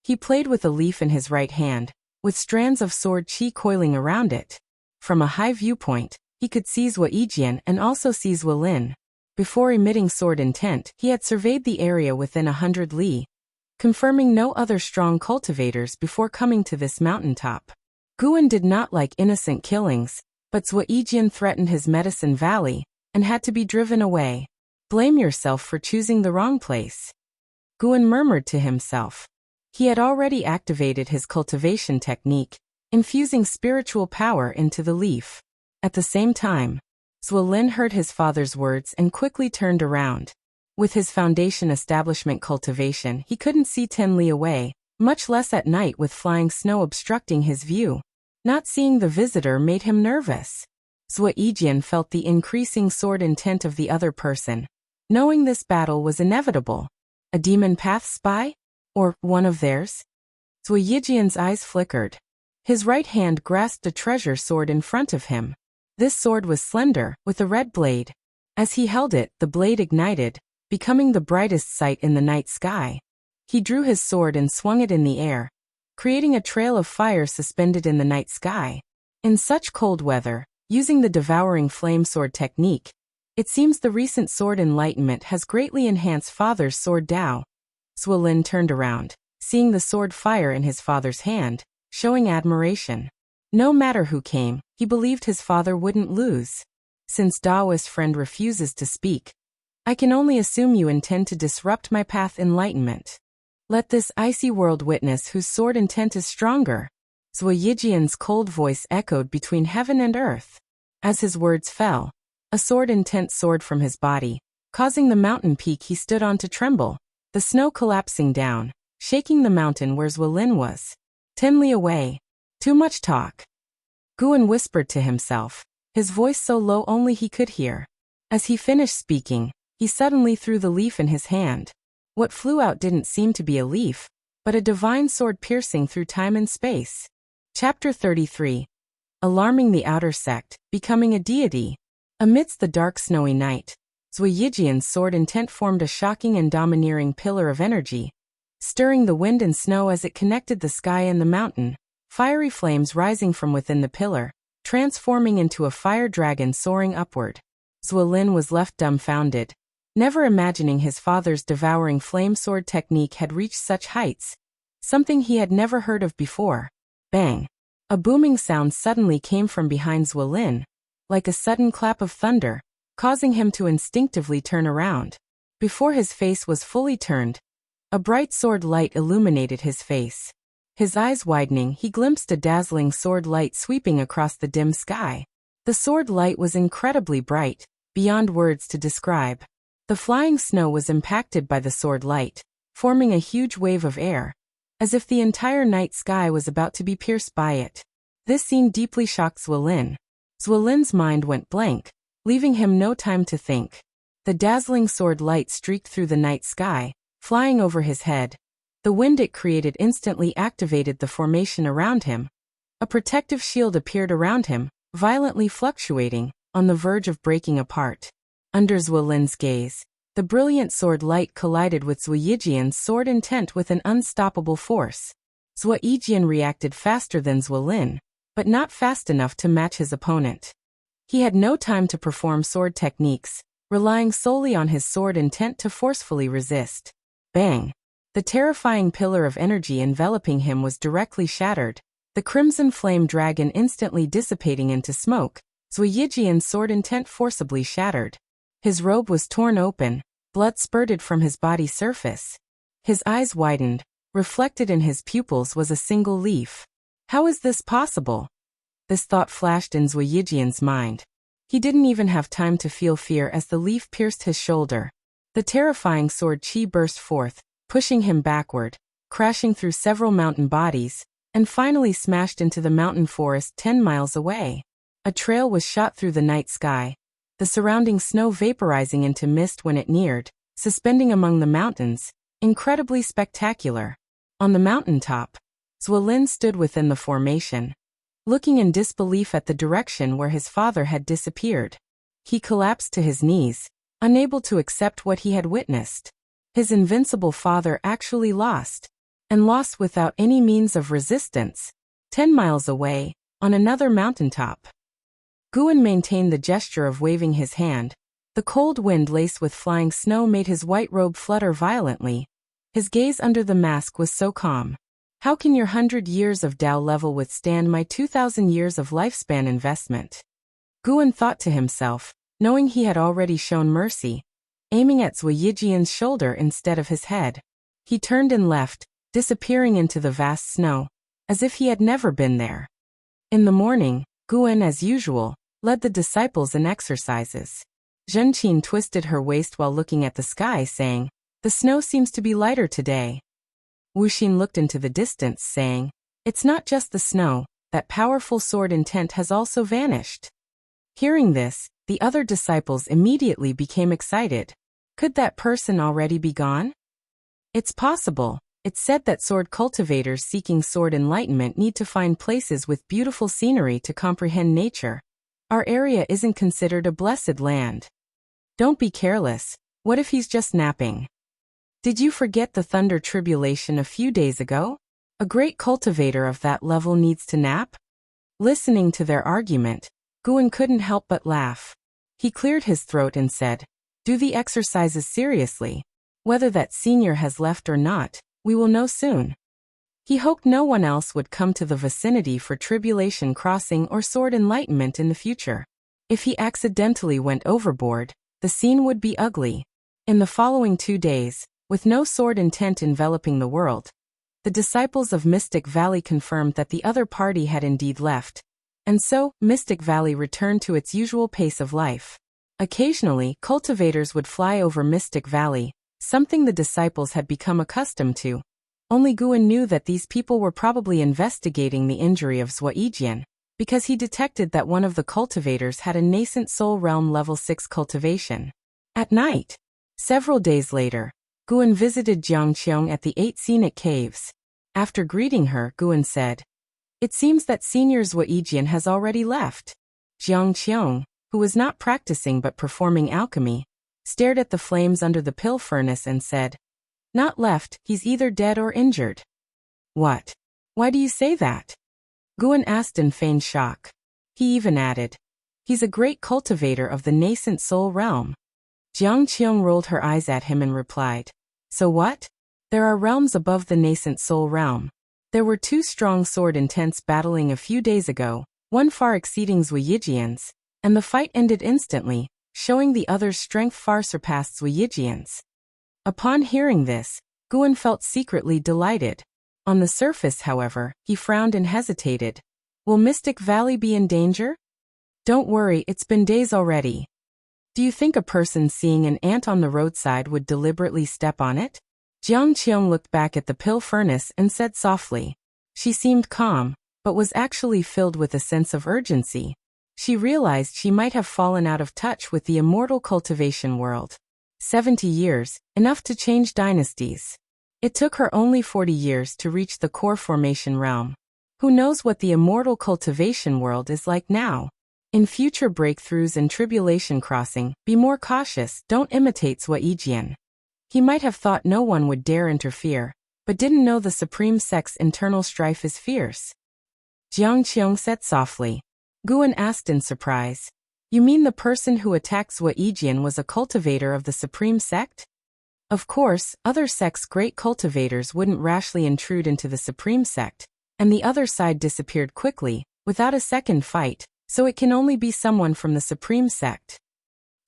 He played with a leaf in his right hand, with strands of sword qi coiling around it. From a high viewpoint, he could see Ziwei and also see Ziwei. Before emitting sword intent, he had surveyed the area within 100 li, confirming no other strong cultivators before coming to this mountaintop. Guan did not like innocent killings, but Ziwei threatened his medicine valley, and had to be driven away. Blame yourself for choosing the wrong place. Guan murmured to himself. He had already activated his cultivation technique, infusing spiritual power into the leaf. At the same time, Ziwei heard his father's words and quickly turned around. With his foundation establishment cultivation, he couldn't see 10 li away, much less at night with flying snow obstructing his view. Not seeing the visitor made him nervous. Ziwei felt the increasing sword intent of the other person. Knowing this battle was inevitable. A demon path spy? Or one of theirs? Ziwei's eyes flickered. His right hand grasped a treasure sword in front of him. This sword was slender, with a red blade. As he held it, the blade ignited, becoming the brightest sight in the night sky. He drew his sword and swung it in the air, creating a trail of fire suspended in the night sky. In such cold weather, using the devouring flame sword technique, it seems the recent sword enlightenment has greatly enhanced father's sword Dao. Ziwei turned around, seeing the sword fire in his father's hand, showing admiration. No matter who came, he believed his father wouldn't lose. Since Taoist friend refuses to speak, I can only assume you intend to disrupt my path enlightenment. Let this icy world witness whose sword intent is stronger. Ziwei's cold voice echoed between heaven and earth. As his words fell, a sword intent soared from his body, causing the mountain peak he stood on to tremble, the snow collapsing down, shaking the mountain where Ziwei was. 10 li away. Too much talk. Guan whispered to himself, his voice so low only he could hear. As he finished speaking, he suddenly threw the leaf in his hand. What flew out didn't seem to be a leaf, but a divine sword piercing through time and space. Chapter 33. Alarming the outer sect, becoming a deity. Amidst the dark snowy night, Ziwei's sword intent formed a shocking and domineering pillar of energy, stirring the wind and snow as it connected the sky and the mountain, fiery flames rising from within the pillar, transforming into a fire dragon soaring upward. Ziwei was left dumbfounded, never imagining his father's devouring flame sword technique had reached such heights, something he had never heard of before. Bang! A booming sound suddenly came from behind Ziwei, like a sudden clap of thunder, causing him to instinctively turn around. Before his face was fully turned, a bright sword light illuminated his face. His eyes widening, he glimpsed a dazzling sword light sweeping across the dim sky. The sword light was incredibly bright, beyond words to describe. The flying snow was impacted by the sword light, forming a huge wave of air, as if the entire night sky was about to be pierced by it. This scene deeply shocked Zuelin. Zuelin's mind went blank, leaving him no time to think. The dazzling sword light streaked through the night sky, flying over his head. The wind it created instantly activated the formation around him. A protective shield appeared around him, violently fluctuating, on the verge of breaking apart. Under Zuelin's gaze, the brilliant sword light collided with Zueyijian's sword intent with an unstoppable force. Zueyijian reacted faster than Zuelin, but not fast enough to match his opponent. He had no time to perform sword techniques, relying solely on his sword intent to forcefully resist. Bang! The terrifying pillar of energy enveloping him was directly shattered, the crimson flame dragon instantly dissipating into smoke. Zueyijian's sword intent forcibly shattered. His robe was torn open, blood spurted from his body surface. His eyes widened, reflected in his pupils was a single leaf. How is this possible? This thought flashed in Zueyijian's mind. He didn't even have time to feel fear as the leaf pierced his shoulder. The terrifying sword chi burst forth, pushing him backward, crashing through several mountain bodies, and finally smashed into the mountain forest 10 miles away. A trail was shot through the night sky, the surrounding snow vaporizing into mist when it neared, suspending among the mountains, incredibly spectacular. On the mountaintop, Zuelin stood within the formation, looking in disbelief at the direction where his father had disappeared. He collapsed to his knees, unable to accept what he had witnessed. His invincible father actually lost, and lost without any means of resistance, 10 miles away, on another mountaintop. Guan maintained the gesture of waving his hand. The cold wind laced with flying snow made his white robe flutter violently. His gaze under the mask was so calm. How can your 100 years of Tao level withstand my 2,000 years of lifespan investment? Guan thought to himself, knowing he had already shown mercy, aiming at Zueyijian's shoulder instead of his head. He turned and left, disappearing into the vast snow, as if he had never been there. In the morning, Guan, as usual, led the disciples in exercises. Zhenqin twisted her waist while looking at the sky, saying, "The snow seems to be lighter today." Wuxin looked into the distance, saying, "It's not just the snow, that powerful sword intent has also vanished." Hearing this, the other disciples immediately became excited. Could that person already be gone? It's possible. It's said that sword cultivators seeking sword enlightenment need to find places with beautiful scenery to comprehend nature. Our area isn't considered a blessed land. Don't be careless. What if he's just napping? Did you forget the thunder tribulation a few days ago? A great cultivator of that level needs to nap? Listening to their argument, Guan couldn't help but laugh. He cleared his throat and said, "Do the exercises seriously. Whether that senior has left or not, we will know soon." He hoped no one else would come to the vicinity for tribulation crossing or sword enlightenment in the future. If he accidentally went overboard, the scene would be ugly. In the following 2 days, with no sword intent enveloping the world, the disciples of Mystic Valley confirmed that the other party had indeed left, and so Mystic Valley returned to its usual pace of life. Occasionally, cultivators would fly over Mystic Valley, something the disciples had become accustomed to. Only Guan knew that these people were probably investigating the injury of Zueyijian, because he detected that one of the cultivators had a Nascent Soul Realm level 6 cultivation. At night, several days later, Guan visited Qiong at the 8 scenic caves. After greeting her, Guan said, "It seems that Senior Zueyijian has already left." Qiong, who was not practicing but performing alchemy, stared at the flames under the pill furnace and said, "Not left, he's either dead or injured." "What? Why do you say that?" Guan asked in feigned shock. He even added, "He's a great cultivator of the Nascent Soul Realm." Qiong rolled her eyes at him and replied, "So what? There are realms above the Nascent Soul Realm. There were 2 strong sword intents battling a few days ago, one far exceeding Zueyijian's, and the fight ended instantly, showing the other's strength far surpassed Zueyijian's." Upon hearing this, Guan felt secretly delighted. On the surface, however, he frowned and hesitated. "Will Mystic Valley be in danger?" "Don't worry, it's been days already." Do you think a person seeing an ant on the roadside would deliberately step on it? Qiong looked back at the pill furnace and said softly. She seemed calm, but was actually filled with a sense of urgency. She realized she might have fallen out of touch with the immortal cultivation world. 70 years, enough to change dynasties. It took her only 40 years to reach the core formation realm. Who knows what the immortal cultivation world is like now? In future breakthroughs and tribulation crossing, be more cautious, don't imitate Ziwei. He might have thought no one would dare interfere, but didn't know the Supreme Sect's internal strife is fierce. Qiong said softly. Guan asked in surprise. You mean the person who attacked Ziwei was a cultivator of the Supreme Sect? Of course, other sects' great cultivators wouldn't rashly intrude into the Supreme Sect, and the other side disappeared quickly, without a second fight, so it can only be someone from the Supreme Sect.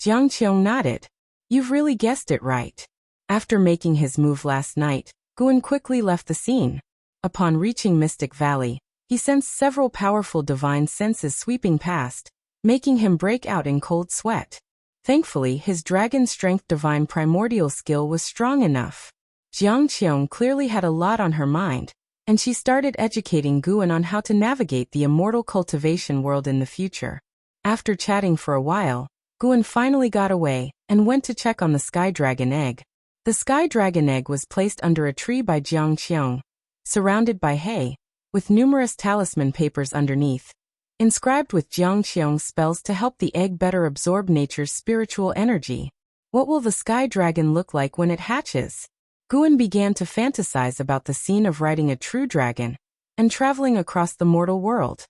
Qiong nodded. You've really guessed it right. After making his move last night, Guan quickly left the scene. Upon reaching Mystic Valley, he sensed several powerful divine senses sweeping past, making him break out in cold sweat. Thankfully, his dragon strength divine primordial skill was strong enough. Qiong clearly had a lot on her mind, and she started educating Guan on how to navigate the immortal cultivation world in the future. After chatting for a while, Guan finally got away and went to check on the Sky Dragon egg. The Sky Dragon egg was placed under a tree by Qiong, surrounded by hay, with numerous talisman papers underneath, inscribed with Qiong's spells to help the egg better absorb nature's spiritual energy. What will the Sky Dragon look like when it hatches? Guan began to fantasize about the scene of riding a true dragon and traveling across the mortal world.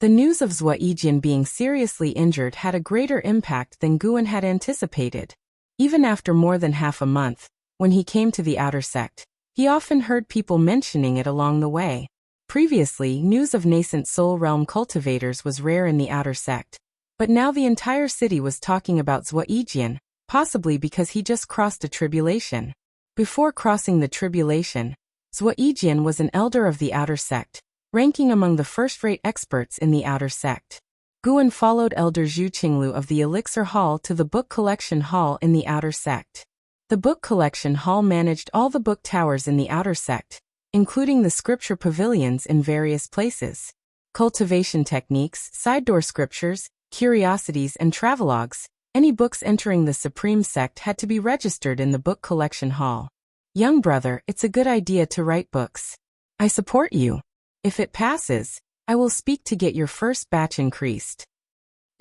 The news of Ziwei being seriously injured had a greater impact than Guan had anticipated. Even after more than half a month, when he came to the outer sect, he often heard people mentioning it along the way. Previously, news of Nascent Soul Realm cultivators was rare in the outer sect, but now the entire city was talking about Ziwei, possibly because he just crossed a tribulation. Before crossing the tribulation, Ziwei was an elder of the outer sect, ranking among the first-rate experts in the outer sect. Guan followed Elder Zhu Qinglu of the Elixir Hall to the Book Collection Hall in the outer sect. The Book Collection Hall managed all the book towers in the outer sect, including the scripture pavilions in various places. Cultivation techniques, side door scriptures, curiosities and travelogues. Any books entering the Supreme Sect had to be registered in the Book Collection Hall. Young brother, it's a good idea to write books. I support you. If it passes, I will speak to get your first batch increased.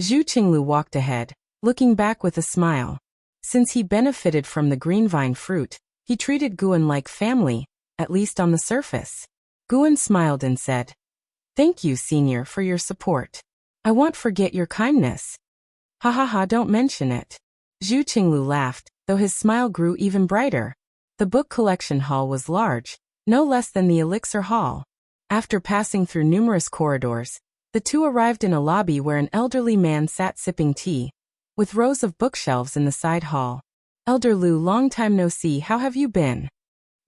Zhu Qinglu walked ahead, looking back with a smile. Since he benefited from the green vine fruit, he treated Guan like family, at least on the surface. Guan smiled and said, Thank you, senior, for your support. I won't forget your kindness. Ha ha ha, don't mention it. Zhu Qinglu laughed, though his smile grew even brighter. The book collection hall was large, no less than the Elixir Hall. After passing through numerous corridors, the two arrived in a lobby where an elderly man sat sipping tea, with rows of bookshelves in the side hall. Elder Lu, long time no see, how have you been?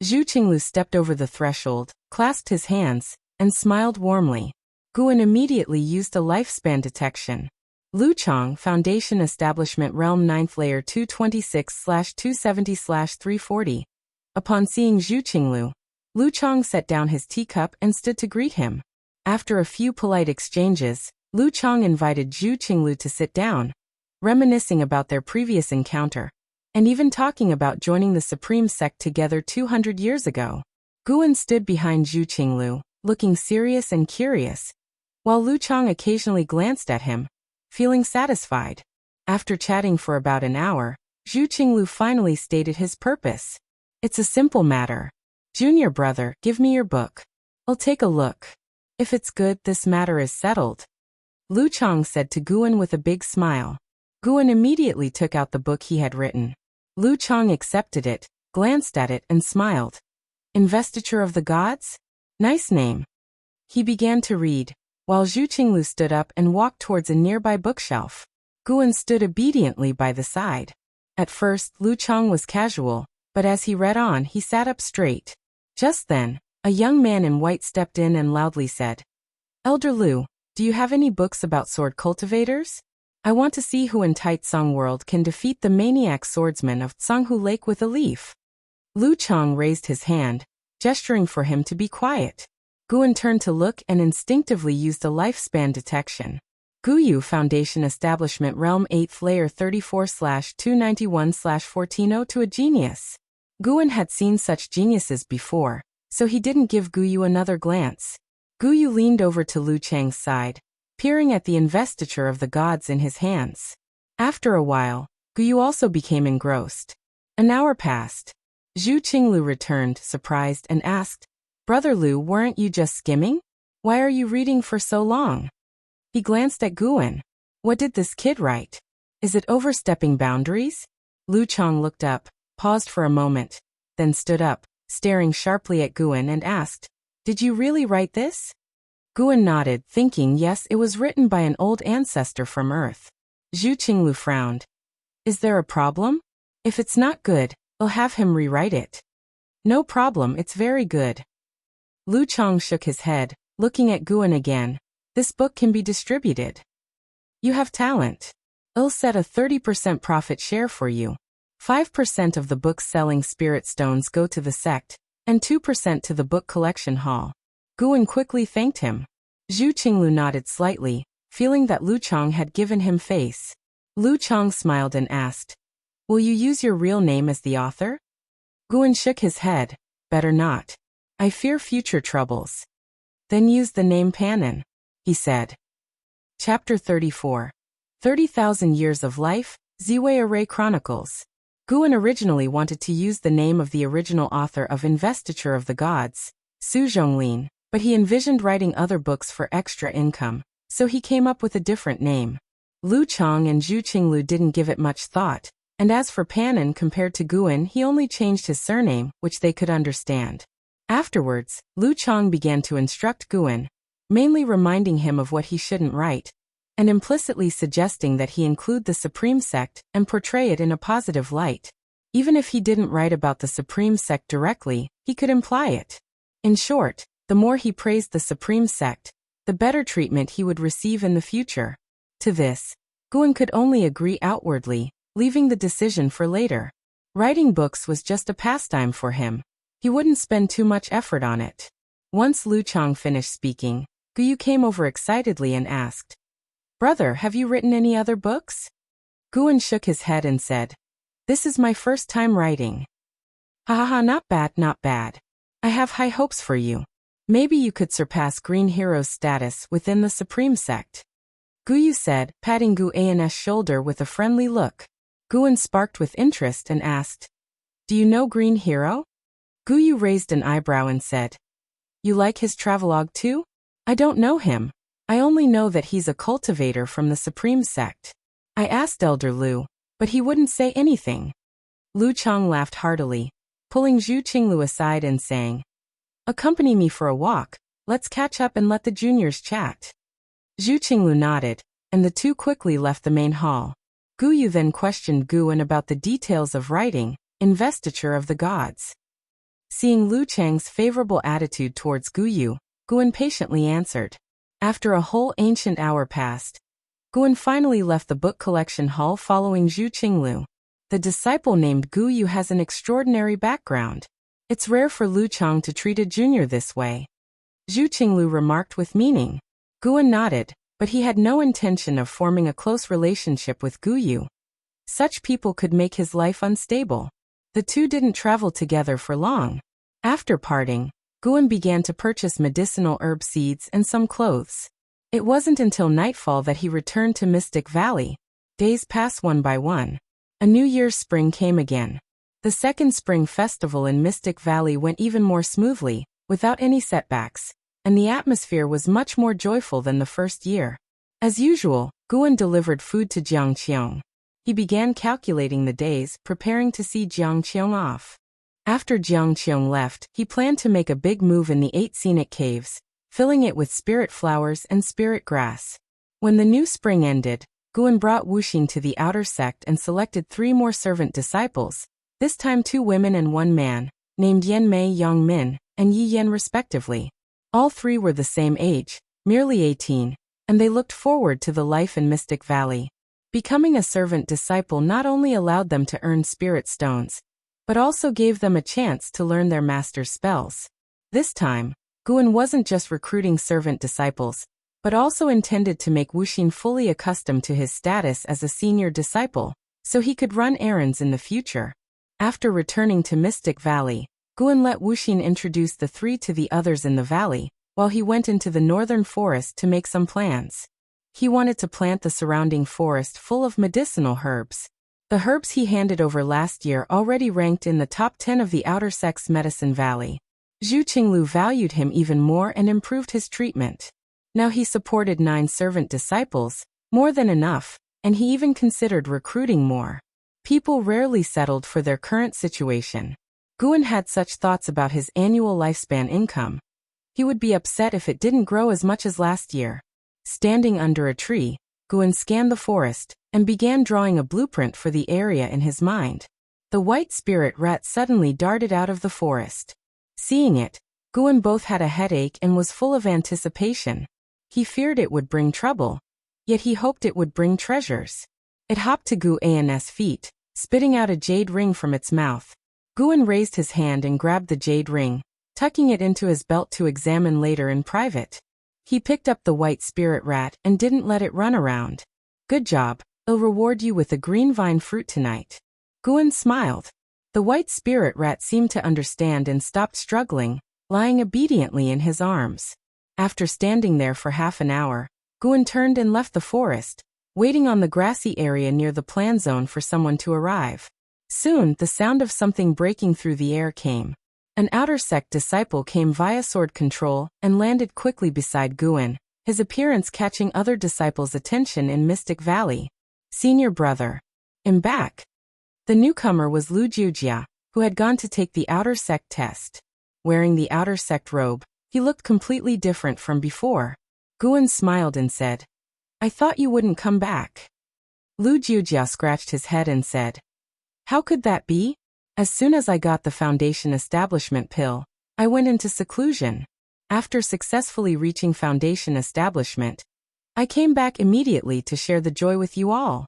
Zhu Qinglu stepped over the threshold, clasped his hands, and smiled warmly. Guan immediately used a lifespan detection. Luchang, Foundation Establishment Realm 9th Layer 226/270/340. Upon seeing Zhu Qinglu, Luchang set down his teacup and stood to greet him. After a few polite exchanges, Luchang invited Zhu Qinglu to sit down, reminiscing about their previous encounter, and even talking about joining the Supreme Sect together 200 years ago. Guan stood behind Zhu Qinglu, looking serious and curious, while Luchang occasionally glanced at him, feeling satisfied. After chatting for about an hour, Zhu Qinglu finally stated his purpose. It's a simple matter. Junior brother, give me your book. I'll take a look. If it's good, this matter is settled. Luchang said to Guan with a big smile. Guan immediately took out the book he had written. Luchang accepted it, glanced at it and smiled. Investiture of the Gods? Nice name. He began to read, while Zhu Qinglu stood up and walked towards a nearby bookshelf. Guan stood obediently by the side. At first, Luchang was casual, but as he read on, he sat up straight. Just then, a young man in white stepped in and loudly said, Elder Lu, do you have any books about sword cultivators? I want to see who in Taicang world can defeat the maniac swordsman of Tsanghu Lake with a leaf. Qiong raised his hand, gesturing for him to be quiet. Guan turned to look and instinctively used a lifespan detection. Guyu Foundation Establishment Realm 8th Layer 34/291/14 to a genius. Guan had seen such geniuses before, so he didn't give Guyu another glance. Guyu leaned over to Lu Chang's side, peering at the investiture of the gods in his hands. After a while, Guyu also became engrossed. An hour passed. Zhu Qinglu returned, surprised, and asked, "Brother Lu, weren't you just skimming? Why are you reading for so long?" He glanced at Guan. "What did this kid write? Is it overstepping boundaries?" Lu Qiong looked up, paused for a moment, then stood up, staring sharply at Guan and asked, "Did you really write this?" Guan nodded, thinking yes, it was written by an old ancestor from Earth. Zhu Qinglu frowned. "Is there a problem? If it's not good, I'll have him rewrite it." "No problem, it's very good." Lu Qiong shook his head, looking at Guan again. "This book can be distributed. You have talent. I'll set a 30% profit share for you. 5% of the book's selling spirit stones go to the sect, and 2% to the book collection hall." Guan quickly thanked him. Zhu Qinglu nodded slightly, feeling that Lu Qiong had given him face. Lu Qiong smiled and asked, "Will you use your real name as the author?" Guan shook his head. "Better not. I fear future troubles." "Then use the name Panin," he said. Chapter 34. 30,000 Years of Life, Ziwei Array Chronicles. Guan originally wanted to use the name of the original author of Investiture of the Gods, Su Zhonglin, but he envisioned writing other books for extra income, so he came up with a different name. Lu Qiong and Zhu Qinglu didn't give it much thought, and as for Panin compared to Guan, he only changed his surname, which they could understand. Afterwards, Lu Qiong began to instruct Guan, mainly reminding him of what he shouldn't write, and implicitly suggesting that he include the Supreme Sect and portray it in a positive light. Even if he didn't write about the Supreme Sect directly, he could imply it. In short, the more he praised the Supreme Sect, the better treatment he would receive in the future. To this, Guan could only agree outwardly, leaving the decision for later. Writing books was just a pastime for him. He wouldn't spend too much effort on it. Once Lu Qiong finished speaking, Guyu came over excitedly and asked, "Brother, have you written any other books?" Guan shook his head and said, "This is my first time writing." "Ha ha ha, not bad, not bad. I have high hopes for you. Maybe you could surpass Green Hero's status within the Supreme Sect," Guyu said, patting Guan's shoulder with a friendly look. Guan sparked with interest and asked, "Do you know Green Hero?" Guyu raised an eyebrow and said, "You like his travelogue too?" "I don't know him. I only know that he's a cultivator from the Supreme Sect." I asked Elder Lu, but he wouldn't say anything. Lu Qiong laughed heartily, pulling Zhu Qinglu aside and saying, "Accompany me for a walk, let's catch up and let the juniors chat." Zhu Qinglu nodded, and the two quickly left the main hall. Guyu then questioned Guan about the details of writing, Investiture of the Gods. Seeing Lu Chang's favorable attitude towards Guyu, Guan patiently answered. After a whole ancient hour passed, Guan finally left the book collection hall following Zhu Qinglu. The disciple named Guyu has an extraordinary background. It's rare for Lu Qiong to treat a junior this way. Zhu Qinglu remarked with meaning. Guan nodded, but he had no intention of forming a close relationship with Guyu. Such people could make his life unstable. The two didn't travel together for long. After parting, Guan began to purchase medicinal herb seeds and some clothes. It wasn't until nightfall that he returned to Mystic Valley. Days passed one by one. A New Year's spring came again. The second spring festival in Mystic Valley went even more smoothly, without any setbacks, and the atmosphere was much more joyful than the first year. As usual, Guan delivered food to Qiong. He began calculating the days, preparing to see Qiong off. After Qiong left, he planned to make a big move in the 8 scenic caves, filling it with spirit flowers and spirit grass. When the new spring ended, Guan brought Wuxing to the outer sect and selected 3 more servant disciples, this time 2 women and 1 man, named Yanmei Yongmin and Yi Yan respectively. All 3 were the same age, merely 18, and they looked forward to the life in Mystic Valley. Becoming a servant disciple not only allowed them to earn spirit stones, but also gave them a chance to learn their master's spells. This time, Guan wasn't just recruiting servant disciples, but also intended to make Wuxin fully accustomed to his status as a senior disciple, so he could run errands in the future. After returning to Mystic Valley, Guan let Wuxin introduce the three to the others in the valley, while he went into the northern forest to make some plans. He wanted to plant the surrounding forest full of medicinal herbs. The herbs he handed over last year already ranked in the top 10 of the Outer Sect's Medicine Valley. Zhu Qinglu valued him even more and improved his treatment. Now he supported 9 servant disciples, more than enough, and he even considered recruiting more. People rarely settled for their current situation. Guan had such thoughts about his annual lifespan income. He would be upset if it didn't grow as much as last year. Standing under a tree, Guan scanned the forest and began drawing a blueprint for the area in his mind. The white spirit rat suddenly darted out of the forest. Seeing it, Guan both had a headache and was full of anticipation. He feared it would bring trouble, yet he hoped it would bring treasures. It hopped to Guan's feet, spitting out a jade ring from its mouth. Guan raised his hand and grabbed the jade ring, tucking it into his belt to examine later in private. He picked up the white spirit rat and didn't let it run around. Good job, I'll reward you with a green vine fruit tonight. Guan smiled. The white spirit rat seemed to understand and stopped struggling, lying obediently in his arms. After standing there for half an hour, Guan turned and left the forest, waiting on the grassy area near the plan zone for someone to arrive. Soon, the sound of something breaking through the air came. An Outer Sect disciple came via sword control and landed quickly beside Guan, his appearance catching other disciples' attention in Mystic Valley. Senior brother. I'm back. The newcomer was Lu Jiujia, who had gone to take the Outer Sect test. Wearing the Outer Sect robe, he looked completely different from before. Guan smiled and said, I thought you wouldn't come back. Lu Jiujia scratched his head and said, How could that be? As soon as I got the Foundation Establishment pill, I went into seclusion. After successfully reaching Foundation Establishment, I came back immediately to share the joy with you all.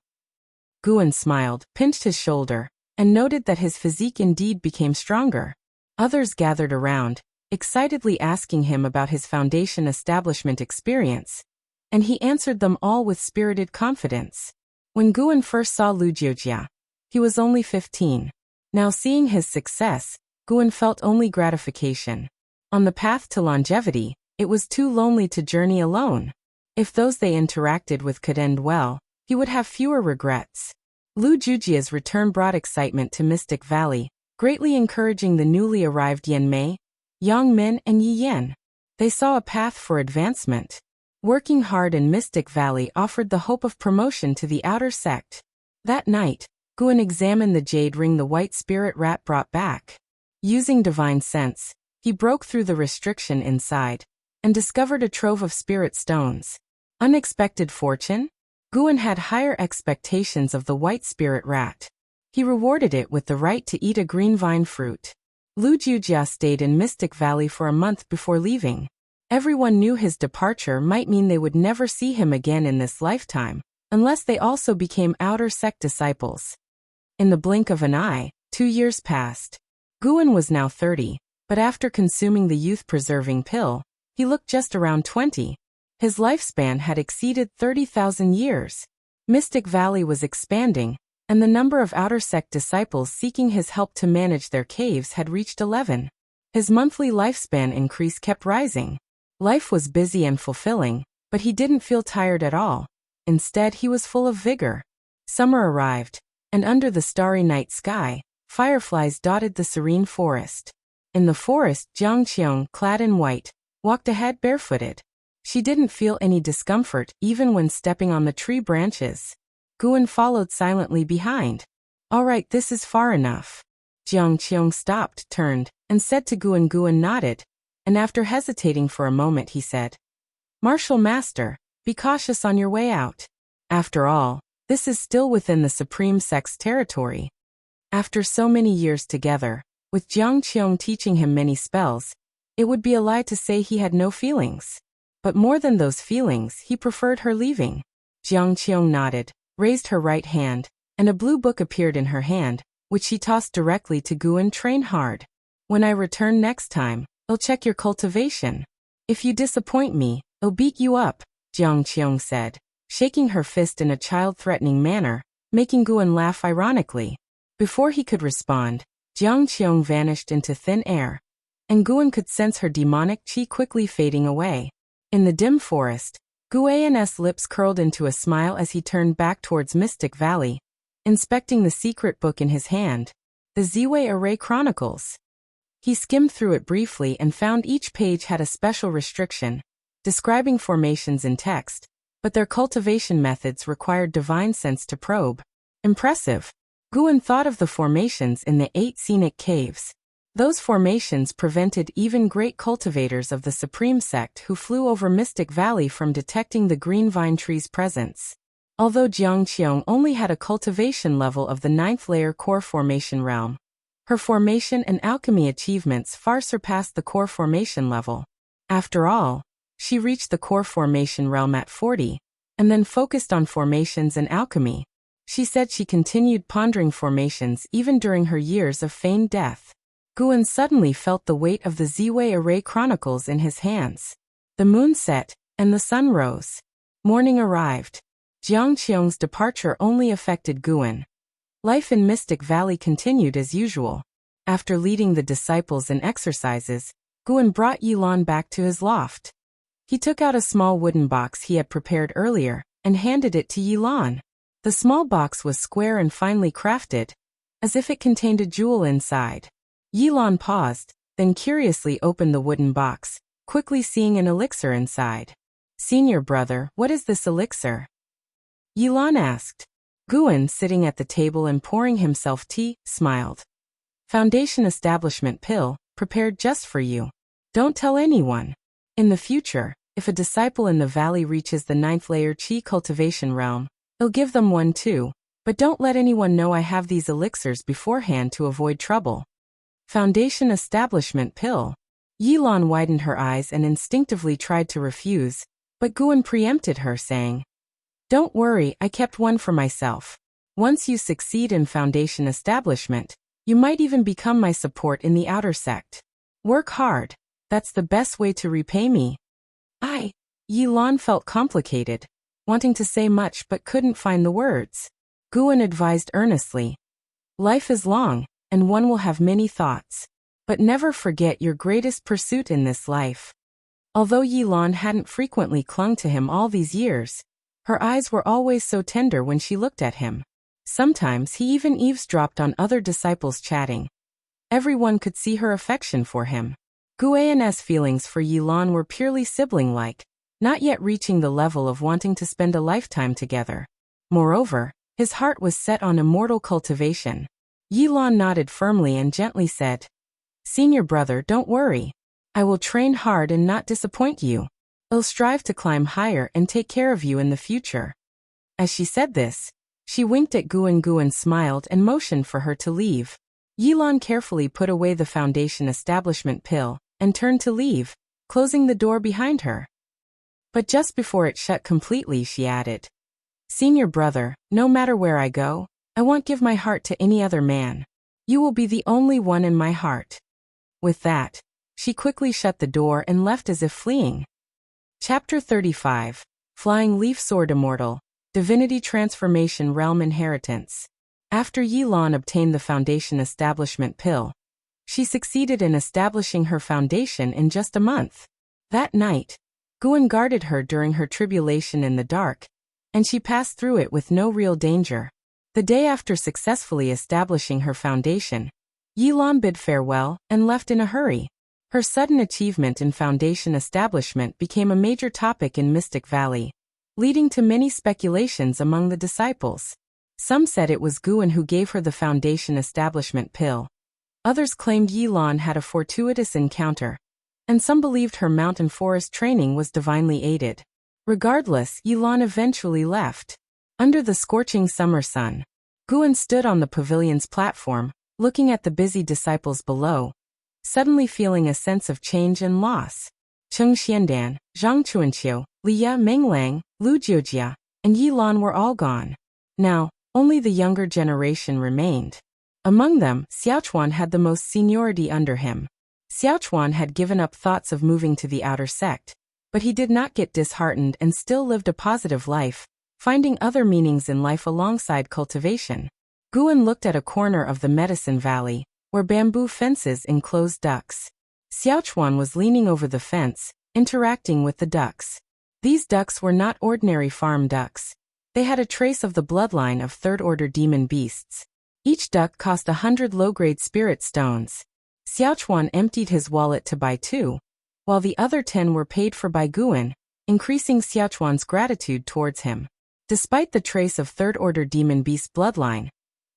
Guan smiled, pinched his shoulder, and noted that his physique indeed became stronger. Others gathered around, excitedly asking him about his Foundation Establishment experience, and he answered them all with spirited confidence. When Guan first saw Lu Jiujia, he was only 15. Now seeing his success, Guan felt only gratification. On the path to longevity, it was too lonely to journey alone. If those they interacted with could end well, he would have fewer regrets. Lu Jiujia's return brought excitement to Mystic Valley, greatly encouraging the newly arrived Yan Mei, Yang Min and Yi Yan. They saw a path for advancement. Working hard in Mystic Valley offered the hope of promotion to the Outer Sect. That night, Guan examined the jade ring the white spirit rat brought back. Using divine sense, he broke through the restriction inside and discovered a trove of spirit stones. Unexpected fortune? Guan had higher expectations of the white spirit rat. He rewarded it with the right to eat a green vine fruit. Lu Jiujia stayed in Mystic Valley for a month before leaving. Everyone knew his departure might mean they would never see him again in this lifetime, unless they also became Outer Sect disciples. In the blink of an eye, 2 years passed. Guan was now 30, but after consuming the youth-preserving pill, he looked just around 20. His lifespan had exceeded 30,000 years. Mystic Valley was expanding, and the number of Outer Sect disciples seeking his help to manage their caves had reached 11. His monthly lifespan increase kept rising. Life was busy and fulfilling, but he didn't feel tired at all. Instead, he was full of vigor. Summer arrived, and under the starry night sky, fireflies dotted the serene forest. In the forest, Qiong, clad in white, walked ahead barefooted. She didn't feel any discomfort even when stepping on the tree branches. Guan followed silently behind. All right, this is far enough. Qiong stopped, turned, and said to Guan. Guan nodded, and after hesitating for a moment he said, Martial Master, be cautious on your way out. After all, this is still within the Supreme Sect's territory. After so many years together, with Qiong teaching him many spells, it would be a lie to say he had no feelings. But more than those feelings, he preferred her leaving. Qiong nodded, raised her right hand, and a blue book appeared in her hand, which she tossed directly to Guan. Train hard. When I return next time, I'll check your cultivation. If you disappoint me, I'll beat you up, Qiong said, shaking her fist in a child-threatening manner, making Guan laugh ironically. Before he could respond, Qiong vanished into thin air, and Guan could sense her demonic chi quickly fading away. In the dim forest, Guan's lips curled into a smile as he turned back towards Mystic Valley, inspecting the secret book in his hand, the Ziwei Array Chronicles. He skimmed through it briefly and found each page had a special restriction, describing formations in text, but their cultivation methods required divine sense to probe. Impressive. Guan thought of the formations in the 8 scenic caves. Those formations prevented even great cultivators of the Supreme Sect who flew over Mystic Valley from detecting the green vine tree's presence. Although Qiong only had a cultivation level of the 9th layer core formation realm, her formation and alchemy achievements far surpassed the core formation level. After all, she reached the core formation realm at 40, and then focused on formations and alchemy. She said she continued pondering formations even during her years of feigned death. Guan suddenly felt the weight of the Ziwei Array Chronicles in his hands. The moon set, and the sun rose. Morning arrived. Qiong's departure only affected Guan. Life in Mystic Valley continued as usual. After leading the disciples in exercises, Guan brought Yilan back to his loft. He took out a small wooden box he had prepared earlier, and handed it to Yilan. The small box was square and finely crafted, as if it contained a jewel inside. Yilan paused, then curiously opened the wooden box, quickly seeing an elixir inside. "Senior brother, what is this elixir?" Yilan asked. Guan, sitting at the table and pouring himself tea, smiled. "Foundation establishment pill, prepared just for you. Don't tell anyone. In the future, if a disciple in the valley reaches the 9th layer chi cultivation realm, I'll give them one too, but don't let anyone know I have these elixirs beforehand to avoid trouble." Foundation establishment pill. Yilan widened her eyes and instinctively tried to refuse, but Guan preempted her, saying, "Don't worry, I kept one for myself. Once you succeed in foundation establishment, you might even become my support in the outer sect. Work hard. That's the best way to repay me." Yilan felt complicated, wanting to say much but couldn't find the words. Guan advised earnestly, "Life is long, and one will have many thoughts. But never forget your greatest pursuit in this life." Although Yilan hadn't frequently clung to him all these years, her eyes were always so tender when she looked at him. Sometimes he even eavesdropped on other disciples chatting. Everyone could see her affection for him. Guan's feelings for Yilan were purely sibling-like, not yet reaching the level of wanting to spend a lifetime together. Moreover, his heart was set on immortal cultivation. Yilan nodded firmly and gently said, "Senior brother, don't worry. I will train hard and not disappoint you. I'll strive to climb higher and take care of you in the future." As she said this, she winked at Guan. Guan smiled and motioned for her to leave. Yilan carefully put away the foundation establishment pill and turned to leave, closing the door behind her. But just before it shut completely, she added, "Senior brother, no matter where I go, I won't give my heart to any other man. You will be the only one in my heart." With that, she quickly shut the door and left as if fleeing. Chapter 35. Flying Leaf Sword Immortal, Divinity Transformation Realm Inheritance. After Yilan obtained the foundation establishment pill, she succeeded in establishing her foundation in just a month. That night, Guan guarded her during her tribulation in the dark, and she passed through it with no real danger. The day after successfully establishing her foundation, Yilan bid farewell and left in a hurry. Her sudden achievement in foundation establishment became a major topic in Mystic Valley, leading to many speculations among the disciples. Some said it was Guan who gave her the foundation establishment pill. Others claimed Yilan had a fortuitous encounter, and some believed her mountain forest training was divinely aided. Regardless, Yilan eventually left. Under the scorching summer sun, Guan stood on the pavilion's platform, looking at the busy disciples below, suddenly feeling a sense of change and loss. Cheng Xiandan, Zhang Chuanqiu, Liya Menglang, Lu Jiujia, and Yilan were all gone. Now, only the younger generation remained. Among them, Xiaochuan had the most seniority under him. Xiaochuan had given up thoughts of moving to the outer sect, but he did not get disheartened and still lived a positive life, finding other meanings in life alongside cultivation. Guan looked at a corner of the Medicine Valley, where bamboo fences enclosed ducks. Xiaochuan was leaning over the fence, interacting with the ducks. These ducks were not ordinary farm ducks. They had a trace of the bloodline of third-order demon beasts. Each duck cost 100 low-grade spirit stones. Xiaochuan emptied his wallet to buy 2, while the other 10 were paid for by Guan, increasing Xiaochuan's gratitude towards him. Despite the trace of third-order demon beast bloodline,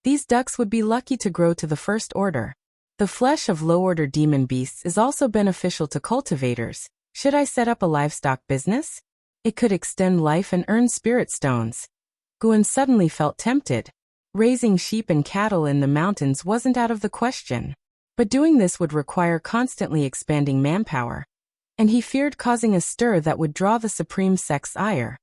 these ducks would be lucky to grow to the first order. The flesh of low-order demon beasts is also beneficial to cultivators. Should I set up a livestock business? It could extend life and earn spirit stones. Guan suddenly felt tempted. Raising sheep and cattle in the mountains wasn't out of the question. But doing this would require constantly expanding manpower, and he feared causing a stir that would draw the Supreme Sect's ire.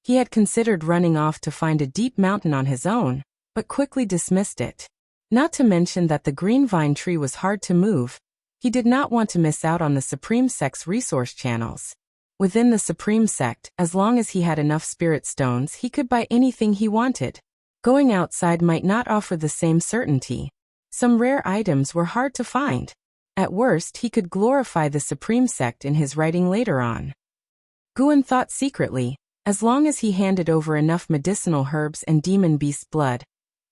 He had considered running off to find a deep mountain on his own, but quickly dismissed it. Not to mention that the green vine tree was hard to move. He did not want to miss out on the Supreme Sect's resource channels. Within the Supreme Sect, as long as he had enough spirit stones, he could buy anything he wanted. Going outside might not offer the same certainty. Some rare items were hard to find. At worst, he could glorify the Supreme Sect in his writing later on. Guan thought secretly, as long as he handed over enough medicinal herbs and demon beast blood,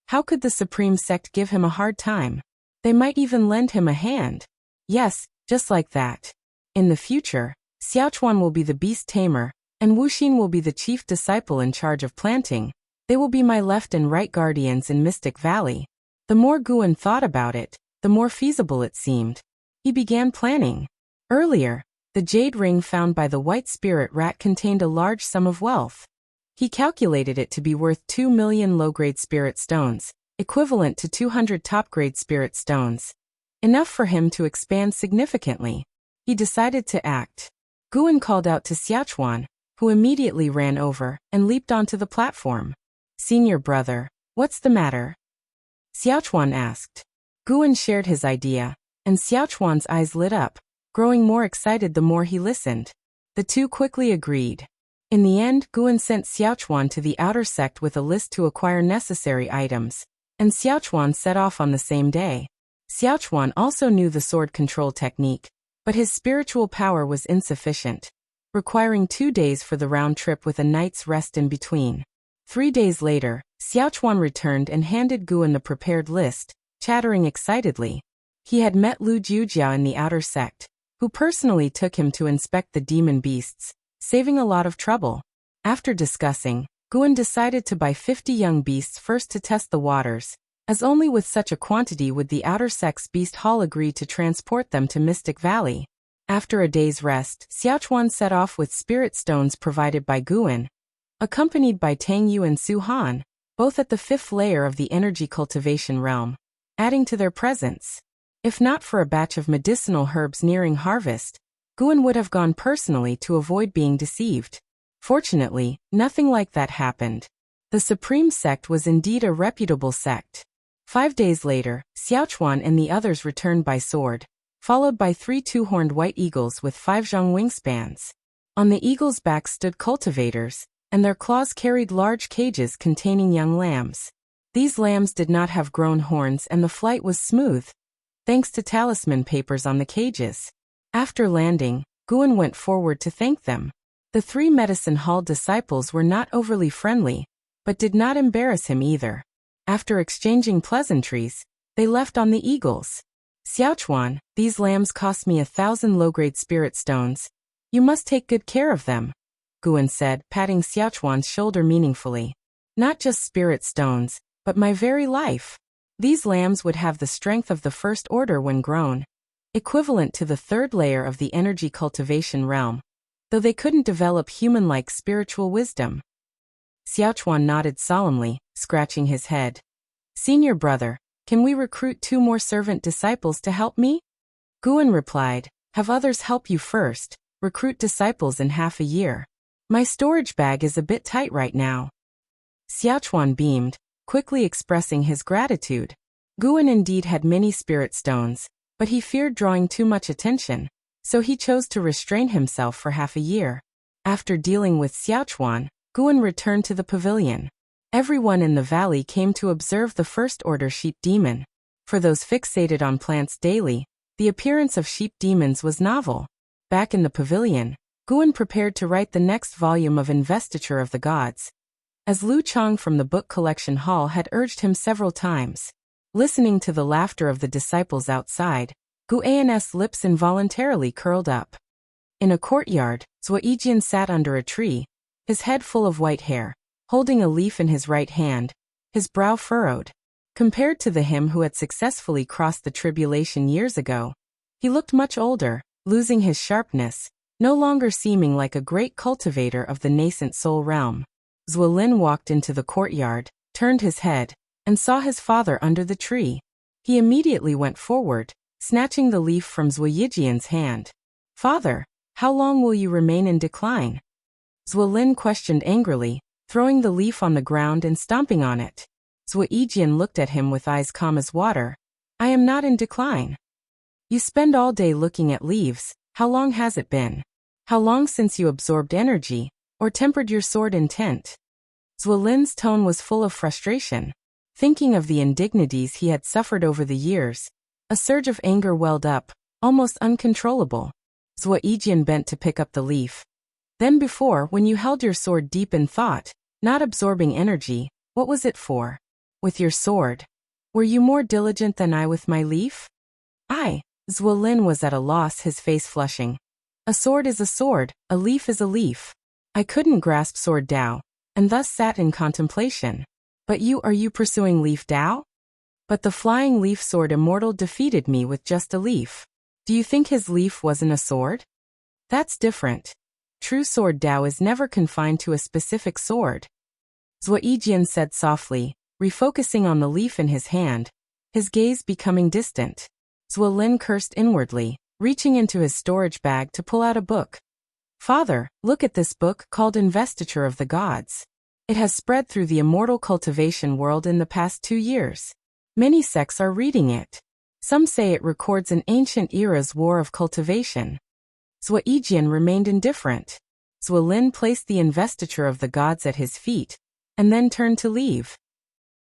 how could the Supreme Sect give him a hard time? They might even lend him a hand. Yes, just like that. In the future, Xiaochuan will be the beast tamer, and Wuxin will be the chief disciple in charge of planting. They will be my left and right guardians in Mystic Valley. The more Guan thought about it, the more feasible it seemed. He began planning. Earlier, the jade ring found by the white spirit rat contained a large sum of wealth. He calculated it to be worth 2 million low-grade spirit stones, equivalent to 200 top-grade spirit stones. Enough for him to expand significantly. He decided to act. Guan called out to Xiaochuan, who immediately ran over and leaped onto the platform. "Senior brother, what's the matter?" Xiaochuan asked. Guan shared his idea, and Xiaochuan's eyes lit up, growing more excited the more he listened. The two quickly agreed. In the end, Guan sent Xiaochuan to the outer sect with a list to acquire necessary items, and Xiaochuan set off on the same day. Xiaochuan also knew the sword control technique, but his spiritual power was insufficient, requiring 2 days for the round trip with a night's rest in between. 3 days later, Xiaochuan returned and handed Guan the prepared list, chattering excitedly. He had met Lu Jujiao in the outer sect, who personally took him to inspect the demon beasts, saving a lot of trouble. After discussing, Guan decided to buy 50 young beasts first to test the waters, as only with such a quantity would the outer sect's beast hall agree to transport them to Mystic Valley. After a day's rest, Xiaochuan set off with spirit stones provided by Guan, accompanied by Tang Yu and Su Han, both at the 5th layer of the energy cultivation realm, adding to their presence. If not for a batch of medicinal herbs nearing harvest, Guan would have gone personally to avoid being deceived. Fortunately, nothing like that happened. The Supreme Sect was indeed a reputable sect. 5 days later, Xiaochuan and the others returned by sword, followed by 3 two-horned white eagles with 5 zhang wingspans. On the eagles' backs stood cultivators, and their claws carried large cages containing young lambs. These lambs did not have grown horns and the flight was smooth, thanks to talisman papers on the cages. After landing, Guan went forward to thank them. The 3 medicine hall disciples were not overly friendly, but did not embarrass him either. After exchanging pleasantries, they left on the eagles. "Xiaochuan, these lambs cost me 1,000 low-grade spirit stones. You must take good care of them," Guan said, patting Xiaochuan's shoulder meaningfully. "Not just spirit stones, but my very life. These lambs would have the strength of the first order when grown, equivalent to the 3rd layer of the energy cultivation realm, though they couldn't develop human-like spiritual wisdom." Xiaochuan nodded solemnly, scratching his head. "Senior brother, can we recruit 2 more servant disciples to help me?" Guan replied, "Have others help you first. Recruit disciples in half a year. My storage bag is a bit tight right now." Xiaochuan beamed, quickly expressing his gratitude. Guan indeed had many spirit stones, but he feared drawing too much attention, so he chose to restrain himself for half a year. After dealing with Xiaochuan, Guan returned to the pavilion. Everyone in the valley came to observe the First Order sheep demon. For those fixated on plants daily, the appearance of sheep demons was novel. Back in the pavilion, Guan prepared to write the next volume of Investiture of the Gods. As Lu Chang from the book collection hall had urged him several times. Listening to the laughter of the disciples outside, Guan's lips involuntarily curled up. In a courtyard, Ziwei sat under a tree, his head full of white hair, holding a leaf in his right hand, his brow furrowed. Compared to the him who had successfully crossed the tribulation years ago, he looked much older, losing his sharpness, no longer seeming like a great cultivator of the nascent soul realm. Ziwei walked into the courtyard, turned his head, and saw his father under the tree. He immediately went forward, snatching the leaf from Ziwei's hand. "Father, how long will you remain in decline?" Ziwei questioned angrily, throwing the leaf on the ground and stomping on it. Ziwei looked at him with eyes calm as water. "I am not in decline. You spend all day looking at leaves. How long has it been? How long since you absorbed energy, or tempered your sword intent?" Ziwei's tone was full of frustration. Thinking of the indignities he had suffered over the years, a surge of anger welled up, almost uncontrollable. Ziwei bent to pick up the leaf. "Then before, when you held your sword deep in thought, not absorbing energy, what was it for? With your sword, were you more diligent than I with my leaf?" Ziwei was at a loss, his face flushing. "A sword is a sword, a leaf is a leaf. I couldn't grasp sword Dao, and thus sat in contemplation. But are you pursuing leaf Dao? But the flying leaf sword Immortal defeated me with just a leaf. Do you think his leaf wasn't a sword? That's different. True sword Dao is never confined to a specific sword." Ziwei said softly, refocusing on the leaf in his hand, his gaze becoming distant. Ziwei cursed inwardly, reaching into his storage bag to pull out a book. "Father, look at this book called Investiture of the Gods. It has spread through the immortal cultivation world in the past 2 years. Many sects are reading it. Some say it records an ancient era's war of cultivation." Ziwei remained indifferent. Ziwei placed the Investiture of the Gods at his feet, and then turned to leave.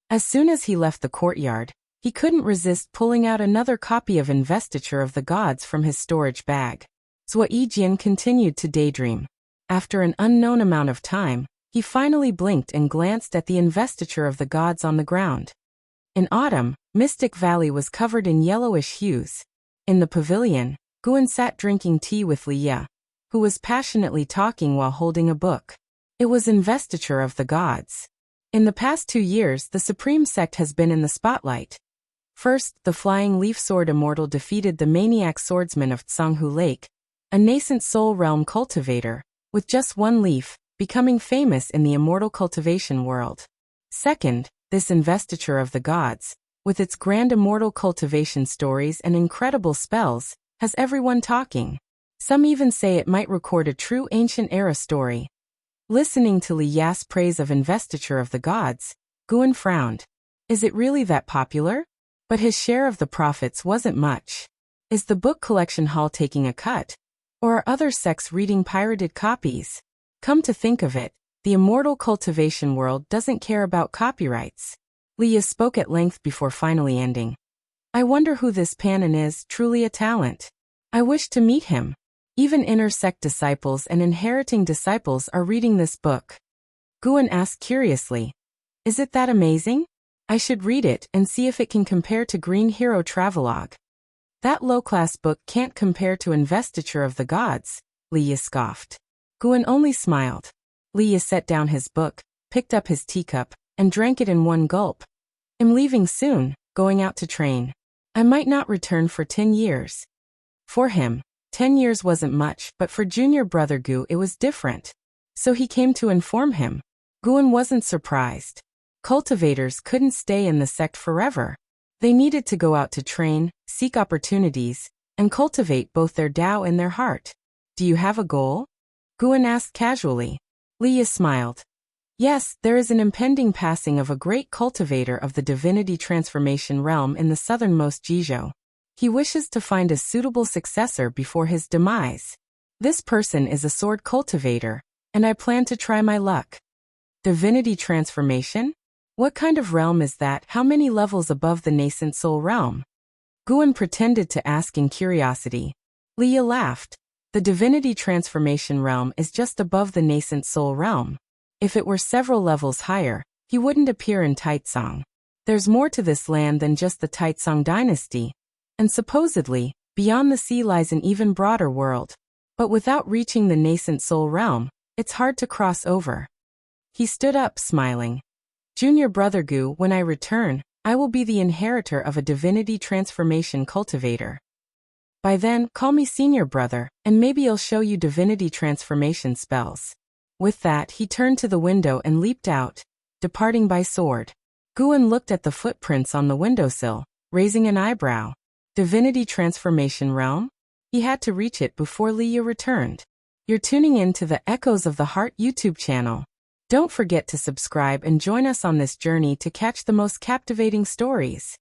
As soon as he left the courtyard, he couldn't resist pulling out another copy of Investiture of the Gods from his storage bag. Ziwei continued to daydream. After an unknown amount of time, he finally blinked and glanced at the Investiture of the Gods on the ground. In autumn, Mystic Valley was covered in yellowish hues. In the pavilion, Guan sat drinking tea with Liye, who was passionately talking while holding a book. It was Investiture of the Gods. In the past 2 years, the Supreme Sect has been in the spotlight. First, the Flying Leaf Sword Immortal defeated the maniac swordsman of Tsanghu Lake, a Nascent Soul Realm cultivator, with just 1 leaf, becoming famous in the immortal cultivation world. Second, this Investiture of the Gods, with its grand immortal cultivation stories and incredible spells, has everyone talking. Some even say it might record a true ancient era story. Listening to Liye's praise of Investiture of the Gods, Guan frowned. Is it really that popular? But his share of the profits wasn't much. Is the book collection hall taking a cut? Or are other sects reading pirated copies? Come to think of it, the immortal cultivation world doesn't care about copyrights. Liye spoke at length before finally ending. I wonder who this Panin is, truly a talent. I wish to meet him. Even inner sect disciples and inheriting disciples are reading this book. Guan asked curiously. Is it that amazing? I should read it and see if it can compare to Green Hero Travelogue. That low-class book can't compare to Investiture of the Gods, Liye scoffed. Guan only smiled. Liye set down his book, picked up his teacup, and drank it in one gulp. I'm leaving soon, going out to train. I might not return for 10 years. For him, 10 years wasn't much, but for junior brother Gu it was different. So he came to inform him. Guan wasn't surprised. Cultivators couldn't stay in the sect forever. They needed to go out to train, seek opportunities, and cultivate both their Dao and their heart. Do you have a goal? Guan asked casually. Liye smiled. Yes, there is an impending passing of a great cultivator of the Divinity transformation realm in the southernmost Jizhou. He wishes to find a suitable successor before his demise. This person is a sword cultivator, and I plan to try my luck. Divinity transformation? What kind of realm is that? How many levels above the Nascent Soul Realm? Guan pretended to ask in curiosity. Liye laughed. The Divinity transformation realm is just above the Nascent Soul Realm. If it were several levels higher, he wouldn't appear in Taicang. There's more to this land than just the Taicang dynasty. And supposedly, beyond the sea lies an even broader world. But without reaching the Nascent Soul Realm, it's hard to cross over. He stood up, smiling. Junior brother Gu, when I return, I will be the inheritor of a Divinity transformation cultivator. By then, call me senior brother, and maybe I'll show you Divinity transformation spells. With that, he turned to the window and leaped out, departing by sword. Guan looked at the footprints on the windowsill, raising an eyebrow. Divinity transformation realm? He had to reach it before Liye returned. You're tuning in to the Echoes of the Heart YouTube channel. Don't forget to subscribe and join us on this journey to catch the most captivating stories.